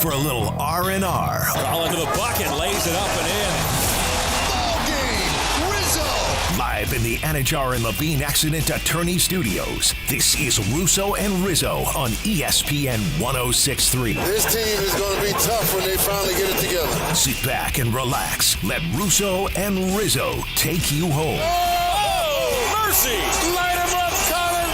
for a little R&R. All into the bucket, lays it up and in. Ball game, Rizzo! Live in the Anajar and Levine Accident Attorney Studios, this is Russo and Rizzo on ESPN 106.3. This team is going to be tough when they finally get it together. Sit back and relax. Let Russo and Rizzo take you home. Oh, mercy! Light him up, Colin!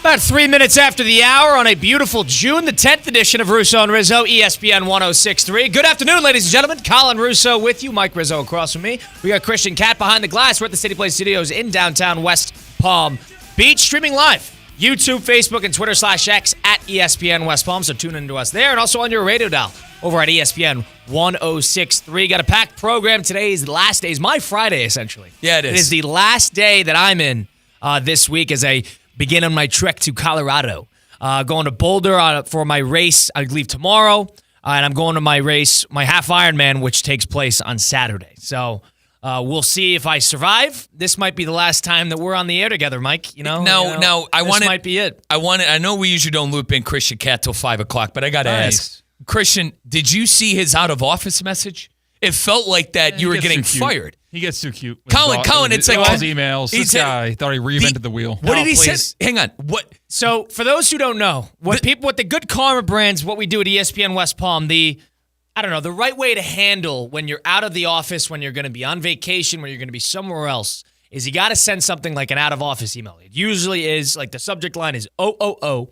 About 3 minutes after the hour on a beautiful June the 10th edition of Russo and Rizzo, ESPN 106.3. Good afternoon, ladies and gentlemen. Colin Russo with you. Mike Rizzo across from me. We got Christian Cat behind the glass. We're at the City Place Studios in downtown West Palm Beach. Streaming live. YouTube, Facebook, and Twitter /X at ESPN West Palm. So tune in to us there. And also on your radio dial over at ESPN 106.3. Got a packed program. Today is the last day. It's my Friday, essentially. Yeah, it is. It is the last day that I'm in this week as I begin on my trek to Colorado. Going to Boulder for my race. I leave tomorrow. And I'm going to my race, my half Ironman, which takes place on Saturday. So we'll see if I survive. This might be the last time that we're on the air together, Mike. Now, this might be it. I know we usually don't loop in Christian Cat till 5 o'clock, but I got to ask. Christian, did you see his out of office message? It felt like that you were getting fired. He gets too cute. Colin, it's like all his emails. This guy thought he reinvented the wheel. What did he say? Hang on. What? So for those who don't know, what the Good Karma brands, what we do at ESPN West Palm, the right way to handle when you're out of the office, when you're going to be on vacation, when you're going to be somewhere else, is you got to send something like an out of office email. It usually is like the subject line is OOO,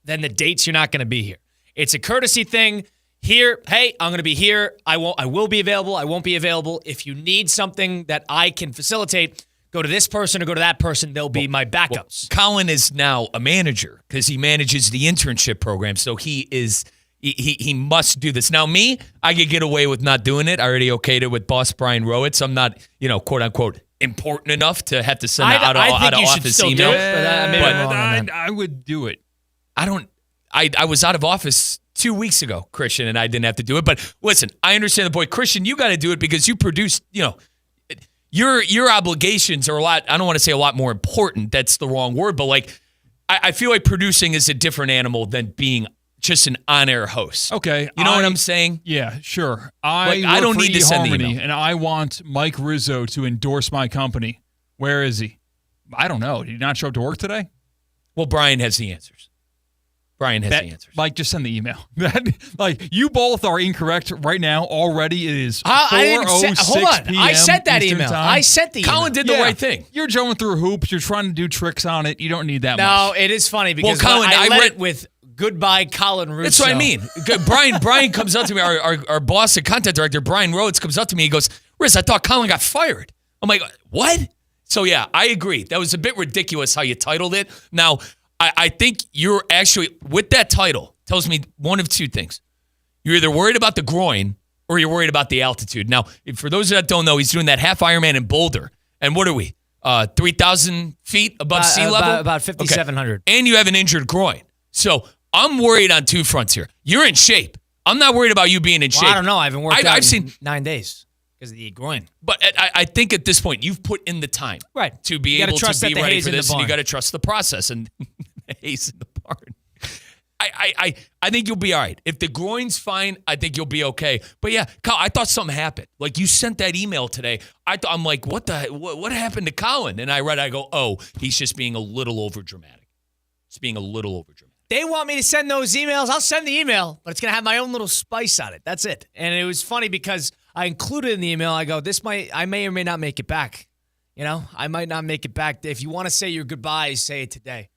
then the dates you're not going to be here. It's a courtesy thing. Here, hey, I'm going to be here. I will be available. I won't be available. If you need something that I can facilitate, go to this person or go to that person. They'll be my backups. Colin is now a manager because he manages the internship program. So he must do this. Now, me, I could get away with not doing it. I already okayed it with boss Brian Rowitz. I'm not, quote unquote, important enough to have to send out of office email. I would do it. I was out of office 2 weeks ago, Christian, and I didn't have to do it. But listen, I understand the point. Christian, you got to do it because you produce, your obligations are a lot, I don't want to say a lot more important. That's the wrong word. But I feel like producing is a different animal than being just an on-air host. Okay. You know what I'm saying? Yeah, sure. I don't need to send the email. And I want Mike Rizzo to endorse my company. Where is he? I don't know. Did he not show up to work today? Well, Brian has the answers. Brian has the answers. Mike, just send the email. You both are incorrect right now already. It is 4:06 p.m. I sent that Eastern email. time. I sent the email. Colin did the right thing. You're jumping through hoops. You're trying to do tricks on it. You don't need that much. No, it is funny because Colin, I read it with goodbye, Colin Russo. That's what I mean. Brian comes up to me, our boss and content director, Brian Rhodes, comes up to me. He goes, Riz, I thought Colin got fired. I'm like, what? So, yeah, I agree. That was a bit ridiculous how you titled it. Now, I think you're actually, with that title, tells me one of two things. You're either worried about the groin or you're worried about the altitude. Now, for those that don't know, he's doing that half Ironman in Boulder. And what are we? 3,000 feet above sea level? About 5,700. Okay. And you have an injured groin. So I'm worried on two fronts here. You're in shape. I'm not worried about you being in shape. I don't know. I haven't worked out in 9 days because of the groin. But I think at this point, you've put in the time to be able to be ready for this, and you got to trust the process. And Hayes in the barn. I think you'll be all right. If the groin's fine, I think you'll be okay. But yeah, Kyle, I thought something happened. Like you sent that email today. I'm like, what happened to Colin? And I go, oh, he's just being a little overdramatic. It's being a little overdramatic. They want me to send those emails. I'll send the email, but it's going to have my own little spice on it. That's it. And it was funny because I included in the email, I go, I may or may not make it back. I might not make it back. If you want to say your goodbyes, say it today.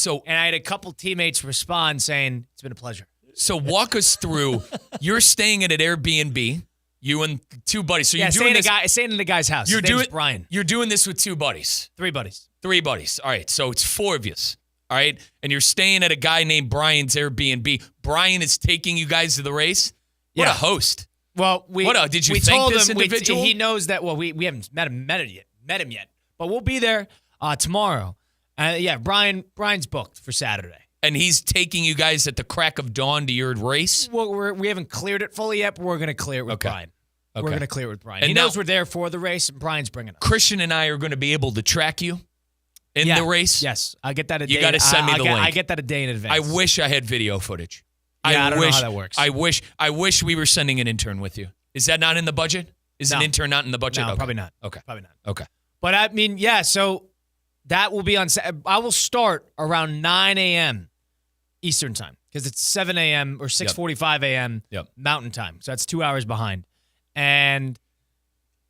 And I had a couple teammates respond saying, it's been a pleasure. So walk us through. You're staying at an Airbnb, you and two buddies. So you're doing staying in the guy's house. His name's Brian. You're doing this with two buddies. Three buddies. All right, so it's four of you. All right, and you're staying at a guy named Brian's Airbnb. Brian is taking you guys to the race? What a host. Well, did you thank this individual? He knows that, we haven't met him yet, but we'll be there tomorrow. Brian's booked for Saturday. And he's taking you guys at the crack of dawn to your race? Well, we haven't cleared it fully yet, but we're going to clear it with Brian. Okay. We're going to clear it with Brian. And he knows we're there for the race, and Brian's bringing us. Christian and I are going to be able to track you in the race? Yes. I get that a day. You got to send me the link. I get that a day in advance. I wish I had video footage. Yeah, I don't know how that works. I wish we were sending an intern with you. Is that not in the budget? Is an intern not in the budget? No, okay. probably not. Okay. Probably not. Okay. But I mean, yeah, so that will be on. I will start around 9 a.m. Eastern time because it's 7 a.m. or 6:45 a.m. Mountain time. So that's 2 hours behind. And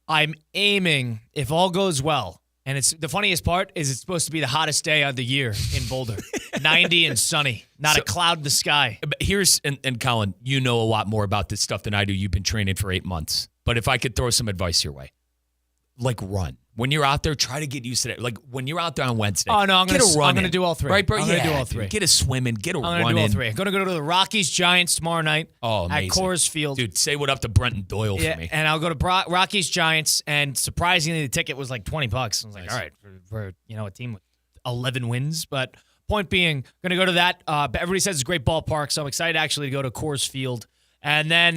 I'm aiming, if all goes well, and it's the funniest part is it's supposed to be the hottest day of the year in Boulder. 90 and sunny, not a cloud in the sky. But here's, and Colin, you know a lot more about this stuff than I do. You've been training for 8 months. But if I could throw some advice your way, like run. When you're out there, try to get used to that. Like when you're out there on Wednesday, I'm going to do all three. Right, bro? I'm going to do all three. Get a swimming, get a run. I'm going to do all three. I'm going to go to the Rockies Giants tomorrow night at Coors Field. Dude, say what up to Brenton Doyle for me. And I'll go to Rockies Giants, and surprisingly, the ticket was like $20. I was like, all right, for a team with 11 wins. But point being, going to go to that. Everybody says it's a great ballpark, so I'm excited actually to go to Coors Field. And then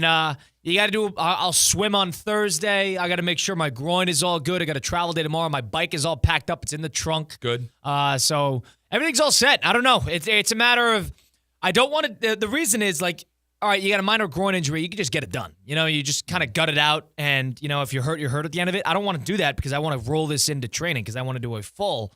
you got to do, I'll swim on Thursday. I got to make sure my groin is all good. I got a travel day tomorrow. My bike is all packed up. It's in the trunk. Good. So everything's all set. I don't know. It's a matter of, I don't want to, the reason is like, all right, you got a minor groin injury. You can just get it done. You just kind of gut it out. And, if you're hurt at the end of it. I don't want to do that because I want to roll this into training because I want to do a full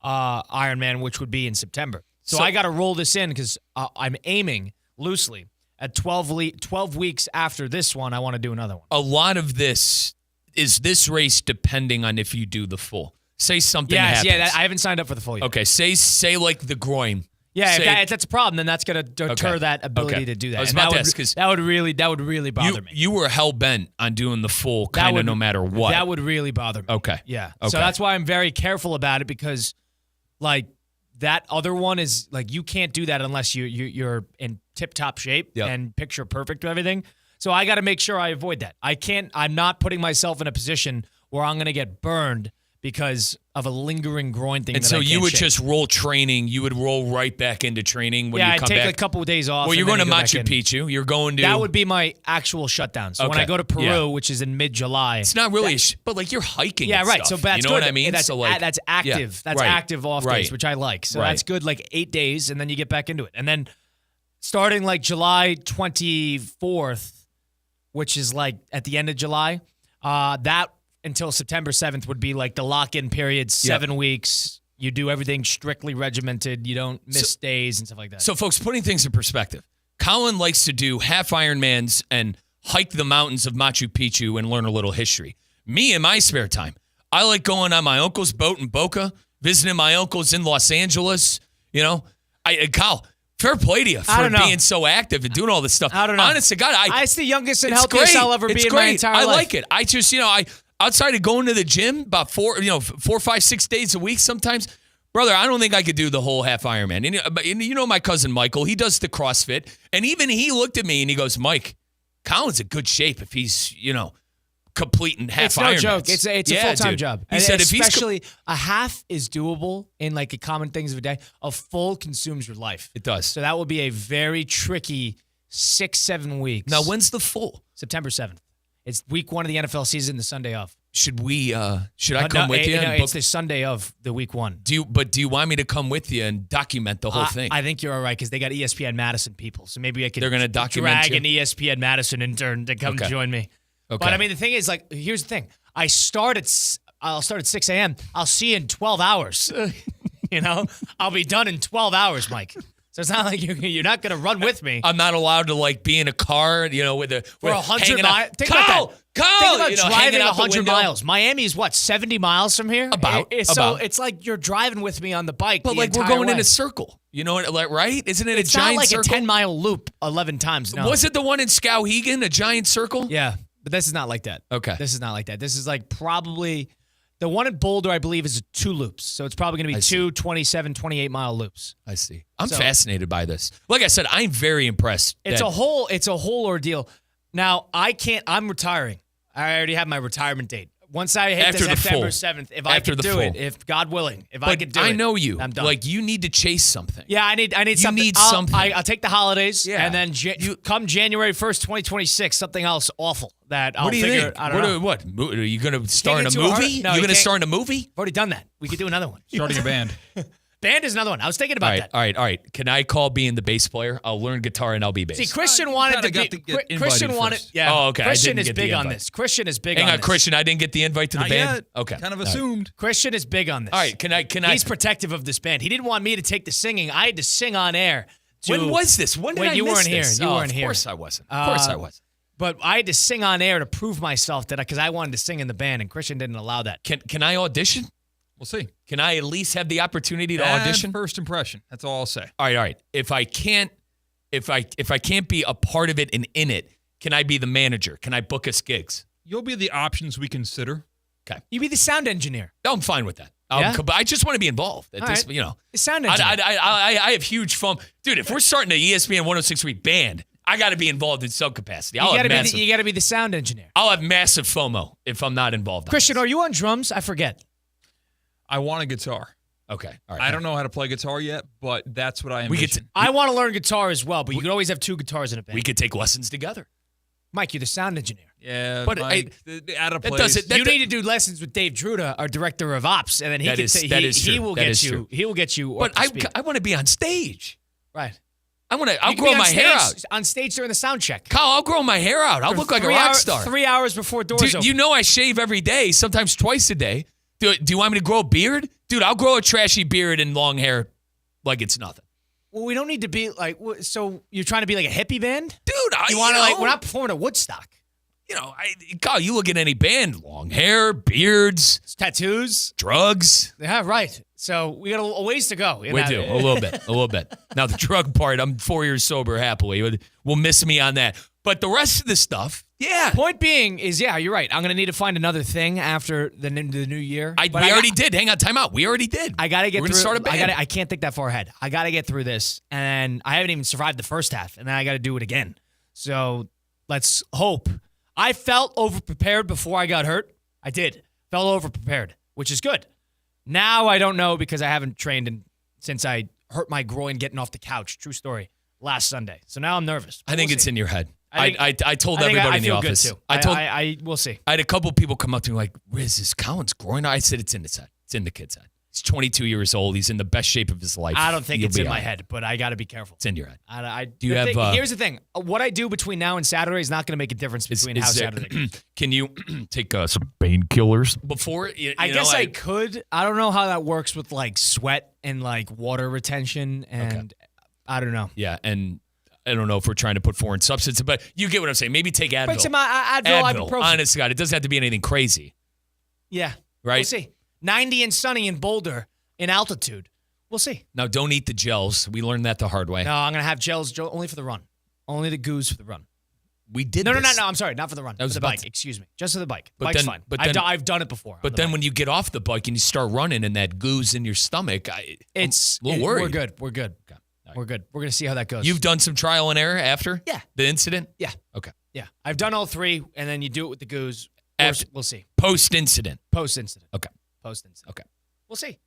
Ironman, which would be in September. So I got to roll this in because I'm aiming loosely. At 12 weeks after this one, I want to do another one. A lot of this race depending on if you do the full. Say something happens. Yeah, I haven't signed up for the full yet. Okay, say like the groin. Yeah, if that's a problem, then that's going to deter that ability to do that. I was about to ask because that would really bother me. You were hell bent on doing the full kind of no matter what. That would really bother me. Okay. Yeah. Okay. So that's why I'm very careful about it because, like, that other one is like you can't do that unless you're in tip-top shape and picture perfect everything. So I got to make sure I avoid that. I'm not putting myself in a position where I'm going to get burned because of a lingering groin thing. And so you would just roll training. You would roll right back into training when you come back. Yeah, I'd take a couple of days off. Well, you're going to Machu Picchu. You're going to. That would be my actual shutdown. So when I go to Peru, which is in mid-July. It's not really, but like you're hiking. Yeah, and right. Stuff. So that's you know good. what I mean? That's, so like, that's active. That's active off days, which I like. So that's good, like 8 days, and then you get back into it. And then starting like July 24th, which is like at the end of July, that until September 7th would be like the lock-in period, 7 weeks. You do everything strictly regimented. You don't miss days and stuff like that. So, folks, putting things in perspective, Colin likes to do half Ironmans and hike the mountains of Machu Picchu and learn a little history. Me, in my spare time, I like going on my uncle's boat in Boca, visiting my uncles in Los Angeles. Kyle, fair play to you for being so active and doing all this stuff. I don't know. Honest to God, it's the youngest and healthiest I'll ever be in my entire life. I like it. I just, outside of going to the gym about 4, 5, 6 days a week sometimes, brother, I don't think I could do the whole half Ironman. And my cousin Michael, he does the CrossFit, and even he looked at me and he goes, Mike, Colin's in good shape if he's, completing half Ironmans. It's no joke. It's a full-time job. He said especially a half is doable in like a common things of a day. A full consumes your life. It does. So that will be a very tricky 6-7 weeks. Now, when's the full? September 7th. It's week 1 of the NFL season, the Sunday of. Should I come with you? It's the Sunday of the week 1. Do you want me to come with you and document the whole thing? I think you're all right because they got ESPN Madison people. So maybe I could They're gonna document drag an ESPN Madison intern to come join me. Okay. But I mean, the thing is, like, here's the thing. I'll start at 6 a.m. I'll see you in 12 hours. I'll be done in 12 hours, Mike. So it's not like you're not going to run with me. I'm not allowed to like be in a car, with 100 miles. Think about driving 100 miles. Miami is what, 70 miles from here? So it's like you're driving with me on the bike. But like we're going in a circle. You know what? Right? Isn't it a giant circle? It's not like a 10-mile loop 11 times. No. Was it the one in Skowhegan, a giant circle? Yeah, but this is not like that. Okay. This is not like that. This is like probably the one in Boulder, I believe, is 2 loops. So it's probably going to be 2 27, 28-mile loops. I see. I'm fascinated by this. Like I said, I'm very impressed. It's a whole ordeal. Now, I'm retiring. I already have my retirement date. Once I hit After the the September full. 7th, if After I could the do full. it, if God willing, if I But could do it, I know you. I'm done. Like, you need to chase something. Yeah, I need You something. need something. I'll take the holidays, Yeah. and then come January 1st, 2026, something else awful that I'll What do you figure. think? I don't know. What? Are you going to star in a get too hard. movie? No, you you going to can't. star in a movie? I've already done that. We could do another one. Starting a band. Band is another one. I was thinking about that. All right. Can I call being the bass player? I'll learn guitar and I'll be bass. See, Christian You wanted kinda to got be. to get invited Christian wanted. first. Yeah. Oh, okay. I Christian didn't is get the big on invite. this. Christian is big Hang on on, this. Christian. I didn't get the invite to the Not band. yet. Okay. Kind of All right. assumed. Christian is big on this. All right. Can I? He's protective of this band. He didn't want me to take the singing. I had to sing on air. When was this? When did when I you miss weren't this? here. You weren't of here. Of course I wasn't. Of course I wasn't. But I had to sing on air to prove myself that because I wanted to sing in the band, and Christian didn't allow that. Can I audition? We'll see. Can I at least have the opportunity to Bad audition? first impression. That's all I'll say. All right. If I can't be a part of it and in it, can I be the manager? Can I book us gigs? You'll be the options we consider. Okay. You be the sound engineer. No, I'm fine with that. Yeah? I just want to be involved. At All this, right. you know, The sound engineer. I have huge fun. Dude, if we're starting an ESPN 1063 band, I got to be involved in some capacity. you got to be the sound engineer. I'll have massive FOMO if I'm not involved. Christian, are you on drums? I forget. I want a guitar. Okay. All right. I don't know how to play guitar yet, but that's what I We envision. could I want to learn guitar as well, but you could always have two guitars in a band. we could take lessons together. Mike, you're the sound engineer. Yeah, But Mike, out of that place. doesn't- that- You need to do lessons with Dave Druda, our director of ops, and then he That can is- say that he, is he true. will That get is you. true. He will get you. But up to speed. I want to be on stage. Right. I'll You can grow be my on hair stage- out. on stage during the sound check. Kyle, I'll grow my hair out. I'll look like a rock star. 3 hours before doors Dude, open. you know I shave every day, sometimes twice a day. Do you want me to grow a beard? Dude, I'll grow a trashy beard and long hair like it's nothing. Well, we don't need to be like. So you're trying to be like a hippie band? Dude, You want to like? We're not performing at Woodstock. Kyle, you look at any band, long hair, beards, Tattoos. drugs. Yeah, right. So we got a ways to go. We do, a little bit. Now, the drug part, I'm 4 years sober happily. Will miss me on that. But the rest of the stuff, yeah. Point being is, yeah, you're right. I'm going to need to find another thing after the new year. We already did. Hang on, time out. We already did. I got to get We're through. gonna start a band. I can't think that far ahead. I got to get through this, and I haven't even survived the first half, and then I got to do it again. So let's hope. I felt overprepared before I got hurt. I did. Felt overprepared, which is good. Now I don't know because I haven't trained since I hurt my groin getting off the couch. True story. Last Sunday. So now I'm nervous. I think it's in your head. I told I think everybody in the feel office. Good too. We'll see. I had a couple people come up to me like, Riz, is Colin's groin? I said, it's in his head. It's in the kid's head. He's 22 years old. He's in the best shape of his life. I don't think You'll it's be in all my right. head, but I got to be careful. It's in your head. Here's the thing. What I do between now and Saturday is not going to make a difference between how Saturday goes. Can you take some painkillers before? I guess I could. I don't know how that works with like sweat and like water retention and I don't know. Yeah, and I don't know if we're trying to put foreign substances, but you get what I'm saying. Maybe take Advil. But some Advil, ibuprofen. Honest to God, it doesn't have to be anything crazy. Yeah. Right? We'll see. 90 and sunny in Boulder in altitude. We'll see. Now, don't eat the gels. We learned that the hard way. No, I'm going to have gels only for the run. Only the goos for the run. We did No, this. no. I'm sorry. Not for the run. That was for the about bike. Excuse me. Just for the bike. But Bike's then- fine. but then- I've done it before. But then when you get off the bike and you start running and that goo's in your stomach, I'm a little worried. We're good. We're good. Okay. All right. We're good. We're going to see how that goes. You've done some trial and error after Yeah. the incident? Yeah. Okay. Yeah. I've done all three, and then you do it with the goos. After- We'll see. Post-incident. Post-incident. Okay. Post-incident. Okay. We'll see.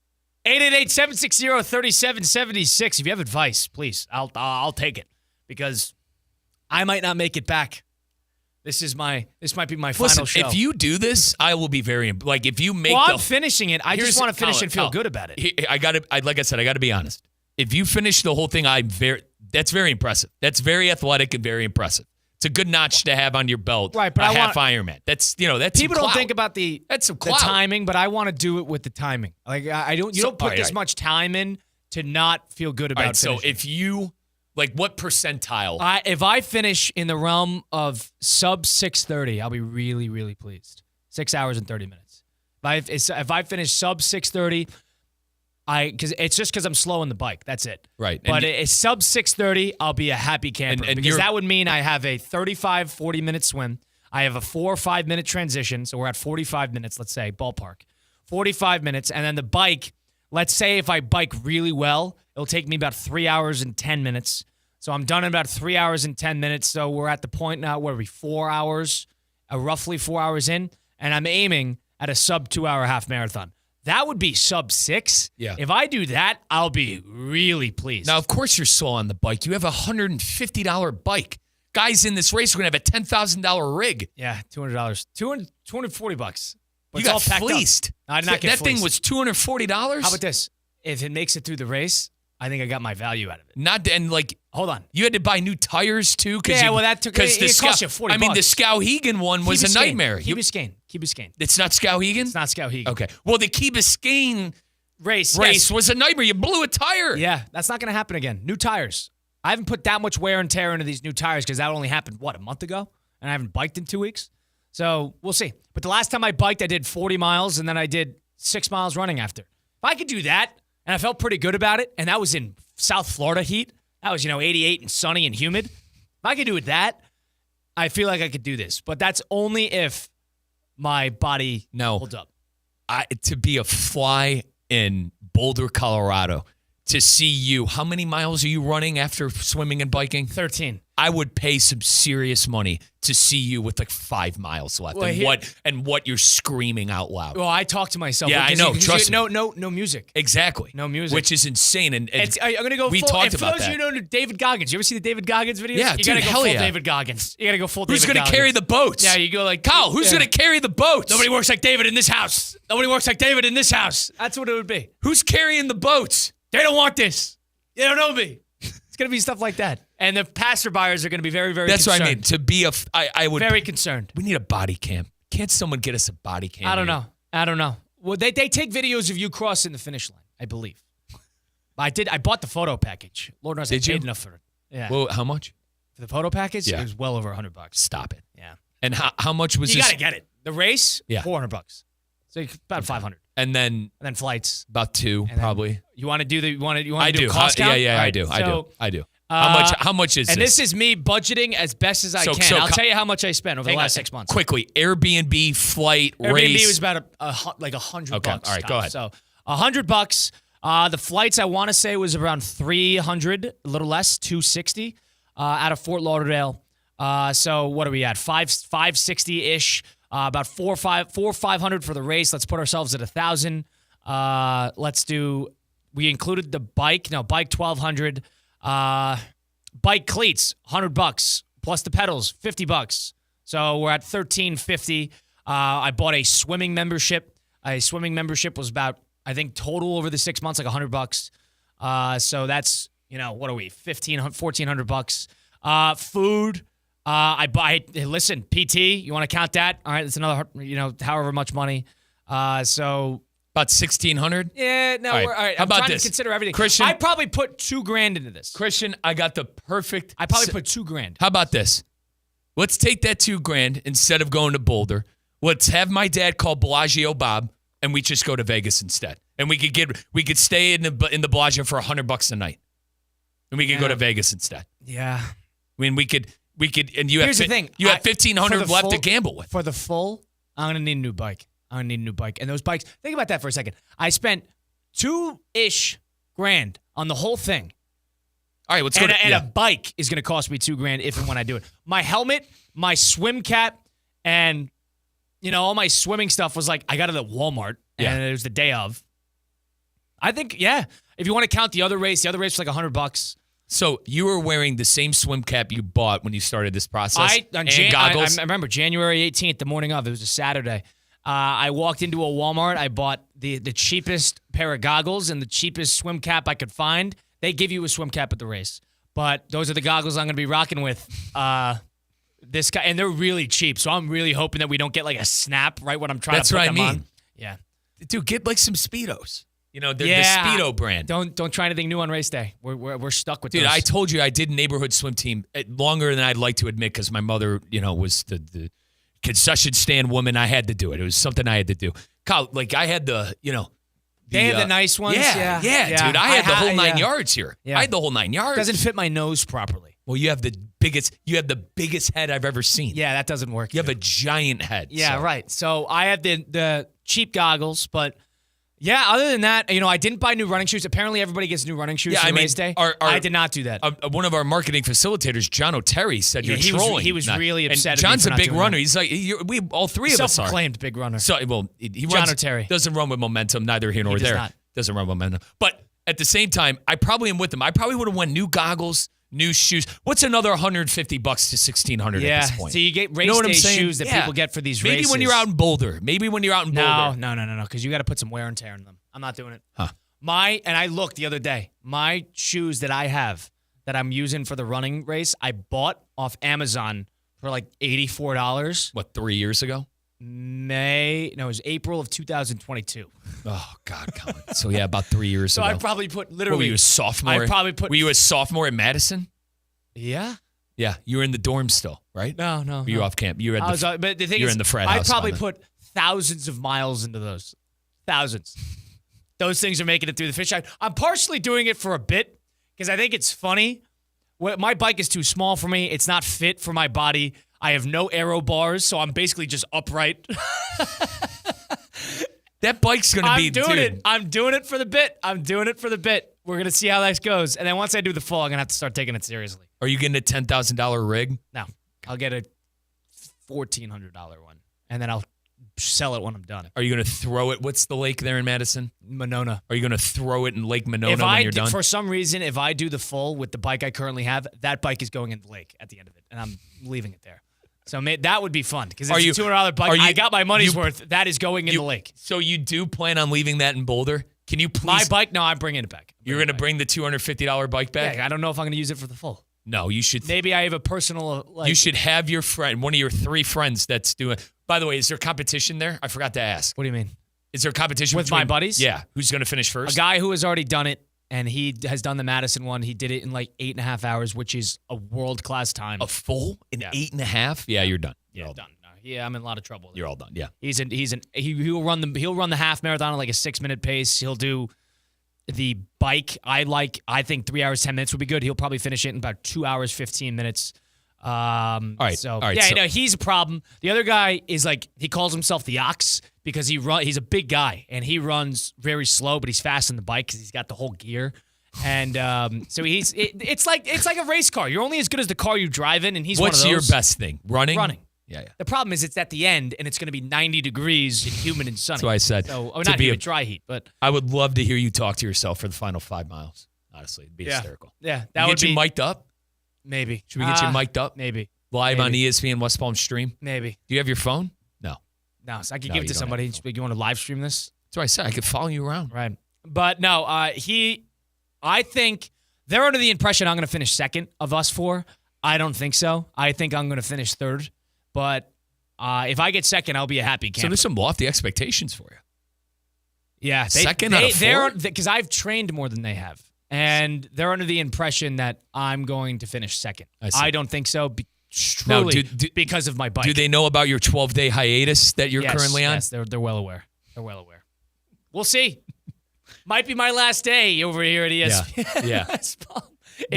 888-760-3776. If you have advice, please, I'll take it because I might not make it back. This might be my final Listen, show. if you do this, I will be very like if you make well, the I'm finishing it. I just want to finish and feel good about it. Like I said, I got to be honest. If you finish the whole thing, that's very impressive. That's very athletic and very impressive. It's a good notch to have on your belt. Right, but a I half want- Ironman. That's that's People some don't clout. think about the clout. timing, but I want to do it with the timing. Like I don't. You don't put this much time in to not feel good about. All right, so finishing. if you like, what percentile? If I finish in the realm of sub 6:30, I'll be really, really pleased. 6 hours and 30 minutes. If I finish sub 6:30, because I'm slow on the bike. That's it. Right. But it's sub 6:30, I'll be a happy camper and because you're- that would mean I have a 35, 40-minute swim. I have a 4 or 5 minute transition, so we're at 45 minutes. Let's say ballpark, 45 minutes, and then the bike. Let's say if I bike really well, it'll take me about 3 hours and 10 minutes. So I'm done in about 3 hours and 10 minutes. So we're at the point now where 4 hours, roughly 4 hours in, and I'm aiming at a sub 2-hour half marathon. That would be sub 6. Yeah. If I do that, I'll be really pleased. Now, of course, you're slow on the bike. You have a $150 bike. Guys in this race are going to have a $10,000 rig. Yeah, $200. $240. But You it's all got packed fleeced. Up. I did not get that fleeced. thing was $240. How about this? If it makes it through the race, I think I got my value out of it. Hold on. You had to buy new tires too. That took. It cost you $40. I mean, the Skowhegan one was a nightmare. Key Biscayne. It's not Skowhegan. It's not Skowhegan. Okay. Well, the Key Biscayne race was a nightmare. You blew a tire. Yeah, that's not going to happen again. New tires. I haven't put that much wear and tear into these new tires because that only happened a month ago, and I haven't biked in 2 weeks. So we'll see. But the last time I biked, I did 40 miles, and then I did 6 miles running after. If I could do that, and I felt pretty good about it, and that was in South Florida heat. That was, 88 and sunny and humid. If I could do that, I feel like I could do this. But that's only if my body holds up. To be a fly in Boulder, Colorado, to see you, how many miles are you running after swimming and biking? 13. I would pay some serious money to see you with 5 miles left and what you're screaming out loud. Well, I talk to myself. Yeah, I know. Trust me. No music. Exactly. No music. Which is insane. And I'm going to go we full. talked and for about those that. of you who know David Goggins, you ever see the David Goggins videos? Yeah, you got to go full David Goggins. You got to go full Who's David Goggins. Who's going to carry the boats? Yeah, you go like, Kyle, who's going to carry the boats? Nobody works like David in this house. Nobody works like David in this house. That's what it would be. Who's carrying the boats? They don't want this. They don't know me. It's going to be stuff like that. And the passerbyers are going to be very, very concerned. That's what I mean. To be I would. Very concerned. We need a body cam. Can't someone get us a body cam? I don't know. Well, they take videos of you crossing the finish line, I believe. I bought the photo package. Lord knows I paid enough for it. Yeah. Well, how much? For the photo package? Yeah. It was well over $100. Stop it. Yeah. And how much was you this? You got to get it. The race? Yeah. $400. So about 500. And then flights. About 2, probably. You want to do I do. Cost count? Yeah, right. I do. How much is this? And this is me budgeting as best as I can. I'll tell you how much I spent over the last 6 months. Quickly, Airbnb, flight, Airbnb race. was about $100. Okay, all right, go ahead. So $100. The flights I want to say was around $300, a little less, $260, out of Fort Lauderdale. So what are we at? $560-ish. About $400 for the race. Let's put ourselves at $1,000. We included the bike. No, bike $1,200. Bike cleats $100 plus the pedals $50. So we're at $1,350. I bought a swimming membership. A swimming membership was about, I think, total over the 6 months like $100. So that's what are we? $1,400. Food. I buy. Listen, PT. You want to count that? All right, that's another. However much money. So about $1,600. Yeah. No. All right. How I'm about trying this? To consider everything. Christian, I probably put $2,000 into this. Christian, I got the perfect. I probably put $2,000. How about this? Let's take that $2,000 instead of going to Boulder. Let's have my dad call Bellagio Bob, and we just go to Vegas instead. And we could stay in the Bellagio for $100 a night, and we could go to Vegas instead. Yeah. I mean, we could, and you Here's have the thing. You have $1,500 left to gamble with. For the full, I'm gonna need a new bike. And those bikes. Think about that for a second. I spent $2,000-ish on the whole thing. All right, let's go. And a bike is gonna cost me $2,000 if and when I do it. My helmet, my swim cap, and all my swimming stuff was like I got it at Walmart, and it was the day of. I think, if you want to count the other race was like $100. So you were wearing the same swim cap you bought when you started this process, and goggles. I remember January 18th, the morning of. It was a Saturday. I walked into a Walmart. I bought the cheapest pair of goggles and the cheapest swim cap I could find. They give you a swim cap at the race, but those are the goggles I'm going to be rocking with. This guy, and they're really cheap, so I'm really hoping that we don't get like a snap right when I'm trying to put them on. Yeah, dude, get like some Speedos. The Speedo brand. Don't try anything new on race day. We're stuck with. Dude, those. I told you I did neighborhood swim team longer than I'd like to admit because my mother, was the concession stand woman. I had to do it. It was something I had to do. Kyle, I had the. They have the nice ones. Yeah, dude. I had the whole 9 yards here. Yeah. I had the whole 9 yards. Doesn't fit my nose properly. Well, you have the biggest head I've ever seen. Yeah, that doesn't work. You have a giant head. Yeah, right. So I have the cheap goggles, but Yeah, other than that, I didn't buy new running shoes. Apparently, everybody gets new running shoes for race day. I did not do that. One of our marketing facilitators, John O'Terry, said you're trolling. He was really upset. And John's a big runner. He's like, all three of us are. Self-proclaimed big runner. So, John O'Terry doesn't run with momentum, neither here nor there. Doesn't run with momentum. But at the same time, I probably am with him. I probably would have won new goggles, new shoes. What's another $150 to $1,600 at this point? So you get race day shoes that people get for these races. Maybe when you're out in Boulder. No, because you got to put some wear and tear in them. I'm not doing it. Huh. And I looked the other day. My shoes that I have that I'm using for the running race, I bought off Amazon for like $84. What, 3 years ago? It was April of 2022. Oh, God, Colin. So, about 3 years ago. So I probably put literally. What, were you a sophomore? Were you a sophomore at Madison? Yeah. Yeah, you were in the dorm still, right? No. You were off camp. You were at the. But the thing you were is, in the frat house. I probably put thousands of miles into those. Thousands. Those things are making it through the finish line. I'm partially doing it for a bit because I think it's funny. My bike is too small for me. It's not fit for my body. I have no aero bars, so I'm basically just upright. That bike's going to be, I'm doing it for the bit. We're going to see how that goes. And then once I do the full, I'm going to have to start taking it seriously. Are you getting a $10,000 rig? No. I'll get a $1,400 one. And then I'll sell it when I'm done. Are you going to throw it? What's the lake there in Madison? Monona. Are you going to throw it in Lake Monona when you're done? For some reason, if I do the full with the bike I currently have, that bike is going in the lake at the end of it. And I'm leaving it there. So that would be fun because it's a $200 bike. I got my money's worth. That is going in the lake. So you do plan on leaving that in Boulder? Can you please? My bike? No, I'm bringing it back. You're going to bring the $250 bike back? Yeah, I don't know if I'm going to use it for the full. No, you should. Maybe I have a personal. You should have your friend, one of your 3 friends that's doing. By the way, is there competition there? I forgot to ask. What do you mean? Is there competition with my buddies? Yeah. Who's going to finish first? A guy who has already done it, and he has done the Madison one. He did it in like 8.5 hours, which is a world-class time. A full in 8.5? Yeah, you're done. Yeah, done. No, I'm in a lot of trouble. You're all done. Yeah. He'll run the half marathon at like a 6-minute pace. He'll do the bike. I think 3 hours 10 minutes would be good. He'll probably finish it in about 2 hours 15 minutes. All right. So he's a problem. The other guy is he calls himself the Ox because he's a big guy and he runs very slow, but he's fast on the bike because he's got the whole gear. And so it's like a race car. You're only as good as the car you drive in, and he's one of those. What's your best thing? Running. Yeah. The problem is it's at the end, and it's going to be 90 degrees and humid and sunny. That's why I said. So, not humid, dry heat, but. I would love to hear you talk to yourself for the final 5 miles. Honestly, it'd be hysterical. Yeah, that would be. Get you mic'd up? Maybe. Should we get you mic'd up? Maybe. Live on ESPN West Palm stream? Maybe. Do you have your phone? No, so I could give it to somebody. You want to live stream this? That's what I said. I could follow you around. Right. But no, I think they're under the impression I'm going to finish second of us 4. I don't think so. I think I'm going to finish third. But if I get second, I'll be a happy camper. So there's some lofty expectations for you. Yeah. Second out of 4? Because I've trained more than they have. And they're under the impression that I'm going to finish second. I don't think so. Truly, because of my bike. Do they know about your 12-day hiatus that you're currently on? Yes, they're well aware. We'll see. Might be my last day over here at ESPN. Yeah.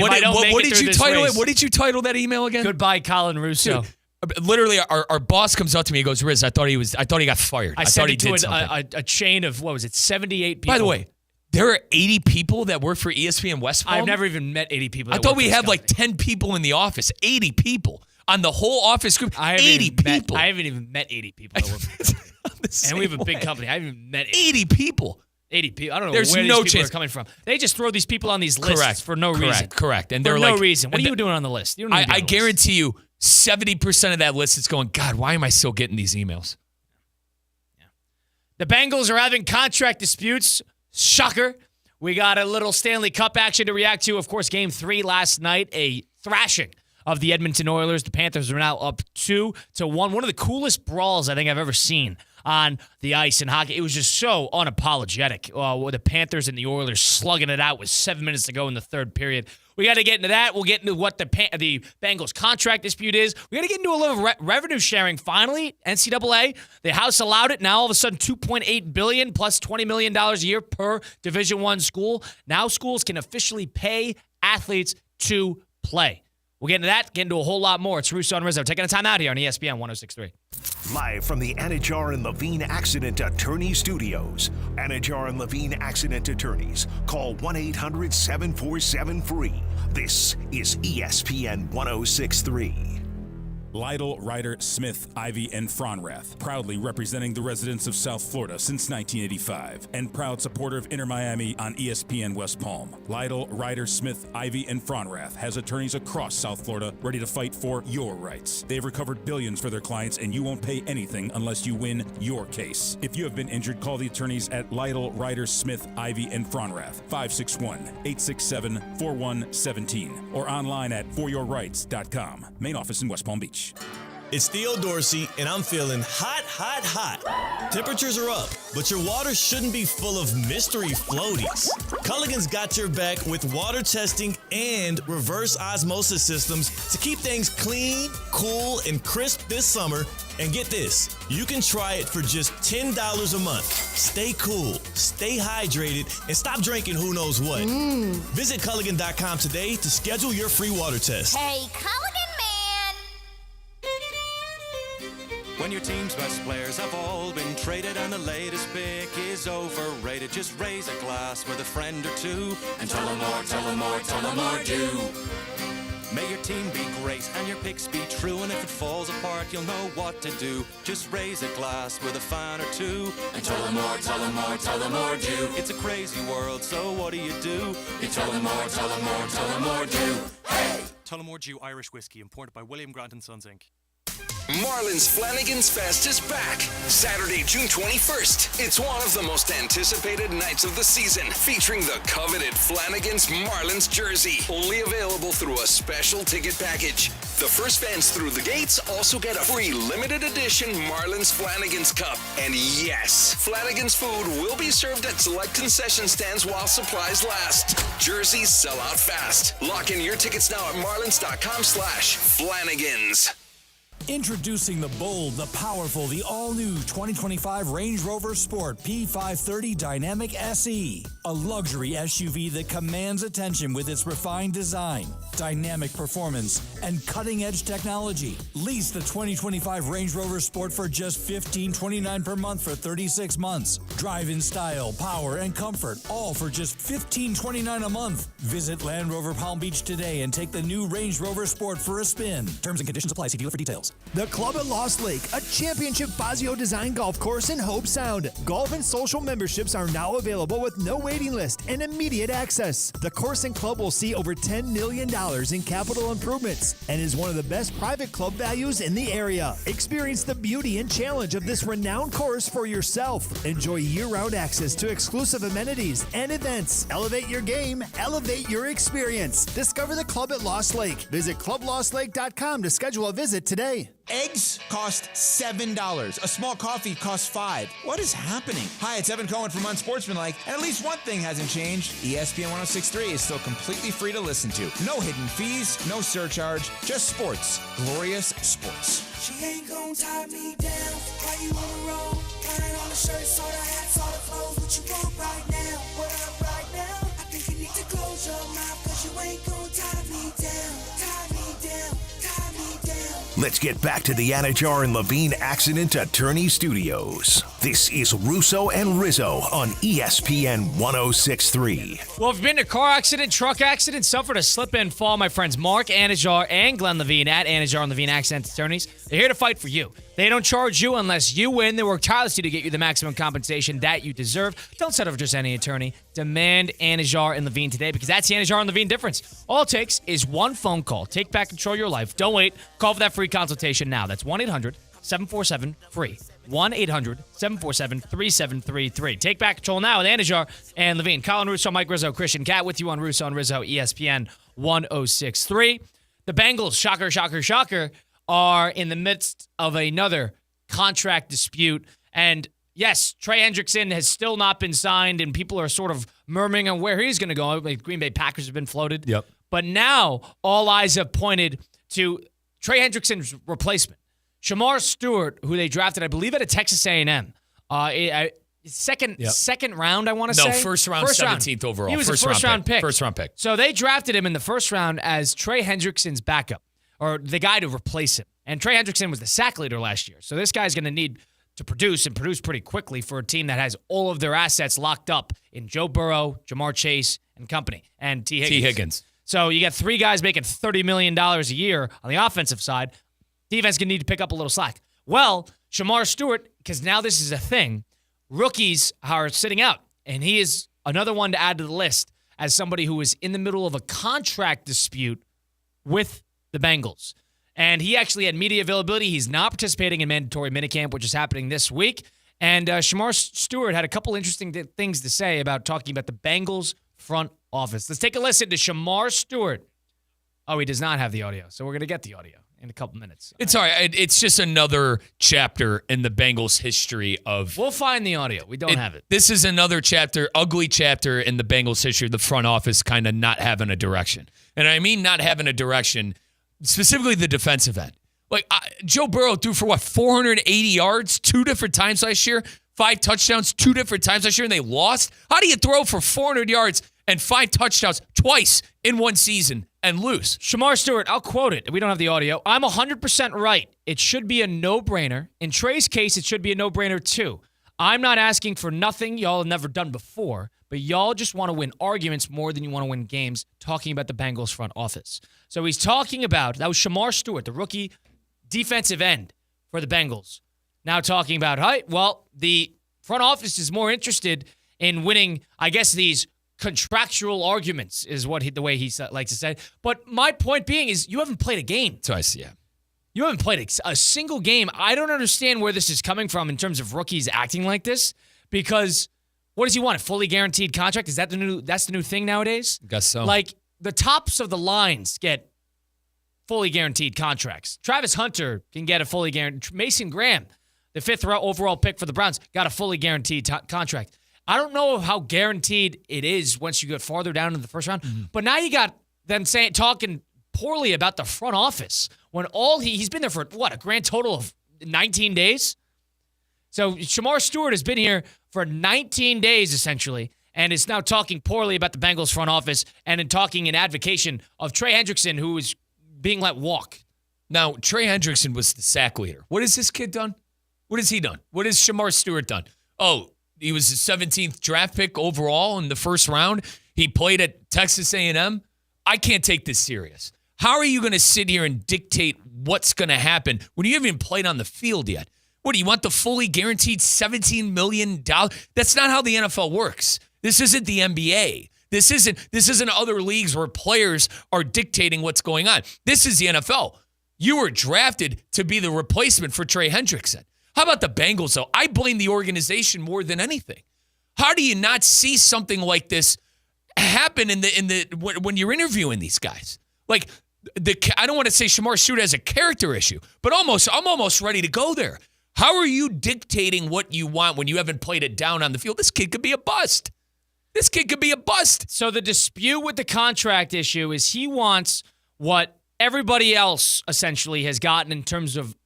What did you title it? What did you title that email again? Goodbye, Colin Russo. Dude, literally, our boss comes up to me and goes, Riz, I thought he got fired. I thought he did something. A chain of, 78 people. By the way, there are 80 people that work for ESPN West Palm? I've never even met 80 people. I thought we had 10 people in the office. 80 people on the whole office group. 80 people. I haven't even met 80 people that work for the company. And we have a big company. I haven't even met 80 people. 80 people. I don't know where these people are coming from. They just throw these people on these lists for no reason. Correct. And for no reason. What are you doing on the list? You don't I guarantee you 70% of that list is going, God, why am I still getting these emails? Yeah. The Bengals are having contract disputes. Shocker. We got a little Stanley Cup action to react to. Of course, Game 3 last night, a thrashing of the Edmonton Oilers. The Panthers are now up 2-1. One of the coolest brawls I think I've ever seen on the ice in hockey. It was just so unapologetic with the Panthers and the Oilers slugging it out with 7 minutes to go in the third period. We got to get into that. We'll get into what the Bengals contract dispute is. We got to get into a little revenue sharing finally. NCAA, the House allowed it. Now all of a sudden $2.8 billion plus $20 million a year per Division I school. Now schools can officially pay athletes to play. We'll get into that, get into a whole lot more. It's Russo and Rizzo taking a time out here on ESPN 106.3. Live from the Anajar and Levine Accident Attorney Studios. Anajar and Levine Accident Attorneys. Call 1-800-747-FREE. This is ESPN 106.3. Lytle, Ryder, Smith, Ivy, and Fronrath, proudly representing the residents of South Florida since 1985, and proud supporter of Inter Miami on ESPN West Palm. Lytle, Ryder, Smith, Ivy, and Fronrath has attorneys across South Florida ready to fight for your rights. They've recovered billions for their clients, and you won't pay anything unless you win your case. If you have been injured, call the attorneys at Lytle, Ryder, Smith, Ivy, and Fronrath, 561-867-4117, or online at foryourrights.com. Main office in West Palm Beach. It's Theo Dorsey, and I'm feeling hot, hot, hot. Temperatures are up, but your water shouldn't be full of mystery floaties. Culligan's got your back with water testing and reverse osmosis systems to keep things clean, cool, and crisp this summer. And get this, you can try it for just $10 a month. Stay cool, stay hydrated, and stop drinking who knows what. Visit Culligan.com today to schedule your free water test. Hey, Culligan man! When your team's best players have all been traded and the latest pick is overrated, just raise a glass with a friend or two and tell them more, tell them more, tell them more, do. May your team be great and your picks be true, and if it falls apart, you'll know what to do. Just raise a glass with a fan or two and tell them more, tell them more, tell them more, do. It's a crazy world, so what do? You tell them more, tell them more, tell them more, do. Hey! Tullamore Dew Irish Whiskey, imported by William Grant & Sons, Inc. Marlin's Flanagan's Fest is back. Saturday, June 21st. It's one of the most anticipated nights of the season, featuring the coveted Flanagan's Marlins jersey, only available through a special ticket package. The first fans through the gates also get a free limited edition Marlins Flanagan's Cup. And yes, Flanagan's food will be served at select concession stands while supplies last. Jerseys sell out fast. Lock in your tickets now at marlins.com/Flanagan's. Introducing the bold, the powerful, the all-new 2025 Range Rover Sport P530 Dynamic SE. A luxury SUV that commands attention with its refined design, dynamic performance, and cutting-edge technology. Lease the 2025 Range Rover Sport for just $15.29 per month for 36 months. Drive in style, power, and comfort, all for just $15.29 a month. Visit Land Rover Palm Beach today and take the new Range Rover Sport for a spin. Terms and conditions apply. See dealer for details. The Club at Lost Lake, a championship Fazio design golf course in Hope Sound. Golf and social memberships are now available with no waiting list and immediate access. The course and club will see over $10 million in capital improvements and is one of the best private club values in the area. Experience the beauty and challenge of this renowned course for yourself. Enjoy year-round access to exclusive amenities and events. Elevate your game, elevate your experience. Discover the Club at Lost Lake. Visit clublostlake.com to schedule a visit today. Eggs cost $7. A small coffee costs $5. What is happening? Hi, it's Evan Cohen from Unsportsmanlike, and at least one thing hasn't changed. ESPN 106.3 is still completely free to listen to. No hidden fees, no surcharge, just sports. Glorious sports. She ain't gon' tie me down. Why you on the road? Buying all the shirts, all the hats, all the clothes. What you want right now? What up right now? I think you need to close your mouth, cause you ain't gon' tie me down. Tie me down. Tie me down. Let's get back to the Anajar and Levine Accident Attorney Studios. This is Russo and Rizzo on ESPN 106.3. Well, if you've been in a car accident, truck accident, suffered a slip and fall, my friends Mark Anajar and Glenn Levine at Anajar and Levine Accident Attorneys, they're here to fight for you. They don't charge you unless you win. They work tirelessly to get you the maximum compensation that you deserve. Don't settle for just any attorney. Demand Anajar and Levine today, because that's the Anajar and Levine difference. All it takes is one phone call. Take back control of your life. Don't wait. Call for that free consultation now. That's 1-800-747-FREE. 1-800-747-3733. Take back control now with Anajar and Levine. Colin Russo, Mike Rizzo, Christian Cat with you on Russo and Rizzo, ESPN 106.3. The Bengals, shocker, shocker, shocker, are in the midst of another contract dispute. And yes, Trey Hendrickson has still not been signed, and people are sort of murmuring on where he's going to go. Like Green Bay Packers have been floated. Yep. But now all eyes have pointed to Trey Hendrickson's replacement, Shamar Stewart, who they drafted, I believe, at a Texas A&M. second round, I want to say. No, first round, 17th overall. He was a first round pick. First round pick. So they drafted him in the first round as Trey Hendrickson's backup, or the guy to replace him. And Trey Hendrickson was the sack leader last year. So this guy's going to need to produce and produce pretty quickly for a team that has all of their assets locked up in Joe Burrow, Jamar Chase, and company, and T. Higgins. So you got three guys making $30 million a year on the offensive side. Defense going to need to pick up a little slack. Well, Shamar Stewart, because now this is a thing, rookies are sitting out, and he is another one to add to the list as somebody who is in the middle of a contract dispute with the Bengals. And he actually had media availability. He's not participating in mandatory minicamp, which is happening this week. And Shamar Stewart had a couple interesting things to say about talking about the Bengals front office. Let's take a listen to Shamar Stewart. Oh, he does not have the audio, so we're going to get the audio in a couple minutes. It's all right. It's just another chapter in the Bengals' history of... We'll find the audio. We don't have it. This is another chapter, ugly chapter in the Bengals' history of the front office kind of not having a direction. And I mean not having a direction, specifically the defensive end. Like, Joe Burrow threw for, 480 yards 2 different times last year? 5 touchdowns 2 different times last year, and they lost? How do you throw for 400 yards and 5 touchdowns twice in one season and lose? Shamar Stewart, I'll quote it. We don't have the audio. I'm 100% right. It should be a no-brainer. In Trey's case, it should be a no-brainer too. I'm not asking for nothing y'all have never done before, but y'all just want to win arguments more than you want to win games, talking about the Bengals front office. So he's talking about, that was Shamar Stewart, the rookie defensive end for the Bengals. Now talking about, the front office is more interested in winning, I guess, these contractual arguments is the way he likes to say. But my point being is you haven't played a game. Twice, yeah. You haven't played a single game. I don't understand where this is coming from in terms of rookies acting like this, because what does he want? A fully guaranteed contract? Is that that's the new thing nowadays? Guess so. Like the tops of the lines get fully guaranteed contracts. Travis Hunter can get a fully guaranteed. Mason Graham, the 5th overall pick for the Browns, got a fully guaranteed contract. I don't know how guaranteed it is once you get farther down in the first round, but now you got them talking poorly about the front office when he's been there for a grand total of 19 days. So Shamar Stewart has been here for 19 days essentially, and is now talking poorly about the Bengals front office and talking in advocation of Trey Hendrickson, who is being let walk. Now, Trey Hendrickson was the sack leader. What has this kid done? What has he done? What has Shamar Stewart done? Oh, he was the 17th draft pick overall in the first round. He played at Texas A&M. I can't take this serious. How are you going to sit here and dictate what's going to happen when you haven't even played on the field yet? What, do you want the fully guaranteed $17 million? That's not how the NFL works. This isn't the NBA. This isn't other leagues where players are dictating what's going on. This is the NFL. You were drafted to be the replacement for Trey Hendrickson. How about the Bengals, though? I blame the organization more than anything. How do you not see something like this happen when you're interviewing these guys? Like, I don't want to say Shamar Stewart has a character issue, but I'm almost ready to go there. How are you dictating what you want when you haven't played it down on the field? This kid could be a bust. So the dispute with the contract issue is he wants what everybody else essentially has gotten in terms of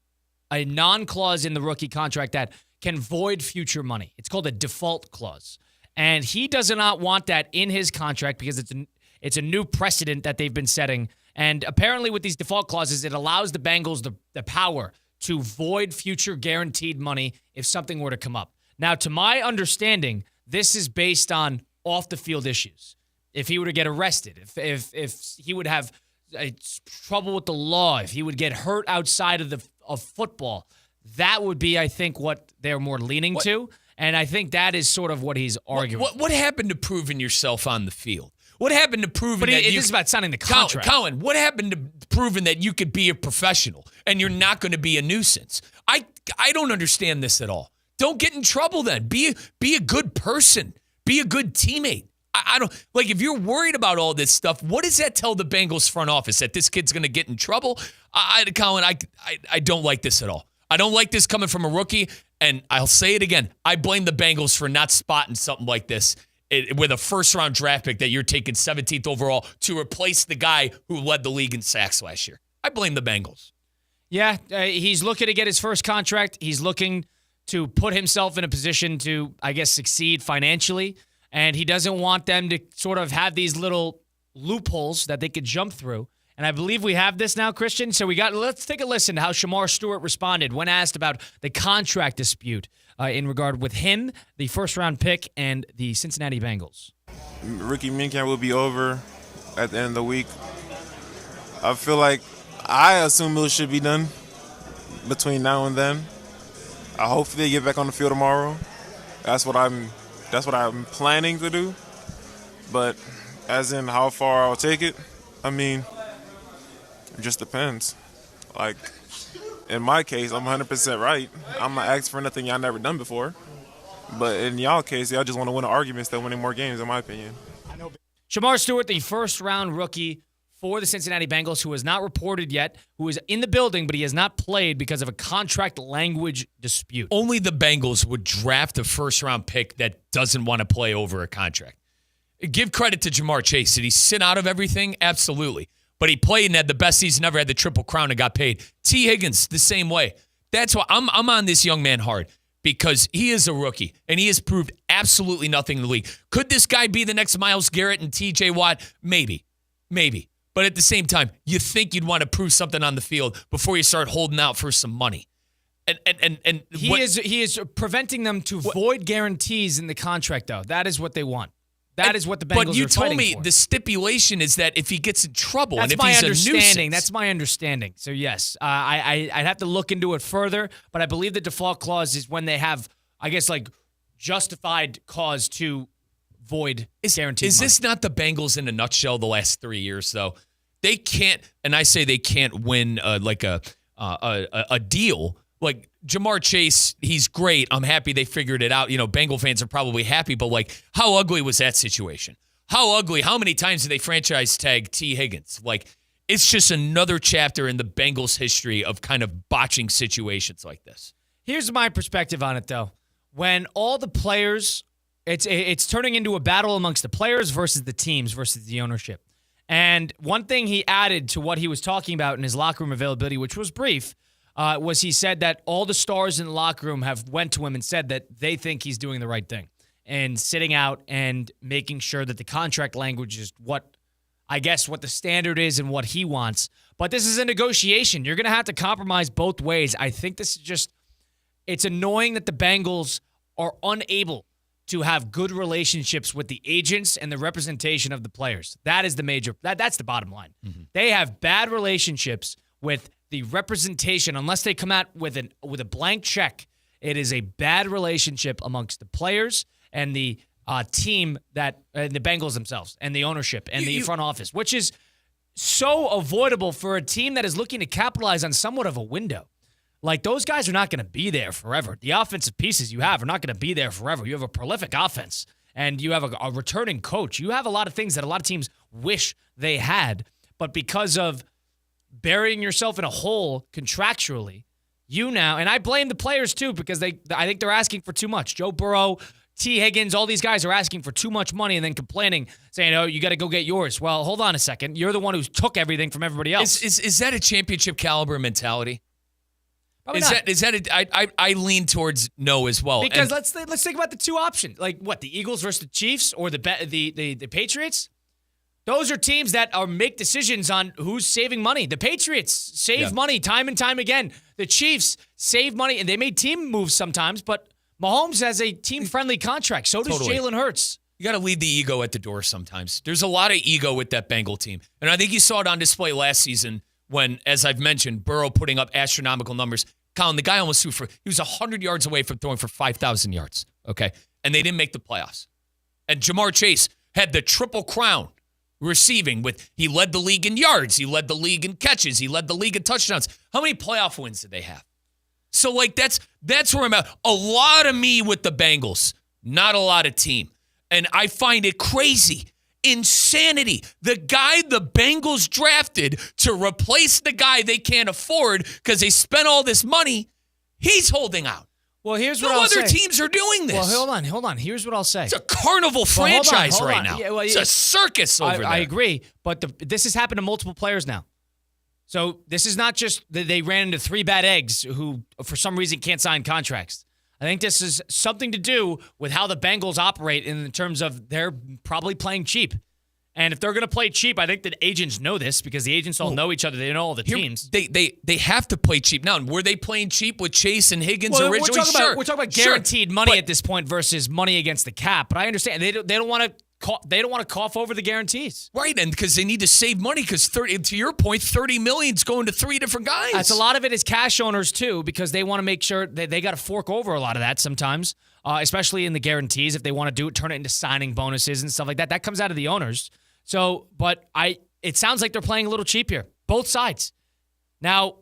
a non-clause in the rookie contract that can void future money. It's called a default clause. And he does not want that in his contract because it's a new precedent that they've been setting. And apparently with these default clauses, it allows the Bengals the power to void future guaranteed money if something were to come up. Now, to my understanding, this is based on off-the-field issues. If he were to get arrested, if he would have trouble with the law, if he would get hurt outside of football, that would be, I think, what they're more leaning to. And I think that is sort of what he's arguing. What happened to proving yourself on the field? What happened to proving that it is about signing the contract. Colin, what happened to proving that you could be a professional and you're not going to be a nuisance? I don't understand this at all. Don't get in trouble then. Be a good person. Be a good teammate. I don't like if you're worried about all this stuff. What does that tell the Bengals front office that this kid's going to get in trouble? Colin, I don't like this at all. I don't like this coming from a rookie, and I'll say it again. I blame the Bengals for not spotting something like this with a first-round draft pick that you're taking 17th overall to replace the guy who led the league in sacks last year. I blame the Bengals. Yeah, he's looking to get his first contract. He's looking to put himself in a position to, I guess, succeed financially. And he doesn't want them to sort of have these little loopholes that they could jump through. And I believe we have this now, Christian. So let's take a listen to how Shamar Stewart responded when asked about the contract dispute in regard with him, the first-round pick, and the Cincinnati Bengals. Rookie minicamp will be over at the end of the week. I feel like I assume it should be done between now and then. I hope they get back on the field tomorrow. That's what I'm planning to do. But as in how far I'll take it, I mean, it just depends. Like, in my case, I'm 100% right. I'm not asking for nothing y'all never done before. But in y'all case, y'all just want to win an argument instead of winning more games, in my opinion. Shamar Stewart, the first-round rookie for the Cincinnati Bengals, who has not reported yet, who is in the building, but he has not played because of a contract language dispute. Only the Bengals would draft a first-round pick that doesn't want to play over a contract. Give credit to Jamar Chase. Did he sit out of everything? Absolutely. But he played and had the best season ever, had the Triple Crown and got paid. T. Higgins, the same way. That's why I'm on this young man hard, because he is a rookie, and he has proved absolutely nothing in the league. Could this guy be the next Myles Garrett and T.J. Watt? Maybe. But at the same time, you think you'd want to prove something on the field before you start holding out for some money. And he is preventing them to void guarantees in the contract, though. That is what they want. That is what the Bengals are fighting for. But you told me the stipulation is that if he gets in trouble and if he's a nuisance. That's my understanding. So, yes, I'd have to look into it further, but I believe the default clause is when they have, I guess, like justified cause to void guaranteed Is money. this not the Bengals in a nutshell the last 3 years, though? They can't, and I say they can't win like a deal. Like Jamar Chase, he's great. I'm happy they figured it out. You know, Bengal fans are probably happy, but like, how ugly was that situation? How ugly? How many times did they franchise tag T. Higgins? Like, it's just another chapter in the Bengals' history of kind of botching situations like this. Here's my perspective on it, though. When all the players, it's turning into a battle amongst the players versus the teams versus the ownership. And one thing he added to what he was talking about in his locker room availability, which was brief, was he said that all the stars in the locker room have went to him and said that they think he's doing the right thing and sitting out and making sure that the contract language is what the standard is and what he wants. But this is a negotiation. You're going to have to compromise both ways. I think this is it's annoying that the Bengals are unable to have good relationships with the agents and the representation of the players. That is that's the bottom line. Mm-hmm. They have bad relationships with the representation. Unless they come out with a blank check, it is a bad relationship amongst the players and the team the Bengals themselves and the ownership and the front office, which is so avoidable for a team that is looking to capitalize on somewhat of a window. Like, those guys are not going to be there forever. The offensive pieces you have are not going to be there forever. You have a prolific offense, and you have a returning coach. You have a lot of things that a lot of teams wish they had, but because of burying yourself in a hole contractually, and I blame the players too, because I think they're asking for too much. Joe Burrow, T. Higgins, all these guys are asking for too much money and then complaining, saying, oh, you got to go get yours. Well, hold on a second. You're the one who took everything from everybody else. Is that a championship caliber mentality? Probably I lean towards no as well. Because let's think about the two options. Like what, the Eagles versus the Chiefs or the Patriots? Those are teams that make decisions on who's saving money. The Patriots save money time and time again. The Chiefs save money, and they made team moves sometimes, but Mahomes has a team-friendly contract. So does Jalen Hurts. You got to leave the ego at the door sometimes. There's a lot of ego with that Bengal team. And I think you saw it on display last season when, as I've mentioned, Burrow putting up astronomical numbers. Colin, the guy almost he was 100 yards away from throwing for 5,000 yards, okay? And they didn't make the playoffs. And Jamar Chase had the Triple Crown receiving he led the league in yards, he led the league in catches, he led the league in touchdowns. How many playoff wins did they have? So, like, that's where I'm at. A lot of me with the Bengals, not a lot of team. And I find it crazy. Insanity. The guy the Bengals drafted to replace the guy they can't afford because they spent all this money, he's holding out. Well, here's what I'll say. No other teams are doing this. Well, hold on. Here's what I'll say. It's a carnival franchise right now. Yeah, it's a circus over there. I agree, but this has happened to multiple players now. So this is not just that they ran into three bad eggs who, for some reason, can't sign contracts. I think this is something to do with how the Bengals operate in terms of they're probably playing cheap. And if they're going to play cheap, I think that agents know this because the agents all know each other. They know all the teams. They have to play cheap. Now, were they playing cheap with Chase and Higgins originally? We're talking about guaranteed money at this point versus money against the cap. But I understand they don't want to cough over the guarantees. Right, and because they need to save money because, to your point, $30 million is going to 3 different guys. That's a lot of it is cash owners, too, because they want to make sure that they got to fork over a lot of that sometimes, especially in the guarantees. If they want to do it, turn it into signing bonuses and stuff like that. That comes out of the owners. So, but it sounds like they're playing a little cheap here, both sides. Now,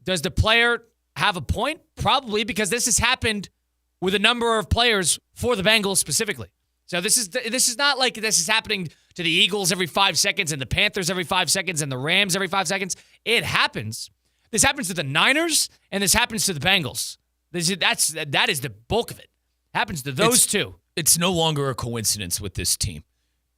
does the player have a point? Probably, because this has happened with a number of players for the Bengals specifically. So this is not like this is happening to the Eagles every 5 seconds and the Panthers every 5 seconds and the Rams every 5 seconds. It happens. This happens to the Niners and this happens to the Bengals. That is the bulk of it. Happens to those two. It's no longer a coincidence with this team.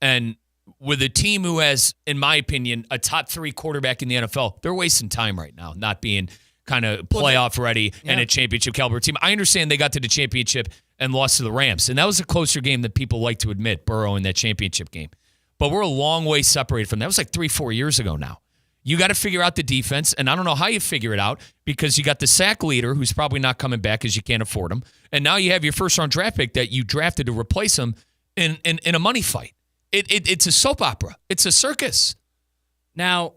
And with a team who has, in my opinion, a top 3 quarterback in the NFL, they're wasting time right now, not being kind of playoff ready and a championship caliber team. I understand they got to the championship and lost to the Rams, and that was a closer game than people like to admit, Burrow in that championship game. But we're a long way separated from that. It was like 3-4 years ago now. You got to figure out the defense, and I don't know how you figure it out because you got the sack leader who's probably not coming back because you can't afford him, and now you have your first-round draft pick that you drafted to replace him in a money fight. It's a soap opera. It's a circus. Now,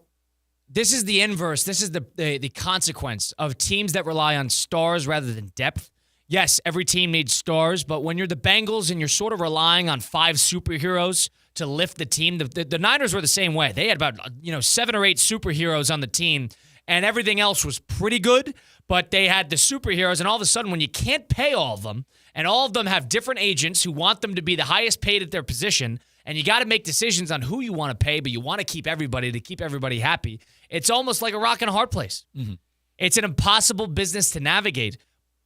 this is the inverse. This is the consequence of teams that rely on stars rather than depth. Yes, every team needs stars, but when you're the Bengals and you're sort of relying on 5 superheroes to lift the team, the Niners were the same way. They had about 7 or 8 superheroes on the team, and everything else was pretty good, but they had the superheroes, and all of a sudden when you can't pay all of them, and all of them have different agents who want them to be the highest paid at their position, and you got to make decisions on who you want to pay, but you want to keep everybody happy. It's almost like a rock and a hard place. Mm-hmm. It's an impossible business to navigate,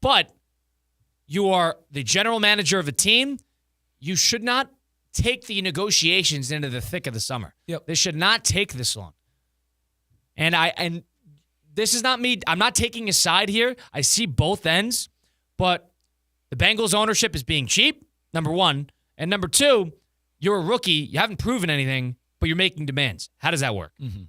but you are the general manager of a team. You should not take the negotiations into the thick of the summer. Yep. This should not take this long. And this is not me. I'm not taking a side here. I see both ends, but the Bengals ownership is being cheap, number one. And number two, you're a rookie. You haven't proven anything, but you're making demands. How does that work? Mm-hmm.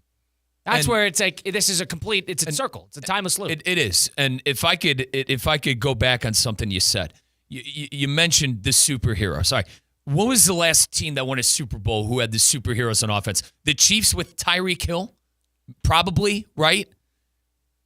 That's where it's like this is it's a circle. It's a timeless loop. It is. And if I could go back on something you said, you mentioned the superhero. Sorry. What was the last team that won a Super Bowl who had the superheroes on offense? The Chiefs with Tyreek Hill? Probably, right?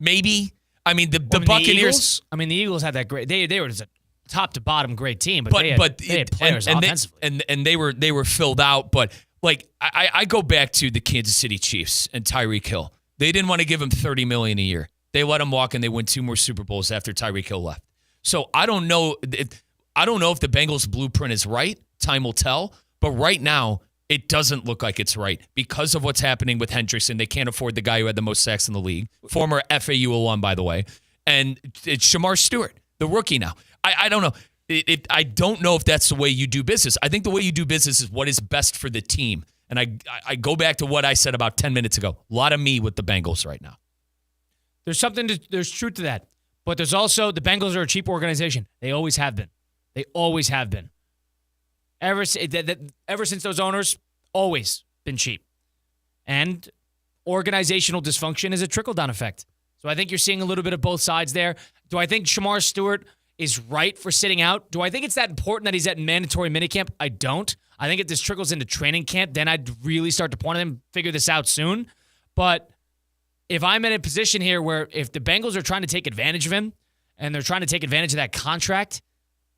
Maybe. I mean, the Buccaneers. The Eagles had that great. They were just a top to bottom great team, but they had players offensively. And they were filled out. But like I go back to the Kansas City Chiefs and Tyreek Hill. They didn't want to give him $30 million a year. They let him walk, and they win 2 more Super Bowls after Tyreek Hill left. So I don't know if the Bengals blueprint is right. Time will tell. But right now, it doesn't look like it's right because of what's happening with Hendrickson. They can't afford the guy who had the most sacks in the league, former FAU alum, by the way. And it's Shamar Stewart, the rookie now. I don't know. I don't know if that's the way you do business. I think the way you do business is what is best for the team. And I go back to what I said about 10 minutes ago. A lot of me with the Bengals right now. There's truth to that. But there's also, the Bengals are a cheap organization. They always have been. They always have been. Ever since those owners, always been cheap. And organizational dysfunction is a trickle-down effect. So I think you're seeing a little bit of both sides there. Do I think Shamar Stewart is right for sitting out? Do I think it's that important that he's at mandatory minicamp? I don't. I think if this trickles into training camp, then I'd really start to point at him, figure this out soon. But if I'm in a position here where if the Bengals are trying to take advantage of him and they're trying to take advantage of that contract,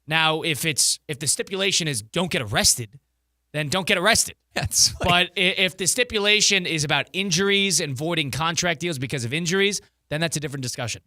now if the stipulation is don't get arrested, then don't get arrested. But if the stipulation is about injuries and voiding contract deals because of injuries, then that's a different discussion.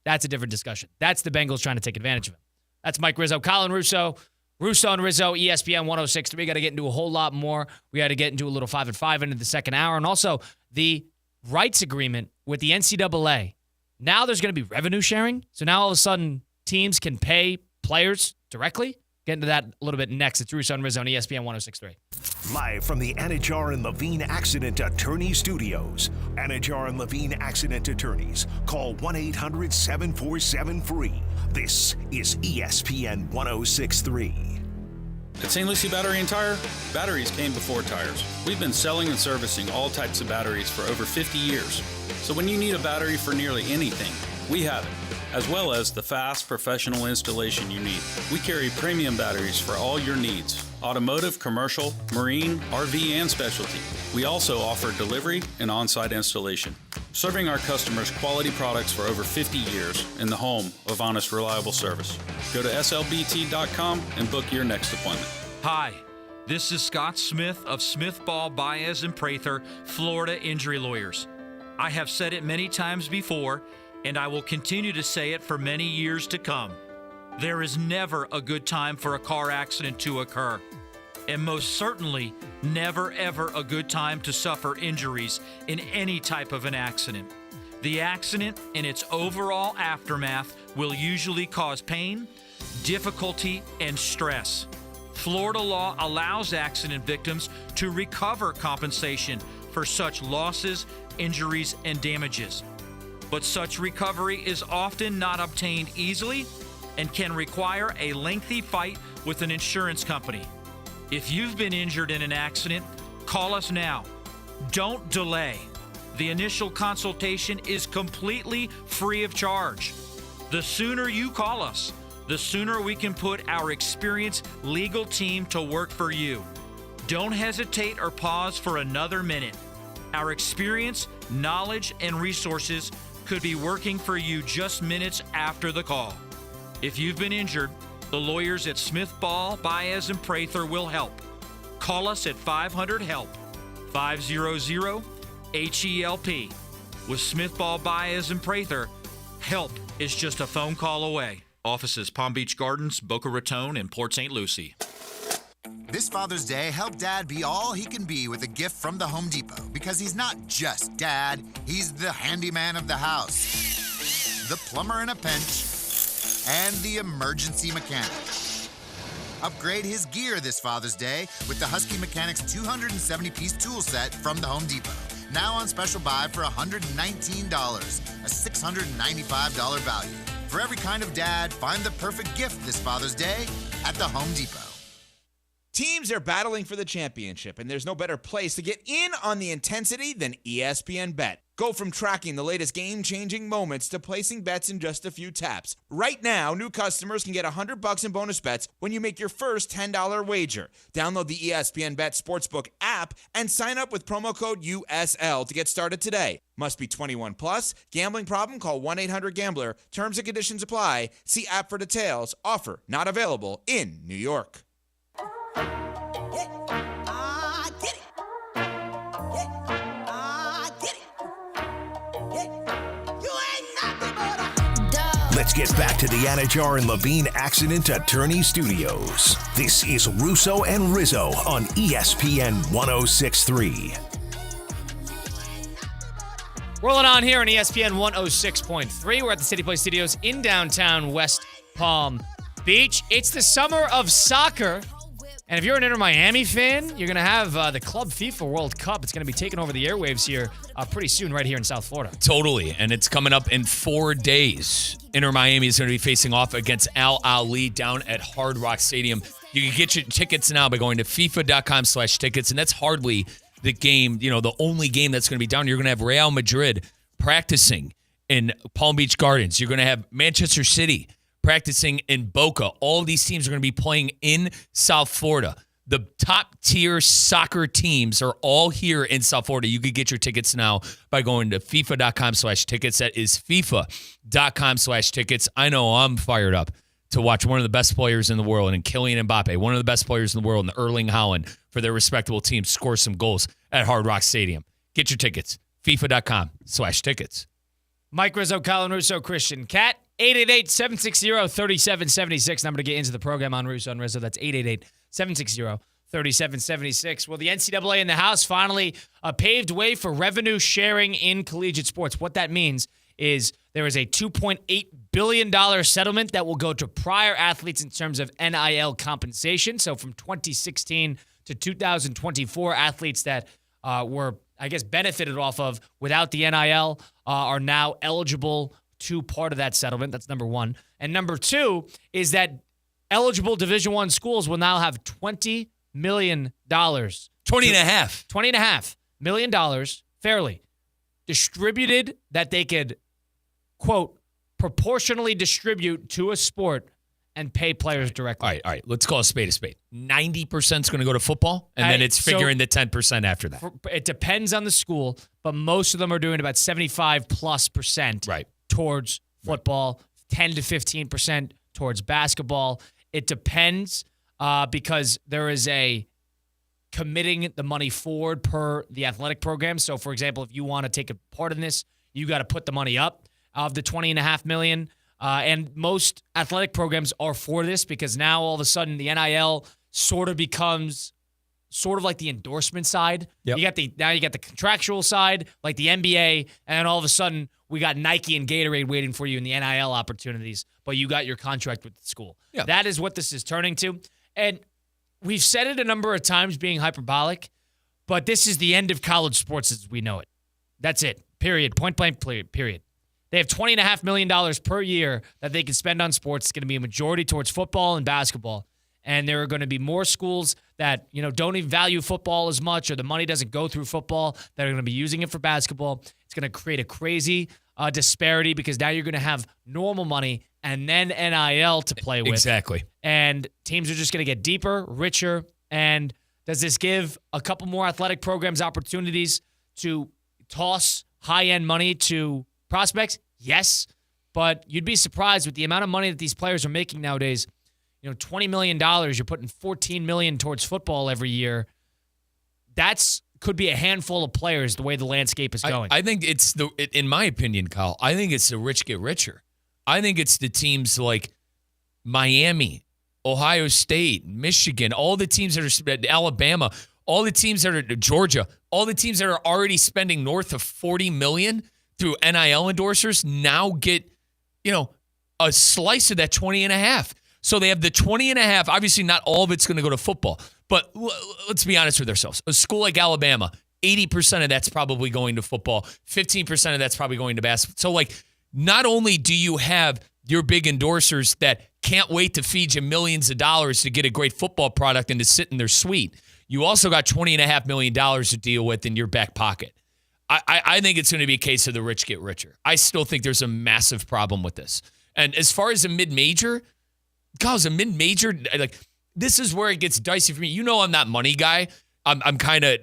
That's a different discussion. That's the Bengals trying to take advantage of him. That's Mike Rizzo, Colin Russo, Russo and Rizzo, ESPN 106.3. We got to get into a whole lot more. We got to get into a little 5 at 5 into the second hour. And also the rights agreement with the NCAA. Now there's going to be revenue sharing. So now all of a sudden teams can pay players directly. Get into that a little bit next. It's Russo and Rizzo on ESPN 106.3. Live from the Anajar and Levine Accident Attorney Studios. Anajar and Levine Accident Attorneys. Call 1-800-747-FREE. This is ESPN 106.3. At St. Lucie Battery and Tire, batteries came before tires. We've been selling and servicing all types of batteries for over 50 years. So when you need a battery for nearly anything, we have it, as well as the fast, professional installation you need. We carry premium batteries for all your needs: automotive, commercial, marine, RV, and specialty. We also offer delivery and on-site installation, serving our customers quality products for over 50 years in the home of honest, reliable service. Go to slbt.com and book your next appointment. Hi, this is Scott Smith of Smith, Ball, Baez, and Prather, Florida Injury Lawyers. I have said it many times before, and I will continue to say it for many years to come. There is never a good time for a car accident to occur, and most certainly never ever a good time to suffer injuries in any type of an accident. The accident and its overall aftermath will usually cause pain, difficulty, and stress. Florida law allows accident victims to recover compensation for such losses, injuries, and damages. But such recovery is often not obtained easily and can require a lengthy fight with an insurance company. If you've been injured in an accident, call us now. Don't delay. The initial consultation is completely free of charge. The sooner you call us, the sooner we can put our experienced legal team to work for you. Don't hesitate or pause for another minute. Our experience, knowledge, and resources could be working for you just minutes after the call. If you've been injured, the lawyers at Smith, Ball, Baez, and Prather will help. Call us at 500-HELP, 500-HELP. With Smith, Ball, Baez, and Prather, help is just a phone call away. Offices Palm Beach Gardens, Boca Raton, and Port St. Lucie. This Father's Day, help Dad be all he can be with a gift from the Home Depot, because he's not just Dad, he's the handyman of the house, the plumber in a pinch, and the emergency mechanic. Upgrade his gear this Father's Day with the Husky Mechanics 270-piece tool set from the Home Depot. Now on special buy for $119, a $695 value. For every kind of dad, find the perfect gift this Father's Day at the Home Depot. Teams are battling for the championship, and there's no better place to get in on the intensity than ESPN Bet. Go from tracking the latest game-changing moments to placing bets in just a few taps. Right now, new customers can get $100 in bonus bets when you make your first $10 wager. Download the ESPN Bet Sportsbook app and sign up with promo code USL to get started today. Must be 21 plus. Gambling problem? Call 1-800-GAMBLER. Terms and conditions apply. See app for details. Offer not available in New York. Let's get back to the Anajar and Levine Accident Attorney Studios. This is Russo and Rizzo on ESPN 106.3. Rolling on here on ESPN 106.3. We're at the City Place Studios in downtown West Palm Beach. It's the summer of soccer. And if you're an Inter Miami fan, you're going to have the Club FIFA World Cup. It's going to be taking over the airwaves here pretty soon right here in South Florida. Totally. And it's coming up in 4 days. Inter Miami is going to be facing off against Al Ahly down at Hard Rock Stadium. You can get your tickets now by going to FIFA.com/tickets. And that's hardly the game, the only game that's going to be down. You're going to have Real Madrid practicing in Palm Beach Gardens. You're going to have Manchester City practicing in Boca. All of these teams are going to be playing in South Florida. The top-tier soccer teams are all here in South Florida. You can get your tickets now by going to FIFA.com/tickets. That is FIFA.com/tickets. I know I'm fired up to watch one of the best players in the world, and Kylian Mbappe, one of the best players in the world, and Erling Haaland, for their respectable teams, score some goals at Hard Rock Stadium. Get your tickets. FIFA.com/tickets. Mike Rizzo, Colin Russo, Christian Cat. 888-760-3776. Number to get into the program on Russo and Rizzo. That's 888-760-3776. Well, the NCAA in the House finally paved way for revenue sharing in collegiate sports. What that means is there is a $2.8 billion settlement that will go to prior athletes in terms of NIL compensation. So from 2016 to 2024, athletes that were, I guess, benefited off of without the NIL are now eligible to part of that settlement. That's number one. And number two is that eligible Division I schools will now have $20 million. $20.5 million fairly distributed that they could, quote, proportionally distribute to a sport and pay players directly. All right. Let's call a spade a spade. 90% is going to go to football, and then it's figuring the 10% after that. It depends on the school, but most of them are doing about 75+% towards football, 10 to 15% towards basketball. It depends because there is a committing the money forward per the athletic program. So, for example, if you want to take a part in this, you got to put the money up of the $20.5 million. And most athletic programs are for this because now all of a sudden the NIL sort of becomes sort of like the endorsement side. Yep. Now you got the contractual side, like the NBA, and then all of a sudden we got Nike and Gatorade waiting for you in the NIL opportunities, but you got your contract with the school. Yeah. That is what this is turning to. And we've said it a number of times being hyperbolic, but this is the end of college sports as we know it. That's it. Period. Point blank, period. They have $20.5 million per year that they can spend on sports. It's going to be a majority towards football and basketball. And there are going to be more schools that, don't even value football as much, or the money doesn't go through football, that are going to be using it for basketball. It's going to create a crazy disparity because now you're going to have normal money and then NIL to play with. Exactly. And teams are just going to get deeper, richer. And does this give a couple more athletic programs opportunities to toss high-end money to prospects? Yes. But you'd be surprised with the amount of money that these players are making nowadays. $20 million, you're putting $14 million towards football every year. That's could be a handful of players the way the landscape is going. I think it's in my opinion, Kyle, I think it's the rich get richer. I think it's the teams like Miami, Ohio State, Michigan, all the teams that are Alabama, all the teams that are Georgia, all the teams that are already spending north of $40 million through NIL endorsers now get, a slice of that 20.5. So they have the 20.5. Obviously, not all of it's going to go to football. But let's be honest with ourselves. A school like Alabama, 80% of that's probably going to football. 15% of that's probably going to basketball. So, not only do you have your big endorsers that can't wait to feed you millions of dollars to get a great football product and to sit in their suite, you also got $20.5 million to deal with in your back pocket. I think it's going to be a case of the rich get richer. I still think there's a massive problem with this. And as far as a mid-major, guys, a mid-major, this is where it gets dicey for me. I'm that money guy. I'm kind of,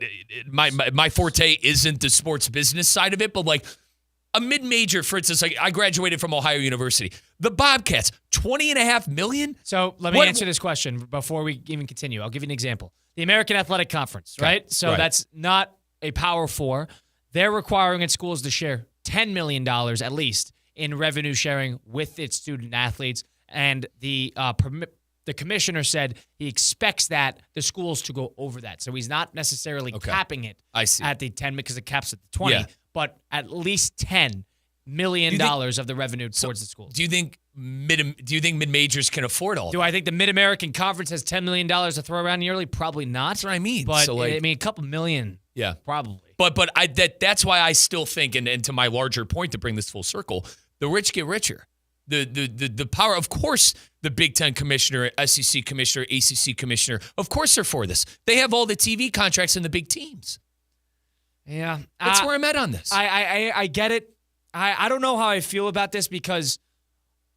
my forte isn't the sports business side of it, but a mid-major, for instance, I graduated from Ohio University. The Bobcats, $20.5 million? So let me answer this question before we even continue. I'll give you an example. The American Athletic Conference, right? So that's not a Power Four. They're requiring its schools to share $10 million at least in revenue sharing with its student athletes. And the commissioner said he expects that the schools to go over that. So he's not necessarily capping it at the 10 because it caps at the 20, but at least $10 million of the revenue towards the schools. Do you think mid-majors can afford all that? Do I think the Mid-American Conference has $10 million to throw around yearly? Probably not. That's what I mean. But a couple million. Yeah. Probably. But that's why I still think, and to my larger point to bring this full circle, the rich get richer. The power, of course, the Big Ten commissioner, SEC commissioner, ACC commissioner, of course they're for this. They have all the TV contracts in the big teams. Yeah. That's where I'm at on this. I get it. I don't know how I feel about this because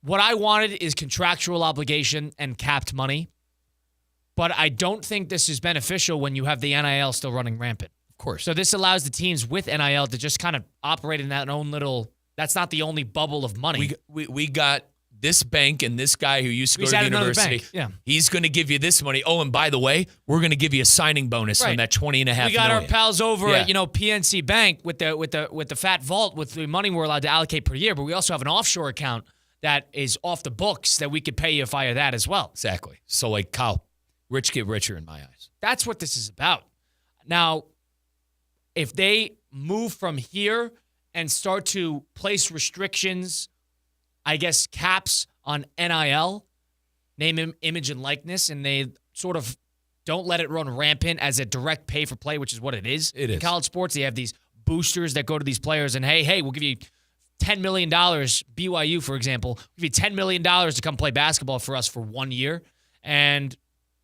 what I wanted is contractual obligation and capped money. But I don't think this is beneficial when you have the NIL still running rampant. Of course. So this allows the teams with NIL to just kind of operate in that own little, that's not the only bubble of money. We got this bank and this guy who used to go to the university. Bank. Yeah. He's going to give you this money. Oh, and by the way, we're going to give you a signing bonus on that $20.5 million. We got our pals over at PNC Bank with the fat vault with the money we're allowed to allocate per year, but we also have an offshore account that is off the books that we could pay you via that as well. Exactly. So Kyle, rich get richer in my eyes. That's what this is about. Now, if they move from here and start to place restrictions I guess, caps on NIL, name, image, and likeness, and they sort of don't let it run rampant as a direct pay for play, which is what it is. It in is. college sports. They have these boosters that go to these players and, hey, we'll give you $10 million, BYU, for example, we'll give you $10 million to come play basketball for us for 1 year. And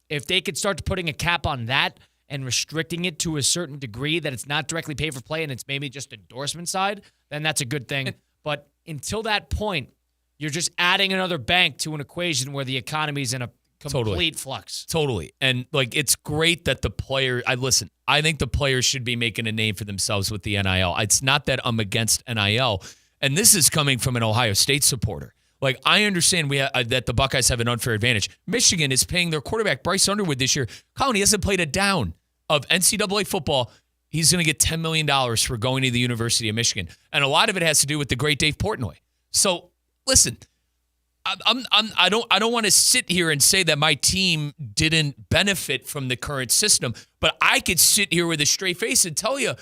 if they could start putting a cap on that and restricting it to a certain degree that it's not directly pay for play and it's maybe just endorsement side, then that's a good thing. But until that point, you're just adding another bank to an equation where the economy's in a complete flux. Totally. And, it's great that the player – I think the players should be making a name for themselves with the NIL. It's not that I'm against NIL. And this is coming from an Ohio State supporter. I understand that the Buckeyes have an unfair advantage. Michigan is paying their quarterback, Bryce Underwood, this year. Colin, he hasn't played a down of NCAA football. He's going to get $10 million for going to the University of Michigan. And a lot of it has to do with the great Dave Portnoy. So, listen, I don't want to sit here and say that my team didn't benefit from the current system, but I could sit here with a straight face and tell you,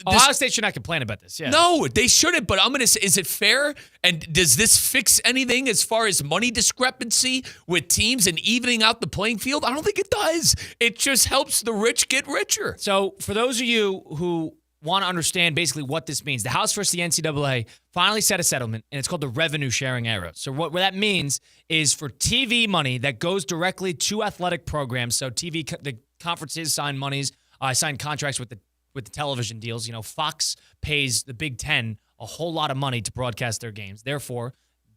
Ohio State should not complain about this. Yeah. No, they shouldn't. But I'm going to say, is it fair? And does this fix anything as far as money discrepancy with teams and evening out the playing field? I don't think it does. It just helps the rich get richer. So for those of you who want to understand basically what this means, the House versus the NCAA finally set a settlement, and it's called the revenue sharing era. So what that means is for TV money that goes directly to athletic programs. So the conferences sign contracts with the television deals. Fox pays the Big Ten a whole lot of money to broadcast their games. Therefore,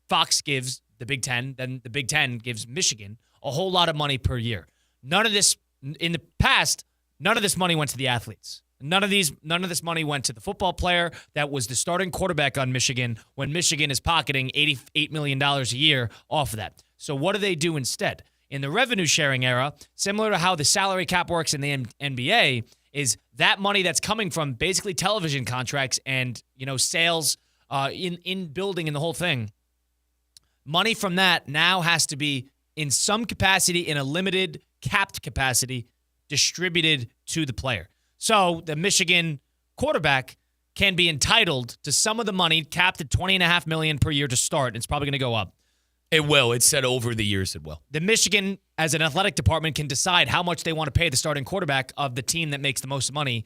Fox gives the Big Ten, then the Big Ten gives Michigan a whole lot of money per year. None of this, in the past, none of this money went to the athletes. None of this money went to the football player that was the starting quarterback on Michigan when Michigan is pocketing $88 million a year off of that. So what do they do instead? In the revenue sharing era, similar to how the salary cap works in the NBA, is that money that's coming from basically television contracts and sales in building and the whole thing. Money from that now has to be in some capacity, in a limited capped capacity, distributed to the player. So the Michigan quarterback can be entitled to some of the money capped at $20.5 million per year to start. It's probably going to go up. It will. It's said over the years it will. The Michigan, as an athletic department, can decide how much they want to pay the starting quarterback of the team that makes the most money.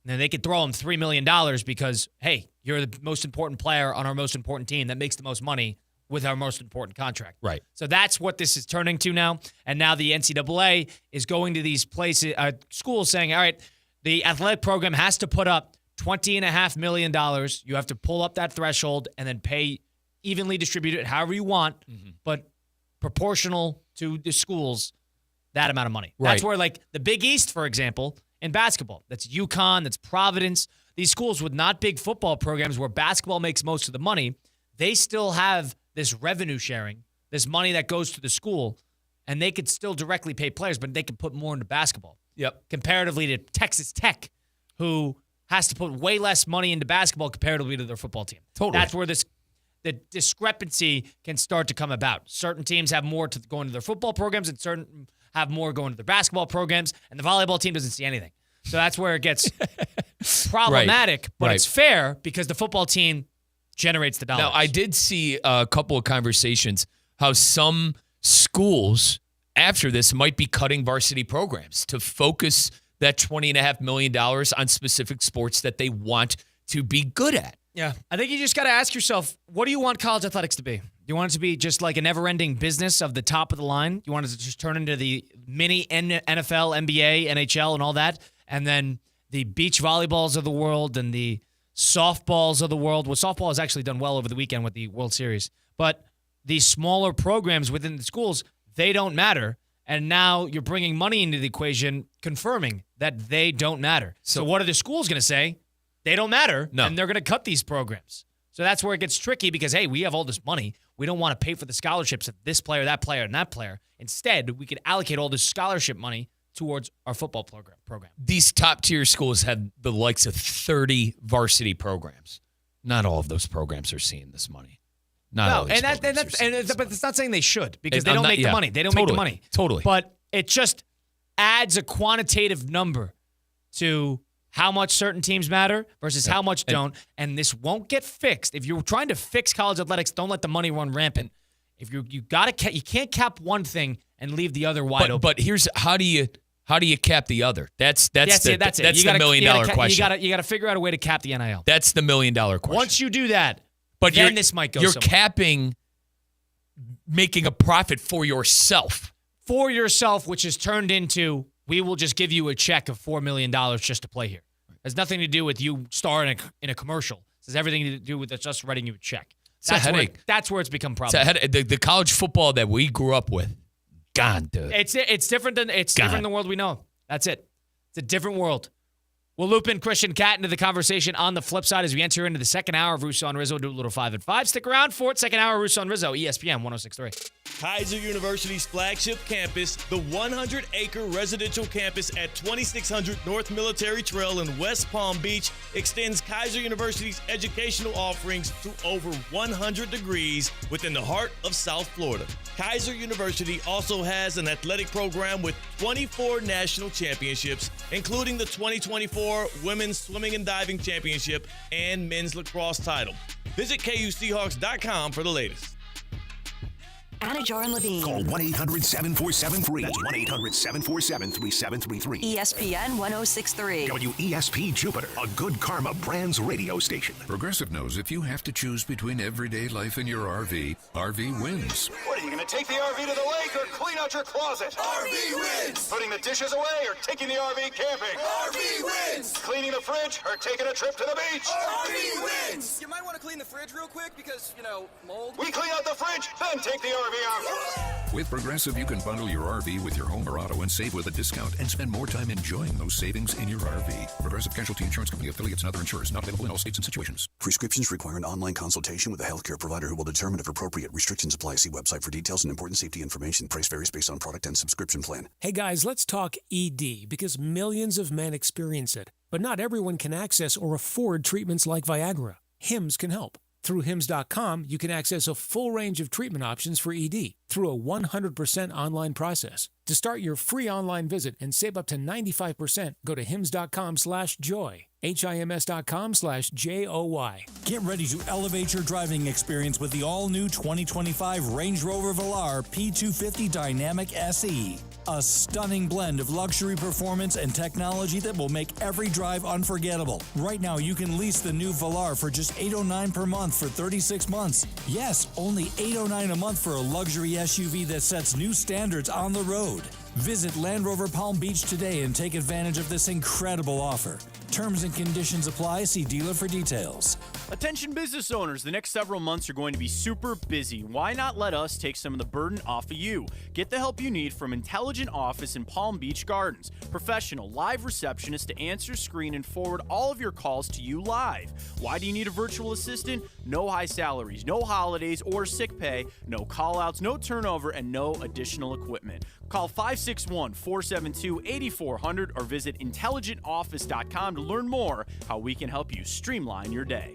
And then they could throw him $3 million because, hey, you're the most important player on our most important team that makes the most money with our most important contract. Right. So that's what this is turning to now. And now the NCAA is going to these places, schools saying, all right, the athletic program has to put up $20.5 million. You have to pull up that threshold and then pay evenly distribute it however you want, but proportional to the schools, that amount of money. Right. That's where, the Big East, for example, in basketball, that's UConn, that's Providence, these schools with not big football programs where basketball makes most of the money, they still have this revenue sharing, this money that goes to the school, and they could still directly pay players, but they could put more into basketball. Yep. Comparatively to Texas Tech, who has to put way less money into basketball comparatively to their football team. Totally. That's where the discrepancy can start to come about. Certain teams have more to go into their football programs and certain have more going to their basketball programs, and the volleyball team doesn't see anything. So that's where it gets problematic, but it's fair because the football team generates the dollars. Now, I did see a couple of conversations how some schools after this might be cutting varsity programs to focus that $20.5 million on specific sports that they want to be good at. Yeah. I think you just got to ask yourself, what do you want college athletics to be? Do you want it to be just like a never-ending business of the top of the line? Do you want it to just turn into the mini NFL, NBA, NHL, and all that? And then the beach volleyballs of the world and the softballs of the world. Well, softball has actually done well over the weekend with the World Series. But these smaller programs within the schools, they don't matter. And now you're bringing money into the equation, confirming that they don't matter. So what are the schools going to say? They don't matter, and they're going to cut these programs. So that's where it gets tricky because, hey, we have all this money. We don't want to pay for the scholarships of this player, that player, and that player. Instead, we could allocate all this scholarship money towards our football program. These top-tier schools have the likes of 30 varsity programs. Not all of those programs are seeing this money. But it's not saying they should because they don't make the money. They don't make the money. Totally. But it just adds a quantitative number to how much certain teams matter versus how much don't, and this won't get fixed. If you're trying to fix college athletics, don't let the money run rampant. If you can't cap one thing and leave the other wide open. But here's how do you cap the other? That's the $1 million question. You got to figure out a way to cap the NIL. That's the $1 million question. Once you do that, but then this might go. You're somewhere. capping making a profit for yourself. For yourself, which is turned into, we will just give you a check of $4 million just to play here. It has nothing to do with you starring in a commercial. It has everything to do with just writing you a check. That's where it's become problematic. The college football that we grew up with, gone, dude. It's different than the world we know. That's it. It's a different world. We'll loop in Christian Catt into the conversation on the flip side as we enter into the second hour of Russo and Rizzo. Do a little 5 at 5. Stick around for it. Second hour of Russo and Rizzo, ESPN 106.3. Kaiser University's flagship campus, the 100-acre residential campus at 2600 North Military Trail in West Palm Beach, extends Kaiser University's educational offerings to over 100 degrees within the heart of South Florida. Kaiser University also has an athletic program with 24 national championships, including the 2024 Women's Swimming and Diving Championship and Men's Lacrosse title. Visit KUSeahawks.com for the latest. Anajar and Levine. Call 1-800-7473. That's 1-800-747-3733. ESPN 106.3. WESP Jupiter, a Good Karma Brands radio station. Progressive knows if you have to choose between everyday life and your RV, RV wins. What, are you going to take the RV to the lake or clean out your closet? RV wins! Putting the dishes away or taking the RV camping? RV wins! Cleaning the fridge or taking a trip to the beach? RV wins! You might want to clean the fridge real quick because, mold. We clean out the fridge, then take the RV out. With Progressive, you can bundle your RV with your home or auto and save with a discount and spend more time enjoying those savings in your RV. Progressive Casualty Insurance Company affiliates and other insurers not available in all states and situations. Prescriptions require an online consultation with a healthcare provider who will determine if appropriate. Restrictions apply. See website for details and important safety information. Price varies based on product and subscription plan. Hey guys, let's talk ED because millions of men experience it, but not everyone can access or afford treatments like Viagra. Hims can help. Through Hims.com, you can access a full range of treatment options for ED through a 100% online process. To start your free online visit and save up to 95%, go to Hims.com/joy. HIMS.com/JOY. Get ready to elevate your driving experience with the all-new 2025 Range Rover Velar P250 Dynamic SE. A stunning blend of luxury performance and technology that will make every drive unforgettable. Right now, you can lease the new Velar for just $809 per month for 36 months. Yes, only $809 a month for a luxury SUV that sets new standards on the road. Visit Land Rover Palm Beach today and take advantage of this incredible offer. Terms and conditions apply. See dealer for details. Attention business owners, the next several months are going to be super busy. Why not let us take some of the burden off of you? Get the help you need from Intelligent Office in Palm Beach Gardens. Professional live receptionists to answer, screen, and forward all of your calls to you live. Why do you need a virtual assistant? No high salaries, no holidays or sick pay, no call-outs, no turnover, and no additional equipment. Call 561-472-8400 or visit intelligentoffice.com to learn more how we can help you streamline your day.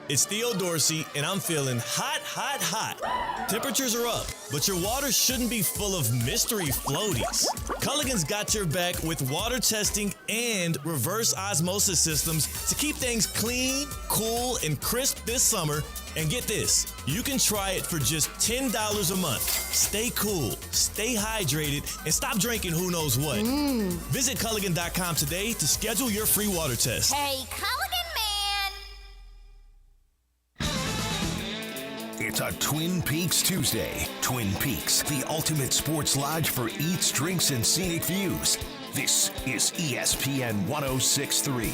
It's Theo Dorsey, and I'm feeling hot, hot, hot. Temperatures are up, but your water shouldn't be full of mystery floaties. Culligan's got your back with water testing and reverse osmosis systems to keep things clean, cool, and crisp this summer. And get this, you can try it for just $10 a month. Stay cool, stay hydrated, and stop drinking who knows what. Visit Culligan.com today to schedule your free water test. Hey, Culligan man! It's a Twin Peaks Tuesday. Twin Peaks, the ultimate sports lodge for eats, drinks, and scenic views. This is ESPN 106.3.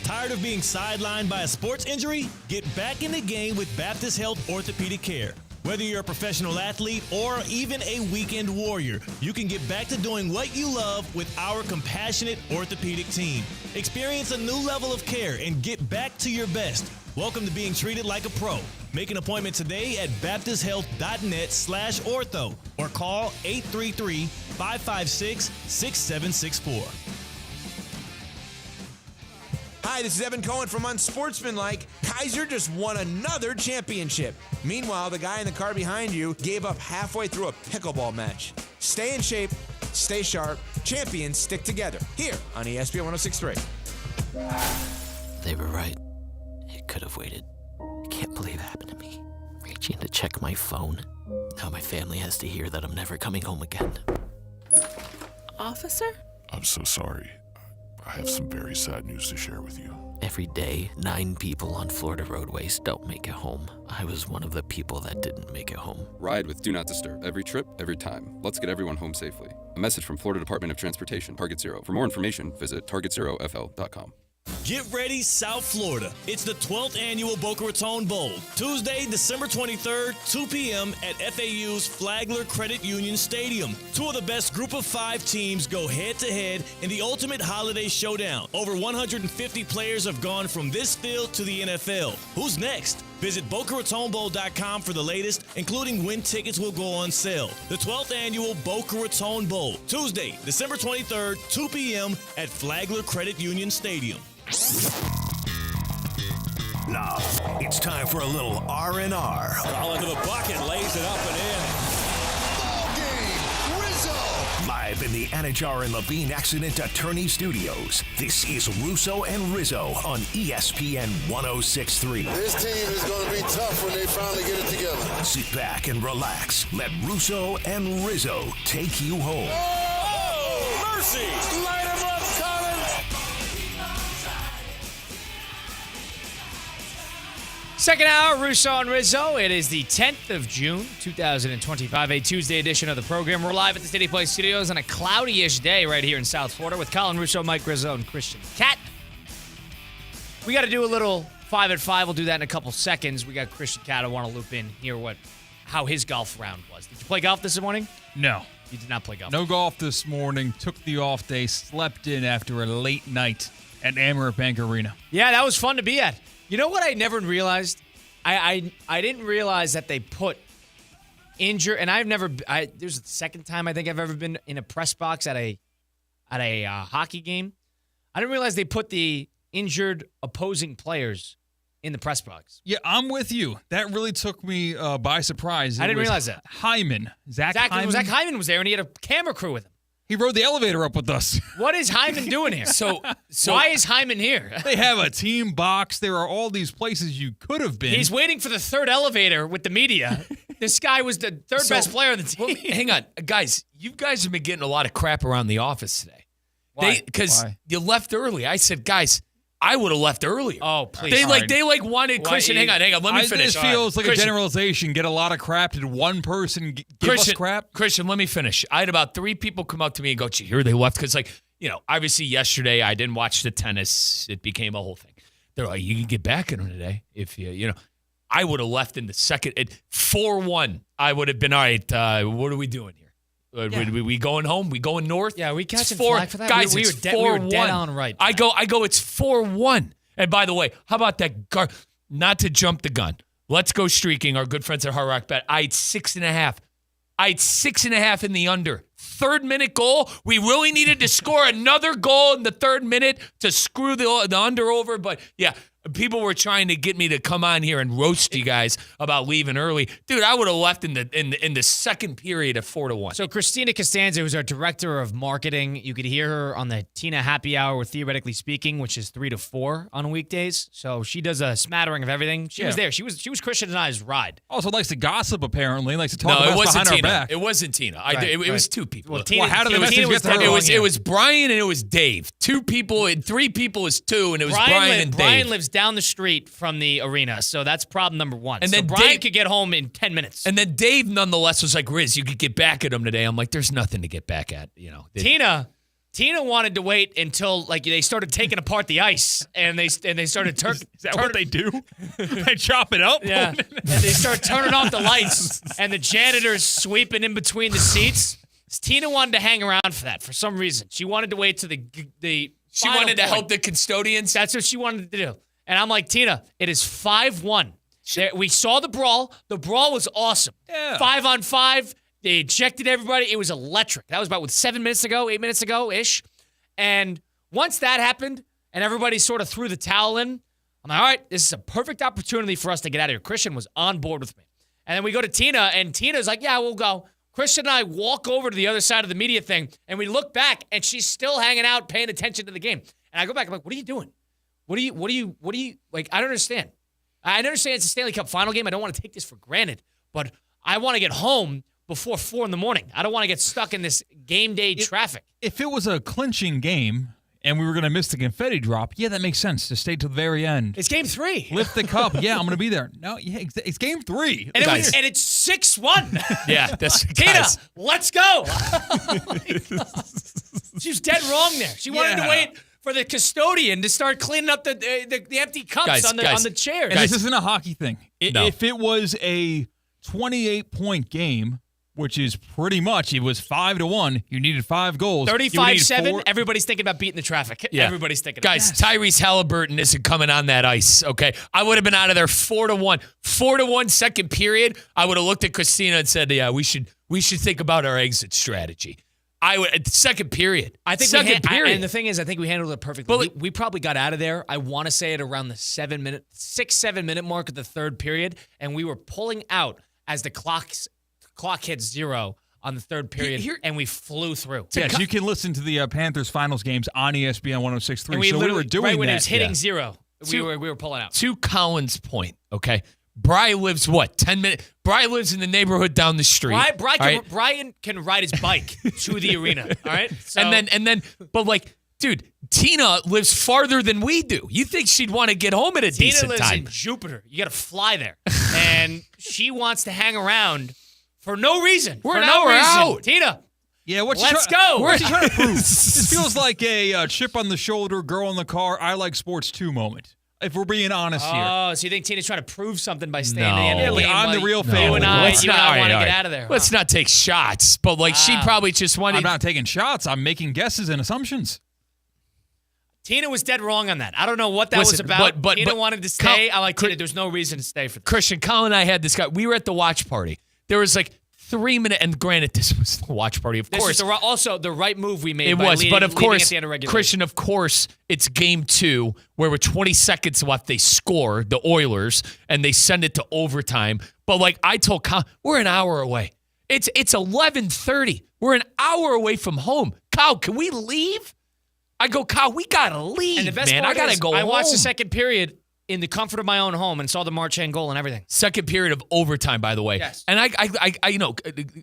Tired of being sidelined by a sports injury? Get back in the game with Baptist Health Orthopedic Care. Whether you're a professional athlete or even a weekend warrior, you can get back to doing what you love with our compassionate orthopedic team. Experience a new level of care and get back to your best. Welcome to being treated like a pro. Make an appointment today at baptisthealth.net/ortho or call 833-556-6764. Hi, this is Evan Cohen from Unsportsmanlike. Kaiser just won another championship. Meanwhile, the guy in the car behind you gave up halfway through a pickleball match. Stay in shape, stay sharp, champions stick together. Here on ESPN 1063. They were right. It could have waited. I can't believe it happened to me. Reaching to check my phone. Now my family has to hear that I'm never coming home again. Officer? I'm so sorry. I have some very sad news to share with you. Every day, 9 people on Florida roadways don't make it home. I was one of the people that didn't make it home. Ride with Do Not Disturb. Every trip, every time. Let's get everyone home safely. A message from Florida Department of Transportation, Target Zero. For more information, visit targetzerofl.com. Get ready, South Florida. It's the 12th annual Boca Raton Bowl. Tuesday, December 23rd, 2 p.m. at FAU's Flagler Credit Union Stadium. 2 of the best group of 5 teams go head-to-head in the ultimate holiday showdown. Over 150 players have gone from this field to the NFL. Who's next? Visit BocaRatonBowl.com for the latest, including when tickets will go on sale. The 12th annual Boca Raton Bowl. Tuesday, December 23rd, 2 p.m. at Flagler Credit Union Stadium. Now, it's time for a little R&R. All into the bucket, lays it up and in. Ball game, Rizzo. Live in the Anajar and Levine Accident Attorney Studios, this is Russo and Rizzo on ESPN 1063. This team is going to be tough when they finally get it together. Sit back and relax. Let Russo and Rizzo take you home. Oh, mercy. Light him up, Collins. Second hour, Russo and Rizzo. It is the 10th of June, 2025, a Tuesday edition of the program. We're live at the City Place Studios on a cloudy-ish day right here in South Florida with Colin Russo, Mike Rizzo, and Christian Cat. We got to do a little 5 at 5. We'll do that in a couple seconds. We got Christian Cat. I want to loop in here how his golf round was. Did you play golf this morning? No. You did not play golf. No golf this morning. Took the off day. Slept in after a late night at Amaret Bank Arena. Yeah, that was fun to be at. You know what I never realized? I didn't realize that they put injured, and there's the second time I think I've ever been in a press box at a hockey game. I didn't realize they put the injured opposing players in the press box. Yeah, I'm with you. That really took me by surprise. I didn't realize that. Hyman. Zach Hyman. Zach Hyman was there, and he had a camera crew with him. He rode the elevator up with us. What is Hyman doing here? So why is Hyman here? They have a team box. There are all these places you could have been. He's waiting for the third elevator with the media. This guy was the third best player on the team. Well, hang on. Guys, you guys have been getting a lot of crap around the office today. Why? Because you left early. I said, guys, I would have left earlier. Oh, please. They wanted Christian. Hang on. Let me finish. This feels like a generalization. Get a lot of crap. Did one person give us crap? Christian, let me finish. I had about 3 people come up to me and go, "Did you hear they left?" Because, obviously yesterday I didn't watch the tennis. It became a whole thing. They're like, "You can get back in them today if you." I would have left in the second. 4-1. I would have been all right. What are we doing here? We going home? We going north? Yeah, we catching flag for that. Guys, we were dead on right. I go. It's 4-1. And by the way, how about that? Not to jump the gun. Let's go streaking. Our good friends at Hard Rock Bet. I had 6.5. I had 6.5 in the under. 3rd minute goal. We really needed to score another goal in the 3rd minute to screw the under over. But yeah. People were trying to get me to come on here and roast you guys about leaving early. Dude, I would have left in the second period at 4-1. So Christina Costanza, who's our director of marketing, you could hear her on the Tina Happy Hour with Theoretically Speaking, which is 3 to 4 on weekdays. So she does a smattering of everything. She was there. She was Christian and I's ride. Also likes to gossip, apparently. Likes to talk about us behind our back. It wasn't Tina. It was 2 people. Well, Tina, how did the message get to her? It was Brian and it was Dave. 2 people and 3 people is 2, and it was Brian and Dave. Brian lives down the street from the arena, so that's problem number 1. And then Brian could get home in 10 minutes. And then Dave, nonetheless, was like, "Riz, you could get back at him today." I'm like, "There's nothing to get back at." Tina wanted to wait until they started taking apart the ice, and they started Is that what they do? They chop it up. Yeah, and they start turning off the lights, and the janitor's sweeping in between the seats. Tina wanted to hang around for that for some reason. She wanted to wait to the. She wanted to help the custodians. That's what she wanted to do. And I'm like, Tina, it is 5-1. We saw the brawl. The brawl was awesome. Yeah. 5-on-5. They ejected everybody. It was electric. That was about 8 minutes ago-ish. And once that happened and everybody sort of threw the towel in, I'm like, all right, this is a perfect opportunity for us to get out of here. Christian was on board with me. And then we go to Tina, and Tina's like, yeah, we'll go. Christian and I walk over to the other side of the media thing, and we look back, and she's still hanging out, paying attention to the game. And I go back, I'm like, what are you doing? What are you, like, I don't understand. I understand it's a Stanley Cup final game. I don't want to take this for granted, but I want to get home before 4 a.m. I don't want to get stuck in this game day traffic. If it was a clinching game and we were going to miss the confetti drop, yeah, that makes sense to stay to the very end. It's game 3. Lift the cup. Yeah, I'm going to be there. No, yeah, it's game 3. And, it's 6-1. Yeah, that's Tina, guys. let's go. She was dead wrong there. She wanted to wait for the custodian to start cleaning up the empty cups on the chairs. And this isn't a hockey thing. No. If it was a 28-point game, which is pretty much, it was 5-1. You needed 5 goals. 35-7. Everybody's thinking about beating the traffic. Yeah. Everybody's thinking Guys, about it. Tyrese Halliburton isn't coming on that ice, okay? I would have been out of there 4-1. 4-1 second period. I would have looked at Christina and said, yeah, we should think about our exit strategy. I would second period. I think second period. and the thing is, I think we handled it perfectly. We probably got out of there. I want to say at around the 6-7 minute mark of the third period, and we were pulling out as the clock hit 0 on the third period, and we flew through. Yes, you can listen to the Panthers finals games on ESPN 106.3. And we were doing right when that. it was hitting 0, we were pulling out. To Colin's point, okay? Bri lives what? 10 minutes. Bri lives in the neighborhood down the street. Brian can ride his bike to the arena. All right, so, and then, but like, dude, Tina lives farther than we do. You think she'd want to get home at a decent Tina lives time? in Jupiter. You got to fly there, and she wants to hang around for no reason. We're an hour out. Tina. Yeah, let's go. What's he trying to prove? This feels like a chip on the shoulder, girl in the car, I like sports too moment. If we're being honest here. Oh, so you think Tina's trying to prove something by staying No. at the end of the game? I'm the real You favorite. and I want Let's to not- get out of there. Let's not take shots, but like she probably just wanted. I'm not taking shots. I'm making guesses and assumptions. Tina was dead wrong on that. I don't know what that was about. but Tina wanted to stay. I like Tina. There's no reason to stay for this. Christian, Colin and I had this guy. We were at the watch party. There was like 3 minutes, and granted, this was the watch party, of course. This is also the right move we made. It by was, leading, but of course, at the end of regulation. Christian, of course, it's game 2 where with 20 seconds left, they score, the Oilers, and they send it to overtime. But like I told Colin, we're an hour away. It's 11:30. We're an hour away from home. Kyle, can we leave? I go, Kyle, we gotta leave, And the best man. part I gotta is, go I home. watched the second period in the comfort of my own home and saw the Marchand goal and everything. Second period of overtime, by the way. Yes. And I you know,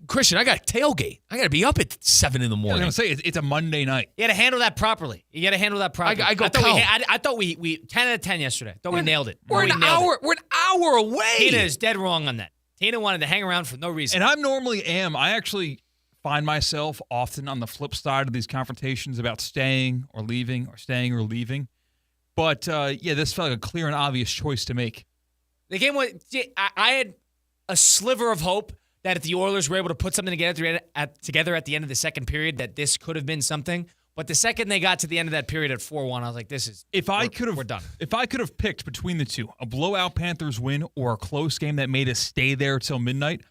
Christian, I got tailgate. I got to be up at 7 in the I was morning. going to say, it's a Monday night. You got to handle that properly. I thought we 10 out of 10 yesterday. I thought we nailed it. We're an hour away. Tina is dead wrong on that. Tina wanted to hang around for no reason. And I normally am. I actually find myself often on the flip side of these confrontations about staying or leaving or staying or leaving. But, this felt like a clear and obvious choice to make. The game was, I had a sliver of hope that if the Oilers were able to put something together at the end of the second period, that this could have been something. But the second they got to the end of that period at 4-1, I was like, we're done. If I could have picked between the two, a blowout Panthers win or a close game that made us stay there till midnight,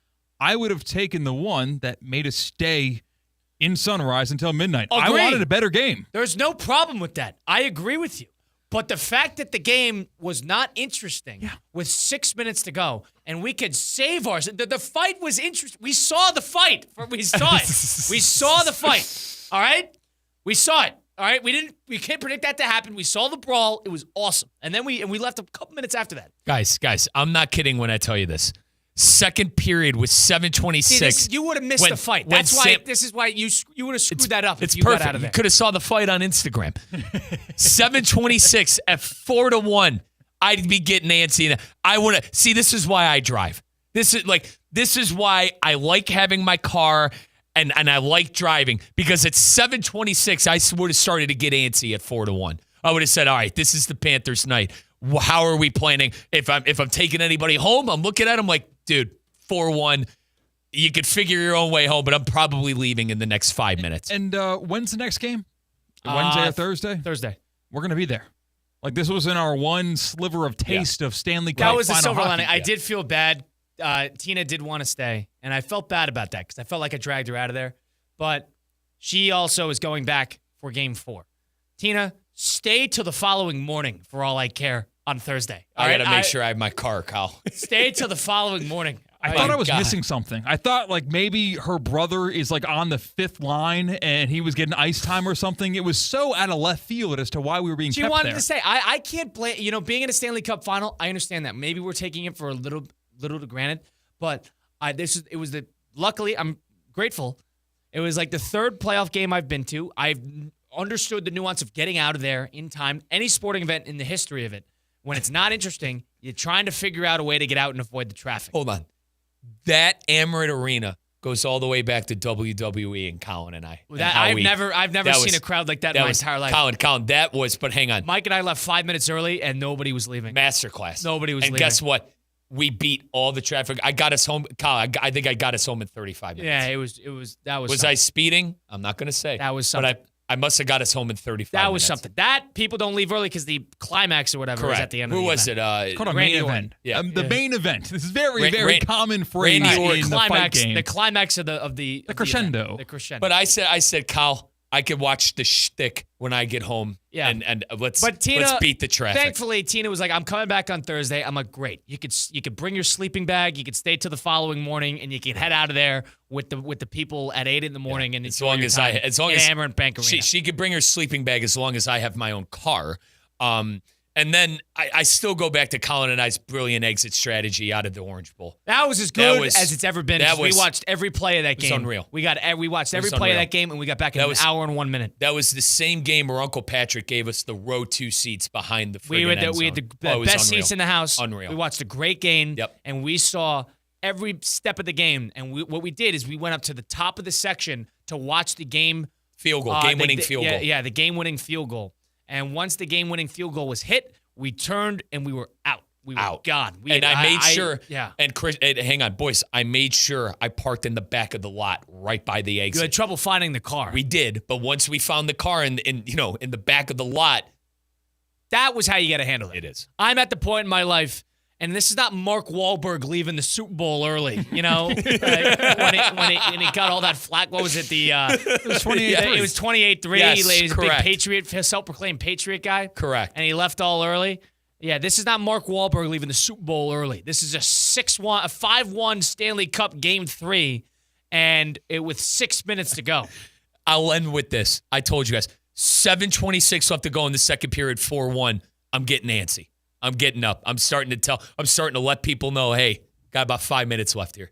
I would have taken the one that made us stay in Sunrise until midnight. Agreed. I wanted a better game. There's no problem with that. I agree with you. But the fact that the game was not interesting with 6 minutes to go and we could save ours. The fight was interesting. We saw the fight. We saw it. We saw the fight. All right? We saw it. All right? We can't predict that to happen. We saw the brawl. It was awesome. And then we left a couple minutes after that. Guys, I'm not kidding when I tell you this. Second period was 7:26. You would have missed the fight. This is why you would have screwed that up if you perfect. got out of there. You could have saw the fight on Instagram. 7:26 at 4-1. I'd be getting antsy. And I want to see. This is why I drive. This is why I like having my car and I like driving, because at 7:26 I would have started to get antsy at 4-1. I would have said, all right, this is the Panthers' night. How are we planning? If I'm taking anybody home, I'm looking at them like, dude, 4-1. You could figure your own way home, but I'm probably leaving in the next 5 minutes. And when's the next game? Wednesday or Thursday? Thursday. We're going to be there. Like, this was in our one sliver of taste of Stanley Cup. That was the final silver hockey. lining. I did feel bad. Tina did want to stay, and I felt bad about that because I felt like I dragged her out of there. But she also is going back for Game 4. Tina, stay till the following morning for all I care on Thursday. I got to make sure I have my car, Kyle. Stay till the following morning. I thought I was missing something. I thought like maybe her brother is like on the 5th line and he was getting ice time or something. It was so out of left field as to why we were being kept there. She wanted to say, I can't blame, being in a Stanley Cup final, I understand that. Maybe we're taking it for a little to granted, but luckily, I'm grateful. It was like the 3rd playoff game I've been to. I've understood the nuance of getting out of there in time. Any sporting event in the history of it, when it's not interesting, you're trying to figure out a way to get out and avoid the traffic. Hold on. That Amerant Arena goes all the way back to WWE and Colin and I. I've never seen a crowd like that in my entire life. Colin, but hang on. Mike and I left 5 minutes early and nobody was leaving. Masterclass. Nobody was leaving. And guess what? We beat all the traffic. I got us home. Colin, I think I got us home in 35 minutes. Yeah, that was Was something. I speeding? I'm not going to say. That was something. But I must have got us home in 35 minutes. That was something. That people don't leave early because the climax or whatever is at the end of the event. Who was it? It's called a main event. Yeah. The main event. This is very common phrase in the fight game. The climax of the crescendo. The crescendo. But I said, Kyle, I could watch the shtick when I get home. Yeah. And let's Tina, beat the traffic. Thankfully, Tina was like, I'm coming back on Thursday. I'm like, great. You could bring your sleeping bag. You could stay till the following morning, and you can head out of there with the people at 8 in the morning. And as long as Amerant Bank Arena. She could bring her sleeping bag as long as I have my own car. And then I still go back to Colin and I's brilliant exit strategy out of the Orange Bowl. That was as good as it's ever been. We watched every play of that game. It was unreal. We watched every play of that game, and we got back in an hour and 1 minute. That was the same game where Uncle Patrick gave us the row 2 seats behind the friggin' end zone. We had the best seats in the house. Unreal. We watched a great game, Yep. and we saw every step of the game. And what we did is we went up to the top of the section to watch the game. Field goal, game-winning field goal. Yeah, the game-winning field goal. And once the game-winning field goal was hit, we turned and we were out. We were gone. I made sure. Yeah. And Chris, hang on, boys. I made sure I parked in the back of the lot, right by the exit. You had trouble finding the car. We did, but once we found the car in the back of the lot, that was how you got to handle it. It is. I'm at the point in my life, and this is not Mark Wahlberg leaving the Super Bowl early. When he got all that flack. What was it? It was 28-3. It was 28-3. Yes, He's a big correct. Patriot, self-proclaimed Patriot guy. Correct. And he left all early. Yeah, this is not Mark Wahlberg leaving the Super Bowl early. This is a 5-1 Stanley Cup Game 3, and with 6 minutes to go. I'll end with this. I told you guys, 7:26 left to go in the second period, 4-1. I'm getting antsy. I'm getting up. I'm starting to let people know, hey, got about 5 minutes left here.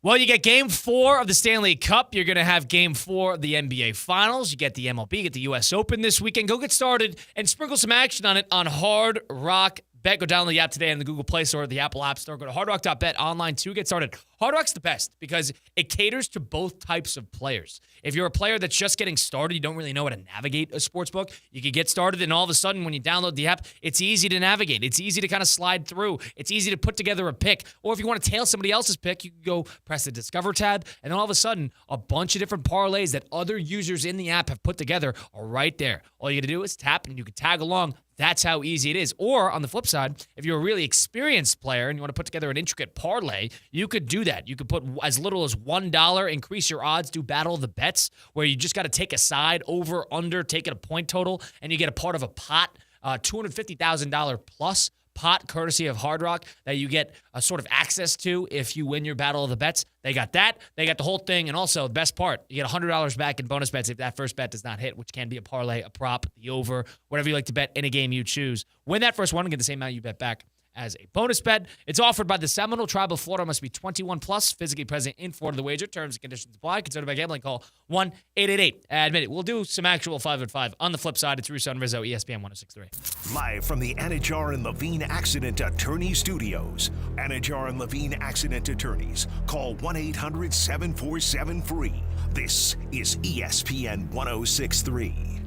Well, you get Game 4 of the Stanley Cup. You're going to have Game 4 of the NBA Finals. You get the MLB, you get the U.S. Open this weekend. Go get started and sprinkle some action on it on Hard Rock Bet. Go download the app today on the Google Play Store or the Apple App Store. Go to hardrock.bet online to get started. Hard Rock's the best because it caters to both types of players. If you're a player that's just getting started, you don't really know how to navigate a sports book, you can get started, and all of a sudden when you download the app, it's easy to navigate. It's easy to kind of slide through. It's easy to put together a pick. Or if you want to tail somebody else's pick, you can go press the Discover tab, and then all of a sudden, a bunch of different parlays that other users in the app have put together are right there. All you got to do is tap, and you can tag along. That's how easy it is. Or on the flip side, if you're a really experienced player and you want to put together an intricate parlay, you could do that. You could put as little as $1, increase your odds, do Battle of the Bets, where you just got to take a side, over, under, take it a point total, and you get a part of a pot, $250,000 plus pot courtesy of Hard Rock that you get a sort of access to if you win your Battle of the Bets. They got that. They got the whole thing. And also, the best part, you get $100 back in bonus bets if that first bet does not hit, which can be a parlay, a prop, the over, whatever you like to bet in a game you choose. Win that first one and get the same amount you bet back as a bonus bet. It's offered by the Seminole Tribe of Florida. Must be 21 plus, physically present in Florida. The wager, terms and conditions apply. Considered by gambling. Call 1-888-ADMIT. We'll do some actual 5-5. On the flip side, it's Russo and Rizzo, ESPN 106.3. Live from the Anajar and Levine Accident Attorney Studios. Anajar and Levine Accident Attorneys. Call 1-800-747-FREE. This is ESPN 106.3.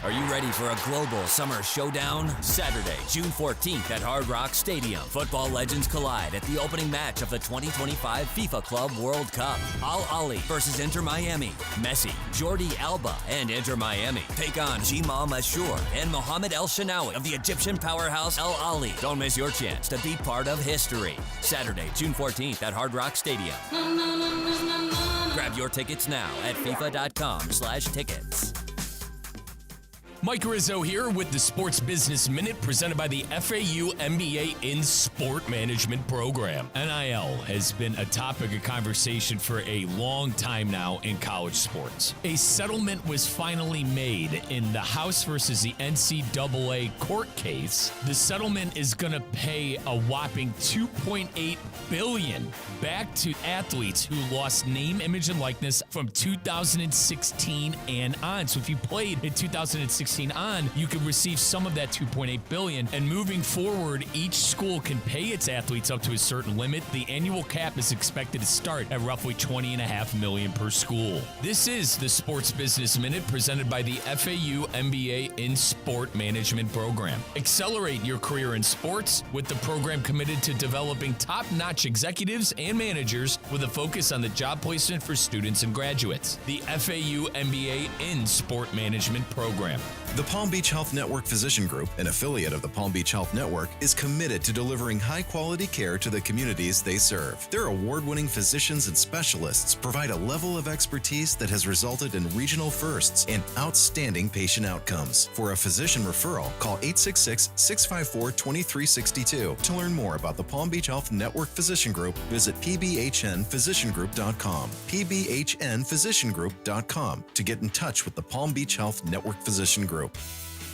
Are you ready for a global summer showdown? Saturday, June 14th at Hard Rock Stadium. Football legends collide at the opening match of the 2025 FIFA Club World Cup. Al Ahly versus Inter Miami. Messi, Jordi Alba, and Inter Miami take on Jamal Mashour and Mohamed El Shenawi of the Egyptian powerhouse Al Ahly. Don't miss your chance to be part of history. Saturday, June 14th at Hard Rock Stadium. Grab your tickets now at FIFA.com/tickets. Mike Rizzo here with the Sports Business Minute presented by the FAU MBA in Sport Management Program. NIL has been a topic of conversation for a long time now in college sports. A settlement was finally made in the House versus the NCAA court case. The settlement is going to pay a whopping $2.8 billion back to athletes who lost name, image, and likeness from 2016 and on. So if you played in 2016 on, you could receive some of that $2.8 billion. And moving forward, each school can pay its athletes up to a certain limit. The annual cap is expected to start at roughly $20.5 million per school. This is the Sports Business Minute presented by the FAU MBA in Sport Management Program. Accelerate your career in sports with the program committed to developing top-notch executives and managers with a focus on the job placement for students and graduates. The FAU MBA in Sport Management Program. The Palm Beach Health Network Physician Group, an affiliate of the Palm Beach Health Network, is committed to delivering high-quality care to the communities they serve. Their award-winning physicians and specialists provide a level of expertise that has resulted in regional firsts and outstanding patient outcomes. For a physician referral, call 866-654-2362. To learn more about the Palm Beach Health Network Physician Group, visit pbhnphysiciangroup.com, pbhnphysiciangroup.com, to get in touch with the Palm Beach Health Network Physician Group.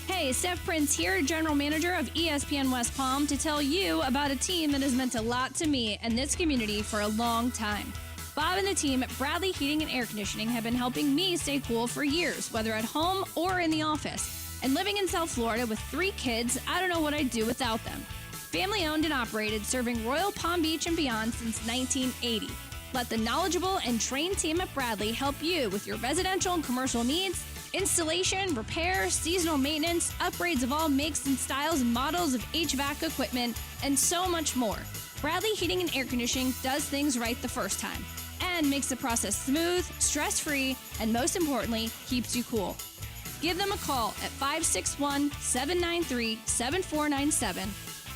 Hey, Steph Prince here, General Manager of ESPN West Palm, to tell you about a team that has meant a lot to me and this community for a long time. Bob and the team at Bradley Heating and Air Conditioning have been helping me stay cool for years, whether at home or in the office. And living in South Florida with 3 kids, I don't know what I'd do without them. Family owned and operated, serving Royal Palm Beach and beyond since 1980. Let the knowledgeable and trained team at Bradley help you with your residential and commercial needs, installation, repair, seasonal maintenance, upgrades of all makes and styles and models of HVAC equipment, and so much more. Bradley Heating and Air Conditioning does things right the first time and makes the process smooth, stress-free, and most importantly, keeps you cool. Give them a call at 561-793-7497.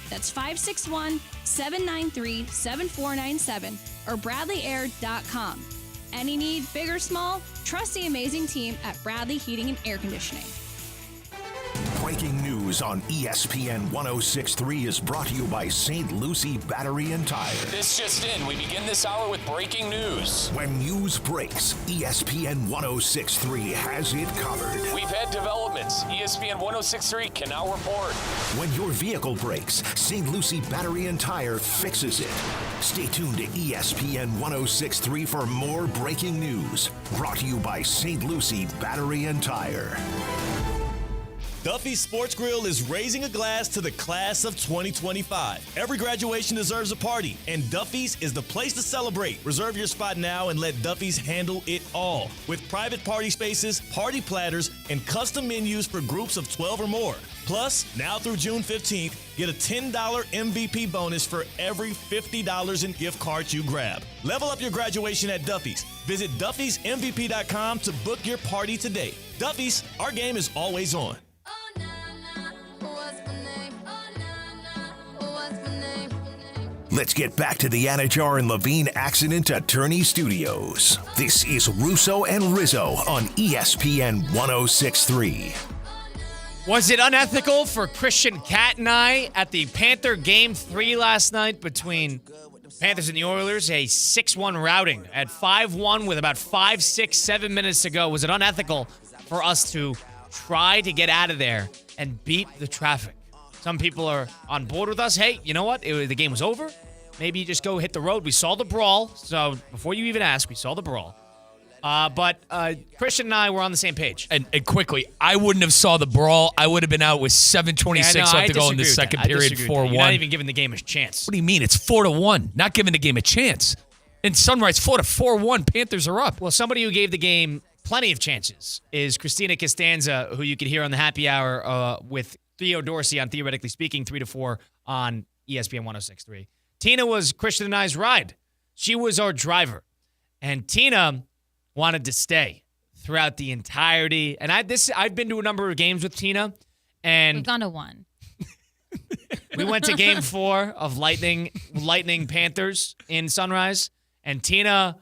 That's 561-793-7497 or bradleyair.com. Any need, big or small, trust the amazing team at Bradley Heating and Air Conditioning. Breaking news on ESPN 106.3 is brought to you by St. Lucie Battery and Tire. This just in, we begin this hour with breaking news. When news breaks, ESPN 106.3 has it covered. We've had developments. ESPN 106.3 can now report. When your vehicle breaks, St. Lucie Battery and Tire fixes it. Stay tuned to ESPN 106.3 for more breaking news. Brought to you by St. Lucie Battery and Tire. Duffy's Sports Grill is raising a glass to the class of 2025. Every graduation deserves a party, and Duffy's is the place to celebrate. Reserve your spot now and let Duffy's handle it all. With private party spaces, party platters, and custom menus for groups of 12 or more. Plus, now through June 15th, get a $10 MVP bonus for every $50 in gift cards you grab. Level up your graduation at Duffy's. Visit Duffy'sMVP.com to book your party today. Duffy's, our game is always on. Let's get back to the Anajar and Levine Accident Attorney Studios. This is Russo and Rizzo on ESPN 106.3. Was it unethical for Christian Cat and I at the Panther Game 3 last night between Panthers and the Oilers? A 6-1 routing at 5-1 with about 5, 6, 7 minutes to go. Was it unethical for us to try to get out of there and beat the traffic? Some people are on board with us. Hey, you know what? The game was over. Maybe you just go hit the road. We saw the brawl. So before you even ask, we saw the brawl. But Christian and I were on the same page. And quickly, I wouldn't have saw the brawl. I would have been out with 7:26 left to go in the second period, 4-1. You're not even giving the game a chance. What do you mean? It's 4-1. Not giving the game a chance. In Sunrise, Florida, 4-1. Panthers are up. Well, somebody who gave the game plenty of chances is Christina Costanza, who you could hear on the happy hour with Theo Dorsey on Theoretically Speaking, 3 to 4 on ESPN 106.3. Tina was Christian and I's ride. She was our driver. And Tina wanted to stay throughout the entirety. And I've been to a number of games with Tina. And we've gone to one. We went to game 4 of Lightning Panthers in Sunrise. And Tina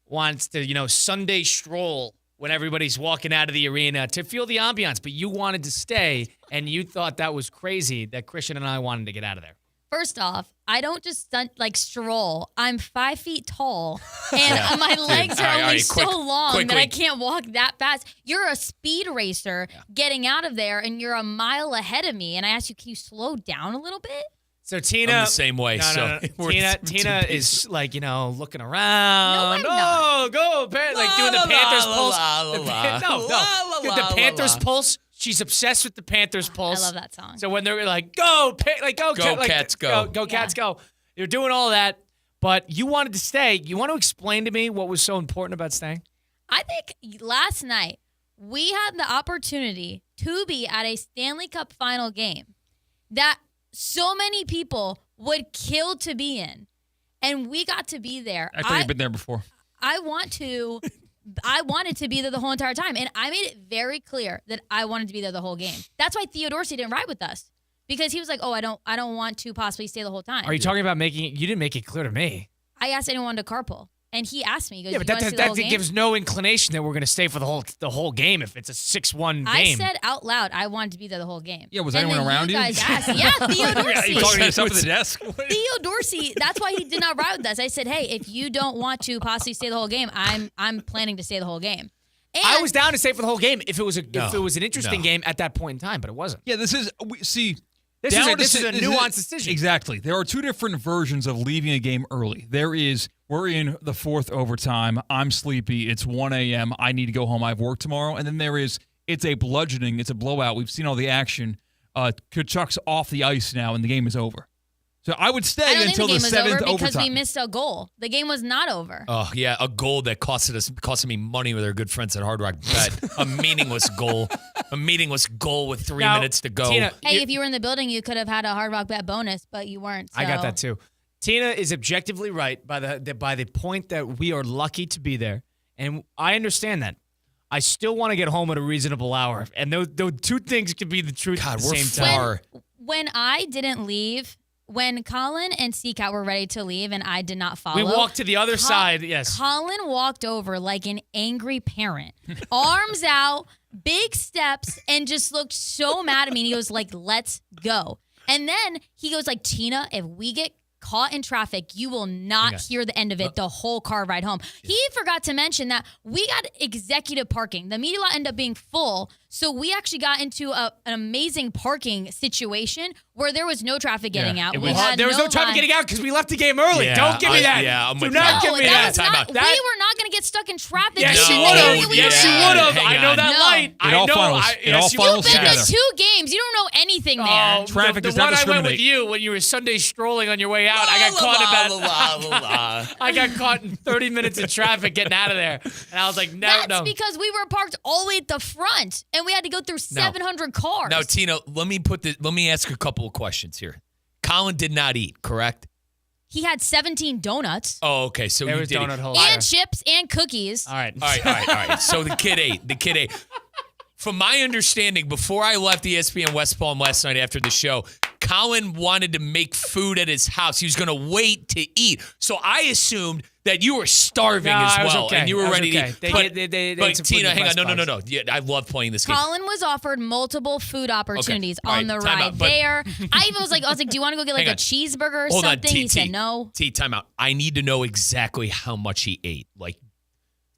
wants to, Sunday stroll when everybody's walking out of the arena to feel the ambiance, but you wanted to stay, and you thought that was crazy that Christian and I wanted to get out of there. First off, I don't just stroll. I'm 5 feet tall, and my legs are only so long that I can't walk that fast. You're a speed racer getting out of there, and you're a mile ahead of me. And I asked you, can you slow down a little bit? So Tina, I'm the same way. Tina is like, looking around. No, I'm not. Go, like doing the Panthers pulse. The Panthers pulse. She's obsessed with the Panthers pulse. I love that song. So when they're like, go Cats, go. Go Cats, go. You're doing all that, but you wanted to stay. You want to explain to me what was so important about staying? I think last night we had the opportunity to be at a Stanley Cup final game that so many people would kill to be in, and we got to be there. I thought you'd been there before. I wanted to be there the whole entire time, and I made it very clear that I wanted to be there the whole game. That's why Theo Dorsey didn't ride with us, because he was like, "Oh, I don't want to possibly stay the whole time." Are you talking about making it? You didn't make it clear to me. I asked anyone to carpool, and he asked me. He goes, Yeah, but that gives no inclination that we're going to stay for the whole game if it's a 6-1 game. I said out loud I wanted to be there the whole game. Yeah, was anyone around you? Guys asked, yeah, Theo Dorsey. You talking to yourself at the desk? Theo Dorsey. That's why he did not ride with us. I said, hey, if you don't want to possibly stay the whole game, I'm planning to stay the whole game. And I was down to stay for the whole game if it was an interesting game at that point in time, but it wasn't. Yeah, this is This is a nuanced decision. Exactly. There are two different versions of leaving a game early. There is, we're in the fourth overtime. I'm sleepy. It's 1 a.m. I need to go home. I have work tomorrow. And then there is, it's a bludgeoning. It's a blowout. We've seen all the action. Kachuk's off the ice now, and the game is over. So I would stay until the seventh overtime. Because we missed a goal. The game was not over. Oh, yeah, a goal that costed me money with our good friends at Hard Rock Bet. A meaningless goal. A meaningless goal with 3 minutes to go. Tina, if you were in the building, you could have had a Hard Rock Bet bonus, but you weren't. So. I got that too. Tina is objectively right by the point that we are lucky to be there, and I understand that. I still want to get home at a reasonable hour, and those two things could be the truth at the same time. When I didn't leave. When Colin and Seacat were ready to leave and I did not follow. We walked to the other side, yes. Colin walked over like an angry parent. Arms out, big steps, and just looked so mad at me. And he goes like, let's go. And then he goes like, Tina, if we get caught in traffic, you will not hear the end of it the whole car ride home. He forgot to mention that we got executive parking. The media lot ended up being full, so we actually got into an amazing parking situation where there was no traffic getting out. There was no traffic getting out because we left the game early. Yeah, Don't give me that. Yeah, Do not give me that. We were not going to get stuck in traffic. Yes, you would have. Yes, you would have. I know that light. It all funnels together. together. You've been to 2 games. You don't know anything there. Traffic does not discriminate. The one I went with discriminate. you when you were Sunday strolling on your way out, I got caught I got caught in 30 minutes of traffic getting out of there. And I was like, no. That's because we were parked all the way at the front, and we had to go through 700 cars. Now, Tina, let me ask a couple of questions here. Colin did not eat, correct? He had 17 donuts. Oh, okay. So there you was did And chips and cookies. All right. So the kid ate. From my understanding, before I left ESPN West Palm last night after the show, Colin wanted to make food at his house. He was going to wait to eat. So I assumed that you were starving as well, and you were ready to eat. But Tina, hang on. No. Yeah, I love playing this game. Colin was offered multiple food opportunities on the ride there. I even was like, do you want to go get like a cheeseburger or something? He said no. Time out. I need to know exactly how much he ate. Like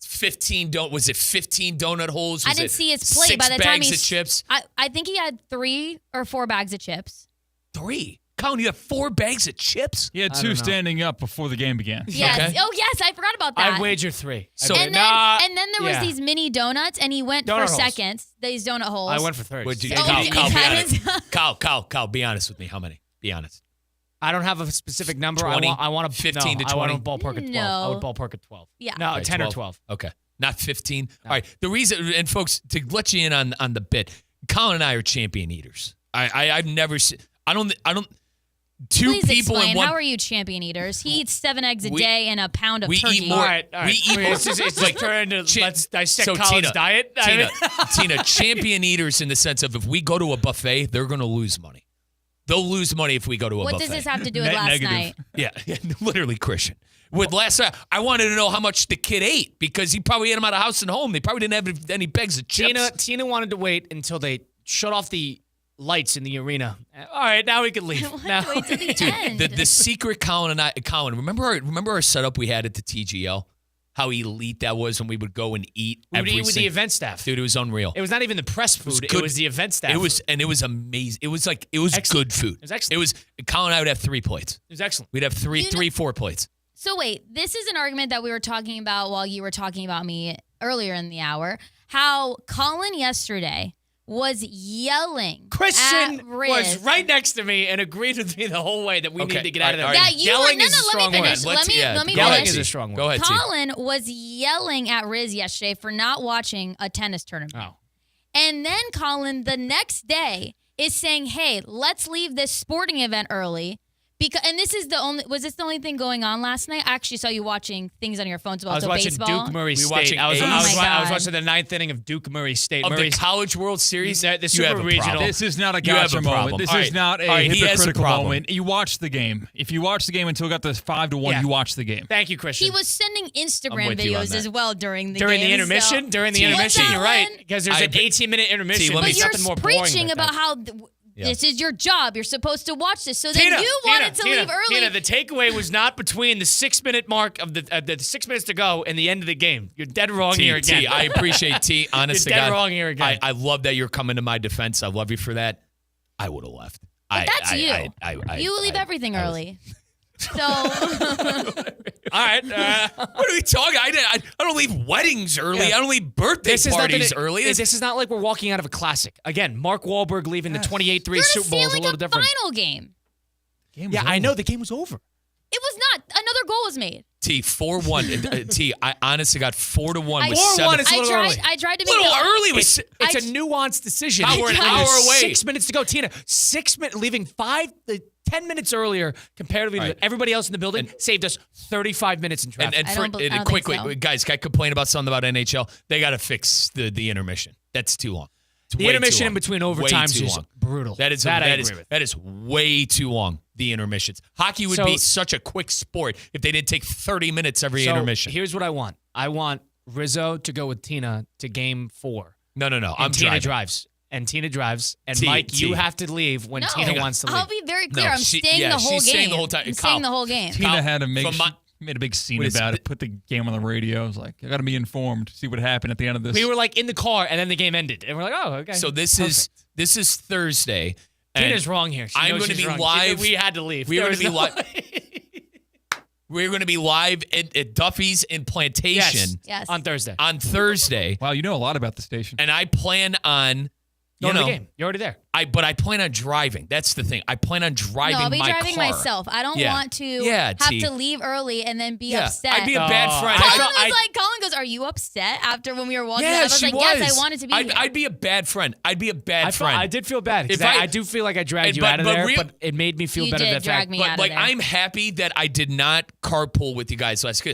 15 was it 15 donut holes? I didn't see his plate. By the time bags of chips? I think he had 3 or 4 bags of chips. 3? Colin, you have 4 bags of chips? He had 2 standing up before the game began. Yes. Okay. Oh, yes. I forgot about that. I'd wager 3. And then there was these mini donuts, and he went for seconds. These donut holes. I went for 3. Kyle, be honest with me. How many? Be honest. I don't have a specific number. 20, I want to 15 to 20. I want to ballpark at 12. No. I would ballpark at 12. Yeah. No, Okay, 10 or 12. Okay. Not 15. No. All right. The reason, and folks, to let you in on the bit, Colin and I are champion eaters. I've never seen. I don't. Please people explain. in one. How are you champion eaters? He eats 7 eggs a day and a pound of turkey. Eat more. All right. We eat more. It's like turning to let's dissect Colin's Tina, diet. Tina, champion eaters in the sense of if we go to a buffet, they're going to lose money. They'll lose money if we go to a What buffet. does this have to do with Net last negative. night? Yeah, literally, Christian. With last night, I wanted to know how much the kid ate because he probably ate him out of house and home. They probably didn't have any bags of chips. Tina wanted to wait until they shut off the lights in the arena. All right, now we can leave. Now, Wait till the end. The secret Colin, remember our setup we had at the TGL? How elite that was when we would go and eat. we would eat with the everything. event staff. Dude, it was unreal. It was not even the press food. It good. was the event staff. It was food. and it was amazing. It was Excellent. good food. It was excellent. It was Colin and I would have 3 plates. It was excellent. We'd have four plates. So wait, this is an argument that we were talking about while you were talking about me earlier in the hour. How Colin yesterday was yelling Christian at Riz. was right next to me and agreed with me the whole way that we Okay, need to get out of there. all right. Yeah, you Yelling were, is a strong let me word. finish. Let's- Let me Yelling finish. is a strong word. Go ahead, T. Colin was yelling at Riz yesterday for not watching a tennis tournament. Oh. And then Colin the next day is saying, "Hey, let's leave this sporting event early." And this is was this the only thing going on last night? I actually saw you watching things on your phones about I was watching baseball. Duke Murray We were State. watching I was A's. watching the 9th inning of Duke Murray State. Of the Murray's, College World Series, the you Super have a Regional. problem. This is not a You have gotcha a moment. problem. This All is right. not a All right, he has a hypocritical problem. moment. You watch the game. If you watch the game until it got to 5-1, Yeah. you watch the game. Thank you, Christian. He was sending Instagram with you on videos that. as well during the during game. the intermission. So. During the T, intermission, what's you're that right. one? Because there's an 18-minute intermission. let me- But you're Something more boring preaching than that. about how this is your job. You're supposed to watch this. So then Tina, you wanted to leave early. Tina, the takeaway was not between the 6-minute mark of the 6 minutes to go and the end of the game. You're dead wrong here again. T, I appreciate T. Honest You're to dead God, wrong here again. I love that you're coming to my defense. I love you for that. I would have left. But that's you. You leave everything early. So All right. What are we talking? I don't leave weddings early. Yeah. I don't leave birthday parties early. This is not like we're walking out of a classic. Again, Mark Wahlberg leaving the 28-3 you're Super Bowl is a stealing little a different. final game. Yeah, I know the game was over. It was not. Another goal was made. T 4-1. T, I honestly got 4-1 with 4-1 7. is a little early. I tried to make little the, early with It's a nuanced decision. How we're an When hour there's away. 6 minutes to go. Tina, 6 minutes, leaving 10 minutes earlier comparatively All to right. everybody else in the building, saved us 35 minutes in traffic. And I don't think quick, so. guys, can I complain about something about NHL? They got to fix the intermission. That's too long. It's The way too intermission long. in between Way overtimes too is long. brutal. That is I that agree with. is way too long. The intermissions. Hockey would So- be such a quick sport if they didn't take 30 minutes every So intermission. here's what I want. I want Rizzo to go with Tina to game 4. No. And I'm Tina driving. drives. And Tina drives. And T, Mike, T. you have to leave when no, Tina wants to leave. I'll be very clear. No, I'm she- staying yeah, the whole she's game. staying the whole time. I'm Kyle, staying the whole game. Tina Kyle, had from my- made a big scene What is about it? it, put the game on the radio. I was like, I got to be informed, see what happened at the end of this. We were like in the car, and then the game ended. And we're like, oh, okay. So this is Thursday. and Tina's wrong here. She I'm knows gonna she's be wrong. live. We had to leave. We're There going to be was no- live. We're going to be live at Duffy's in Plantation Yes. on Thursday. on Thursday, Wow, you know a lot about the station. and I plan on Go to the game. You're already there. But I plan on driving. That's the thing. I plan on driving No, I'll be my driving car. myself. I don't Yeah. want to Yeah, have T. to leave early and then be Yeah, upset. I'd be a bad friend. Colin goes, "Are you upset?" After when we were walking, Yeah, I was she like, was. "Yes, I wanted to be here." I'd be a bad friend. I'd be a bad friend. I did feel bad. 'cause If I- I do feel like I dragged And- you but- out of but there, real- but it made me feel You better. did that drag fact. me But out like, of there. I'm happy that I did not carpool with you guys last.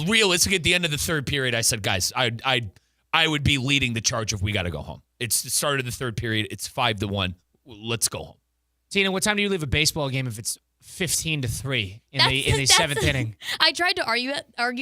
Realistically, at the end of the third period, I said, guys, I would be leading the charge if we got to go home. It's the start of the third period. It's 5-1. Let's go home. Tina, what time do you leave a baseball game if it's 15-3 in the That's- seventh inning? I tried to argue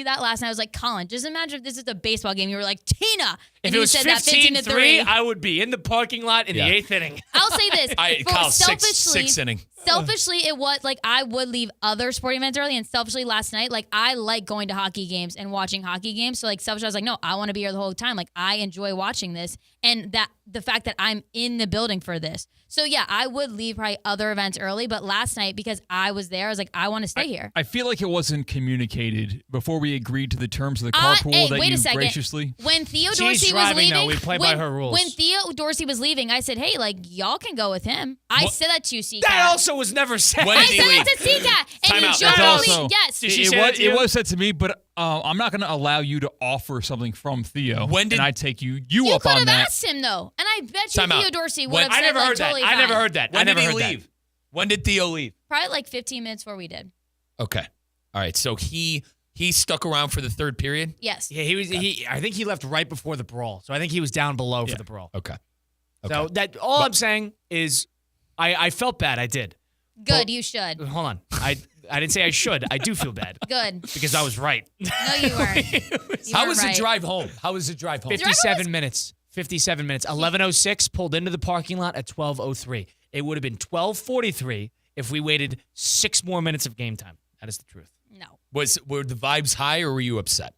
that last night. I was like, Colin, just imagine if this is a baseball game. You were like, Tina. If And it you was said that 15-3, I would be in the parking lot in Yeah. the 8th inning. I'll say this. Kyle, selfishly, sixth inning. Selfishly, it was like I would leave other sporting events early, and selfishly last night, like I like going to hockey games and watching hockey games. So like selfishly, I was like, no, I want to be here the whole time. Like I enjoy watching this, and that the fact that I'm in the building for this. So yeah, I would leave probably other events early, but last night because I was there, I was like, I want to stay here. I feel like it wasn't communicated before we agreed to the terms of the carpool Hey, that wait you a second. graciously. When Theo She's Dorsey was driving, leaving, though. We play by her rules. When Theo Dorsey was leaving, I said, hey, like y'all can go with him. I said that to you, CCAT. That also was never said. When I did he said leave? that to CCAT, and Time you out. jokingly, That's also- yes. Did she It say that was, to you? it was said to me, but I'm not going to allow you to offer something from Theo. When did- and I take you You up could on have that. asked him though, and I bet you Time out. Theo Dorsey would When- have I said never like, heard that. totally I never fine. heard that. When I never did he heard leave? When did Theo leave? Probably like 15 minutes before we did. Okay. All right. So he stuck around for the third period? Yes. that. Yeah, he was. I think he left right before the brawl. So I think he was down below for the brawl. Okay. So that all I'm saying is, I felt bad. I did. Good, you should. Hold on. I didn't say I should. I do feel bad. Good. Because I was right. No, you weren't. How was the drive home? 57 minutes. 57 minutes. 11:06, pulled into the parking lot at 12:03. It would have been 12:43 if we waited 6 more minutes of game time. That is the truth. No. Were the vibes high or were you upset?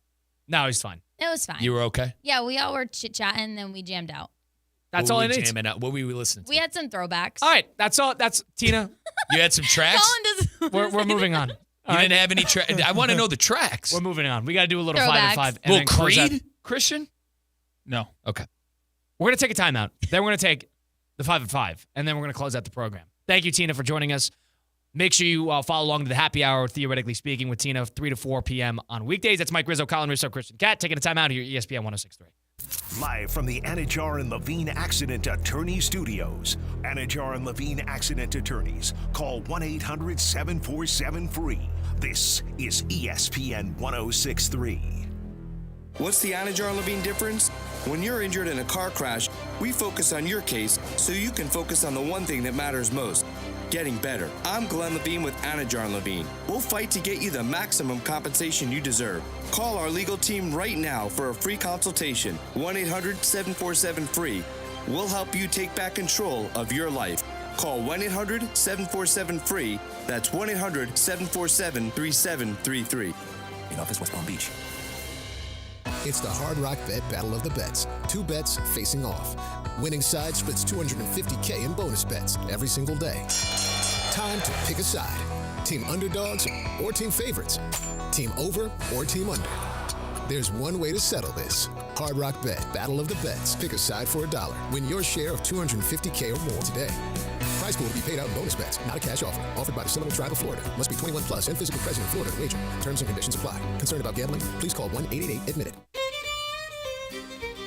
No, it was fine. It was fine. You were okay? Yeah, we all were chit-chatting, then we jammed out. That's all I need. Jamming out? What were we listening to? We had some throwbacks. All right, that's all. That's Tina. You had some tracks? We're moving on. You didn't have any tracks? I want to know the tracks. We're moving on. We got to do a little Throwbacks. 5 and 5. Well, then close out. Creed? Christian? No. Okay. We're going to take a timeout. Then we're going to take the 5 and 5, and then we're going to close out the program. Thank you, Tina, for joining us. Make sure you follow along to the happy hour, theoretically speaking, with Tina, 3 to 4 p.m. on weekdays. That's Mike Rizzo, Colin Russo, Christian Cat, taking a timeout here at ESPN 106.3. Live from the Anajar and Levine Accident Attorney Studios. Anajar and Levine Accident Attorneys. Call 1-800-747-FREE. This is ESPN 106.3. What's the Anajar and Levine difference? When you're injured in a car crash, we focus on your case so you can focus on the one thing that matters most. Getting better. I'm Glenn Levine with Anajar and Levine. We'll fight to get you the maximum compensation you deserve. Call our legal team right now for a free consultation. 1-800-747-FREE. We'll help you take back control of your life. Call 1-800-747-FREE. That's 1-800-747-3733. In office, West Palm Beach. It's the Hard Rock Bet Battle of the Bets. 2 bets facing off. Winning side splits $250K in bonus bets every single day. Time to pick a side. Team underdogs or team favorites. Team over or team under. There's one way to settle this. Hard Rock Bet Battle of the Bets. Pick a side for $1. Win your share of $250K or more today. Prize pool to be paid out in bonus bets, not a cash offer. Offered by the Seminole Tribe of Florida. Must be 21 plus and physically present in Florida to wager. Terms and conditions apply. Concerned about gambling? Please call 1-888-ADMIT-IT.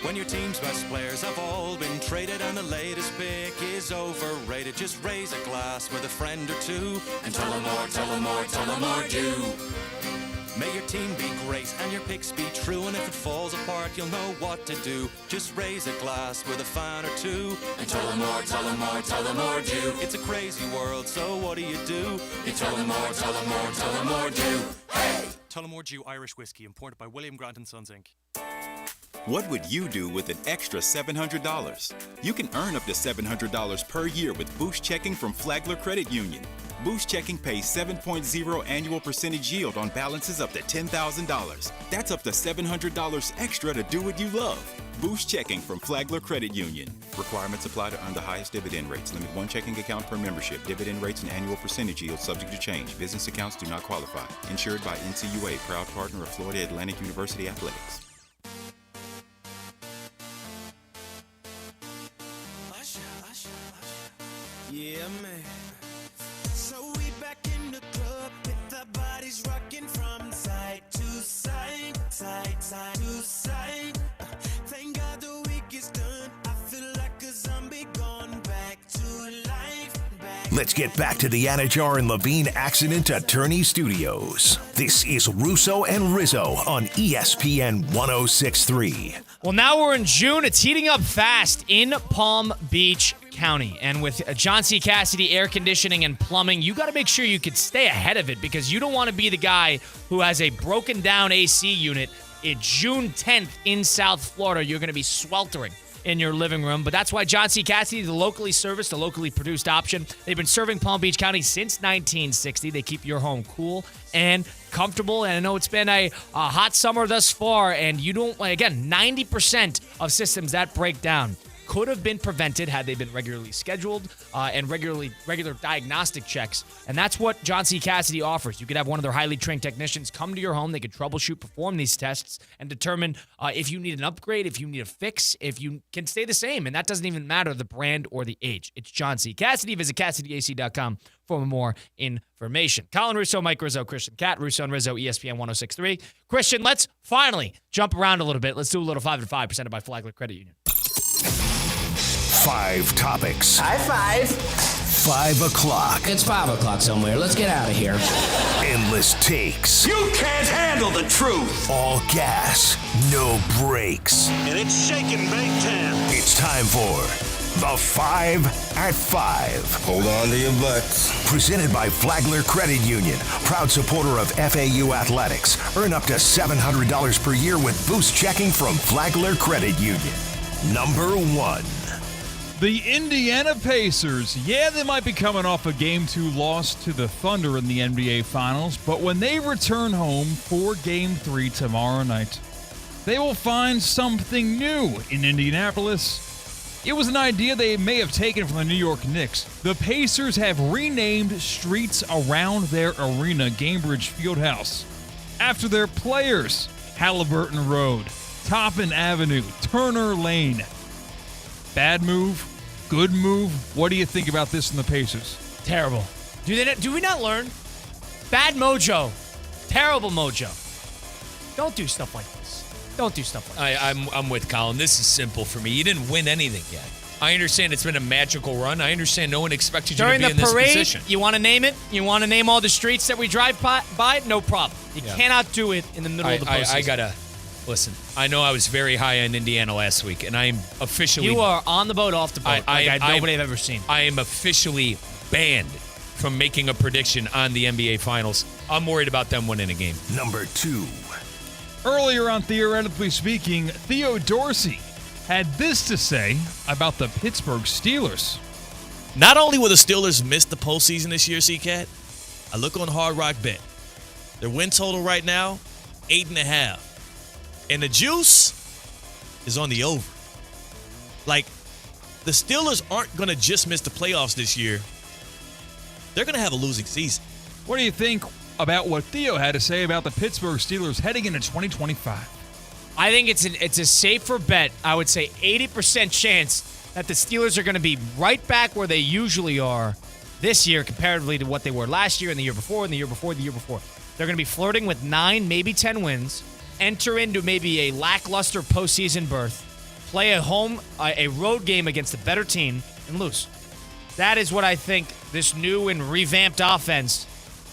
When your team's best players have all been traded and the latest pick is overrated, just raise a glass with a friend or two and tell them more, tell them more, tell them more, do. May your team be great and your picks be true, and if it falls apart, you'll know what to do. Just raise a glass with a fan or two and tell them more, tell them more, tell them more, do. It's a crazy world, so what do? You tell them more, tell them more, tell them more, do. Hey! Tullamore Dew Irish Whiskey, imported by William Grant & Sons, Inc. What would you do with an extra $700? You can earn up to $700 per year with Boost Checking from Flagler Credit Union. Boost Checking pays 7.0 annual percentage yield on balances up to $10,000. That's up to $700 extra to do what you love. Boost Checking from Flagler Credit Union. Requirements apply to earn the highest dividend rates. Limit 1 checking account per membership. Dividend rates and annual percentage yield subject to change. Business accounts do not qualify. Insured by NCUA, proud partner of Florida Atlantic University Athletics. Yeah, man. So we back in the club with our bodies rocking from side to side, side to side. Thank God the week is done. I feel like a zombie gone back to life. Let's get back to the Anajar and Levine Accident Attorney Studios. This is Russo and Rizzo on ESPN 106.3. Well, now we're in June. It's heating up fast in Palm Beach County. And with John C. Cassidy Air Conditioning and Plumbing, you got to make sure you could stay ahead of it, because you don't want to be the guy who has a broken down AC unit in June 10th in South Florida. You're going to be sweltering in your living room. But that's why John C. Cassidy, the locally serviced, the locally produced option. They've been serving Palm Beach County since 1960. They keep your home cool and comfortable. And I know it's been a hot summer thus far, and you don't, again, 90% of systems that break down could have been prevented had they been regularly scheduled and regular diagnostic checks. And that's what John C. Cassidy offers. You could have one of their highly trained technicians come to your home. They could troubleshoot, perform these tests, and determine if you need an upgrade, if you need a fix, if you can stay the same. And that doesn't even matter the brand or the age. It's John C. Cassidy. Visit CassidyAC.com for more information. Colin Russo, Mike Rizzo, Christian Cat, Russo and Rizzo, ESPN 106.3. Christian, let's finally jump around a little bit. Let's do a little 5 and 5 presented by Flagler Credit Union. 5 topics. High five. 5 o'clock. It's 5 o'clock somewhere. Let's get out of here. Endless takes. You can't handle the truth. All gas, no brakes. And it's shaking big time. It's time for The 5 at 5. Hold on to your butts. Presented by Flagler Credit Union, proud supporter of FAU athletics. Earn up to $700 per year with boost checking from Flagler Credit Union. Number 1. The Indiana Pacers, they might be coming off a Game 2 loss to the Thunder in the NBA Finals, but when they return home for Game 3 tomorrow night, they will find something new in Indianapolis. It was an idea they may have taken from the New York Knicks. The Pacers have renamed streets around their arena, Gainbridge Fieldhouse, after their players: Halliburton Road, Toppin Avenue, Turner Lane. Bad move? Good move? What do you think about this in the Pacers? Terrible. Do we not learn? Bad mojo. Terrible mojo. Don't do stuff like this. Don't do stuff like this. I'm with Colin. This is simple for me. You didn't win anything yet. I understand it's been a magical run. I understand no one expected you to be in this position. During the parade, you want to name it? You want to name all the streets that we drive by? No problem. You cannot do it in the middle of the postseason. Listen, I know I was very high on Indiana last week, and I am officially... You are on the boat, off the boat, nobody I've ever seen. I am officially banned from making a prediction on the NBA Finals. I'm worried about them winning a game. Number 2. Earlier on Theoretically Speaking, Theo Dorsey had this to say about the Pittsburgh Steelers. Not only will the Steelers miss the postseason this year, C-Cat, I look on Hard Rock Bet. Their win total right now, 8.5. And the juice is on the over. Like, the Steelers aren't going to just miss the playoffs this year. They're going to have a losing season. What do you think about what Theo had to say about the Pittsburgh Steelers heading into 2025? I think it's a safer bet. I would say 80% chance that the Steelers are going to be right back where they usually are this year comparatively to what they were last year and the year before and the year before. They're going to be flirting with 9, maybe 10 wins. Enter into maybe a lackluster postseason berth, play a road game against a better team, and lose. That is what I think this new and revamped offense,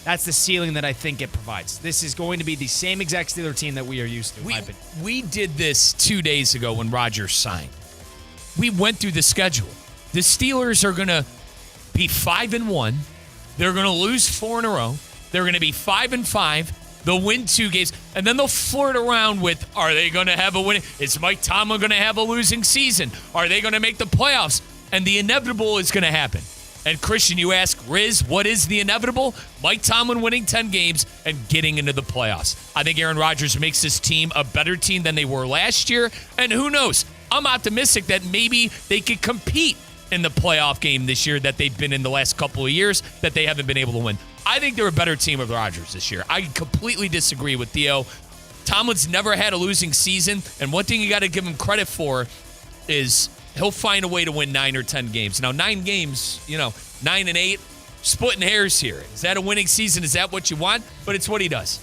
that's the ceiling that I think it provides. This is going to be the same exact Steeler team that we are used to. We did this 2 days ago when Rodgers signed. We went through the schedule. The Steelers are going to be 5-1. They're going to lose 4 in a row. They're going to be 5-5. They'll win 2 games, and then they'll flirt around with, are they going to have a win? Is Mike Tomlin going to have a losing season? Are they going to make the playoffs? And the inevitable is going to happen. And Christian, you ask, Riz, what is the inevitable? Mike Tomlin winning 10 games and getting into the playoffs. I think Aaron Rodgers makes this team a better team than they were last year. And who knows? I'm optimistic that maybe they could compete in the playoff game this year that they've been in the last couple of years that they haven't been able to win. I think they're a better team with Rodgers this year. I completely disagree with Theo. Tomlin's never had a losing season, and one thing you got to give him credit for is he'll find a way to win 9 or 10 games. Now, 9 games, 9 and 8, splitting hairs here. Is that a winning season? Is that what you want? But it's what he does.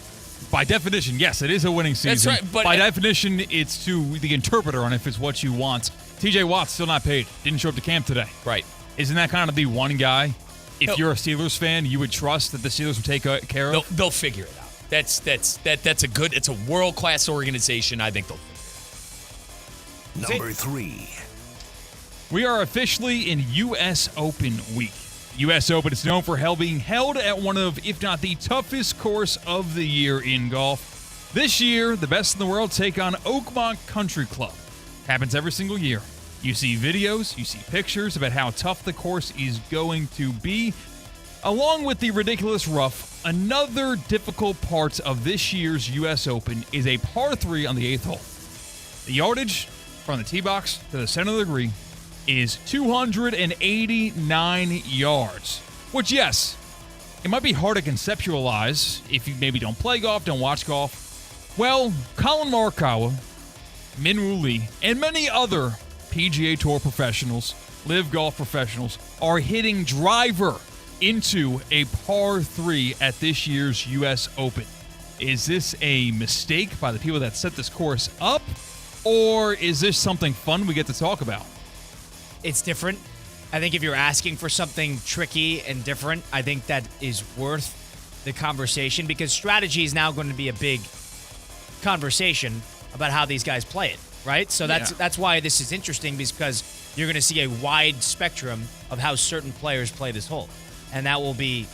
By definition, yes, it is a winning season. That's right. But by definition, it's to the interpreter on if it's what you want. TJ Watt's still not paid. Didn't show up to camp today. Right. Isn't that kind of the one guy, if you're a Steelers fan, you would trust that the Steelers would take care of? They'll figure it out. That's it's a world-class organization. I think they'll figure it out. Number 3. We are officially in U.S. Open week. U.S. Open is known for being held at one of, if not the toughest course of the year in golf. This year, the best in the world take on Oakmont Country Club. Happens every single year. You see videos, you see pictures about how tough the course is going to be. Along with the ridiculous rough, another difficult part of this year's U.S. Open is a par 3 on the 8th hole. The yardage from the tee box to the center of the green is 289 yards, which, yes, it might be hard to conceptualize if you maybe don't play golf, don't watch golf. Well, Colin Morikawa, Min-Woo Lee, and many other PGA Tour professionals, live golf professionals, are hitting driver into a par 3 at this year's U.S. Open. Is this a mistake by the people that set this course up, or is this something fun we get to talk about? It's different. I think if you're asking for something tricky and different, I think that is worth the conversation, because strategy is now going to be a big conversation about how these guys play it, right? So that's why this is interesting, because you're going to see a wide spectrum of how certain players play this hole. And that will be,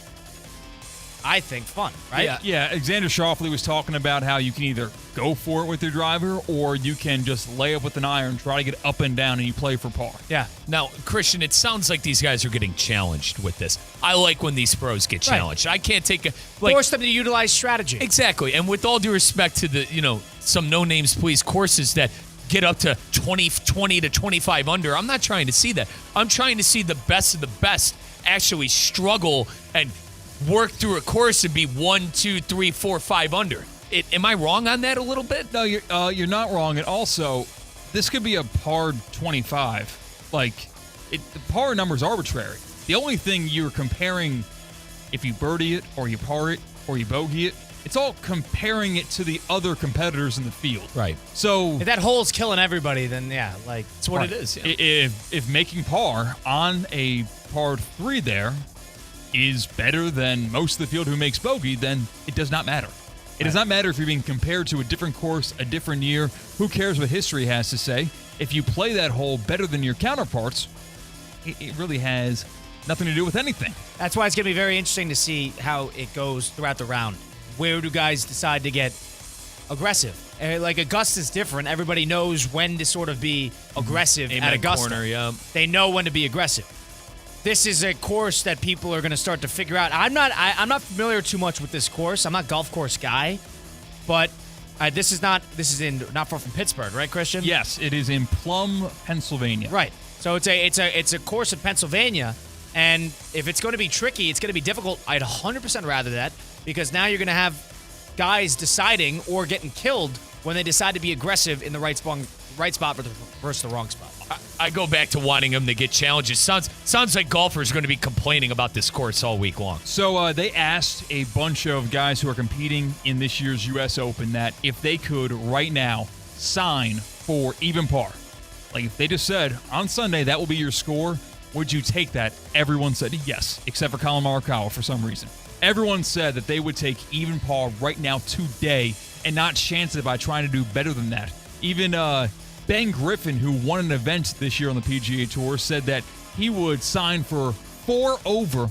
I think, fun, right? Yeah, Xander Schauffele was talking about how you can either go for it with your driver or you can just lay up with an iron, try to get up and down, and you play for par. Yeah. Now, Christian, it sounds like these guys are getting challenged with this. I like when these pros get challenged. I can't take force them to utilize strategy. Exactly. And with all due respect to the, some no names please courses that get up to 20 to 25 under, I'm not trying to see that. I'm trying to see the best of the best actually struggle and work through a course and be 1, 2, 3, 4, 5 under. Am I wrong on that a little bit? No, you're not wrong. And also, this could be a par 25. The par number's arbitrary. The only thing you're comparing, if you birdie it or you par it or you bogey it, it's all comparing it to the other competitors in the field. Right. So if that hole's killing everybody, then that's what it is. Yeah. If making par on a par 3 there is better than most of the field who makes bogey, then it does not matter. It does not matter if you're being compared to a different course, a different year. Who cares what history has to say? If you play that hole better than your counterparts, it really has nothing to do with anything. That's why it's going to be very interesting to see how it goes throughout the round. Where do guys decide to get aggressive? Like Augusta's different. Everybody knows when to sort of be aggressive at Augusta. Corner, yeah. They know when to be aggressive. This is a course that people are going to start to figure out. I'm not familiar too much with this course. I'm not a golf course guy, but this is not far from Pittsburgh, right, Christian? Yes, it is in Plum, Pennsylvania. Right. So it's a course in Pennsylvania, and if it's going to be tricky, it's going to be difficult. I'd 100% rather that, because now you're going to have guys deciding or getting killed when they decide to be aggressive in the right spot versus the wrong spot. I go back to wanting them to get challenges. Sounds like golfers are going to be complaining about this course all week long. So they asked a bunch of guys who are competing in this year's U.S. Open that if they could right now sign for even par. Like if they just said, on Sunday, that will be your score, would you take that? Everyone said yes, except for Colin Morikawa for some reason. Everyone said that they would take even par right now today and not chance it by trying to do better than that. Even Ben Griffin, who won an event this year on the PGA Tour, said that he would sign for 4 over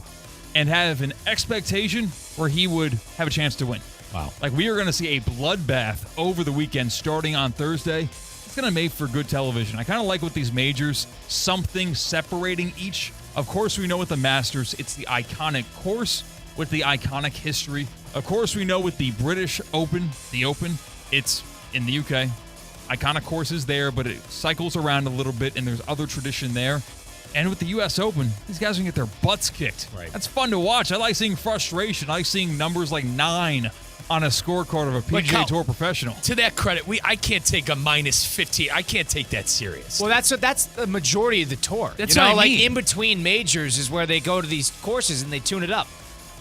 and have an expectation where he would have a chance to win. Wow. Like, we are going to see a bloodbath over the weekend starting on Thursday. It's going to make for good television. I kind of like with these majors, something separating each. Of course, we know with the Masters, it's the iconic course with the iconic history. Of course, we know with the British Open, it's in the UK. Iconic courses there, but it cycles around a little bit, and there's other tradition there. And with the U.S. Open, these guys are going to get their butts kicked. Right. That's fun to watch. I like seeing frustration. I like seeing numbers like 9 on a scorecard of a PGA Tour professional. To that credit, I can't take a minus 15. I can't take that serious. Well, that's the majority of the tour. That's what I mean. Like in between majors is where they go to these courses and they tune it up.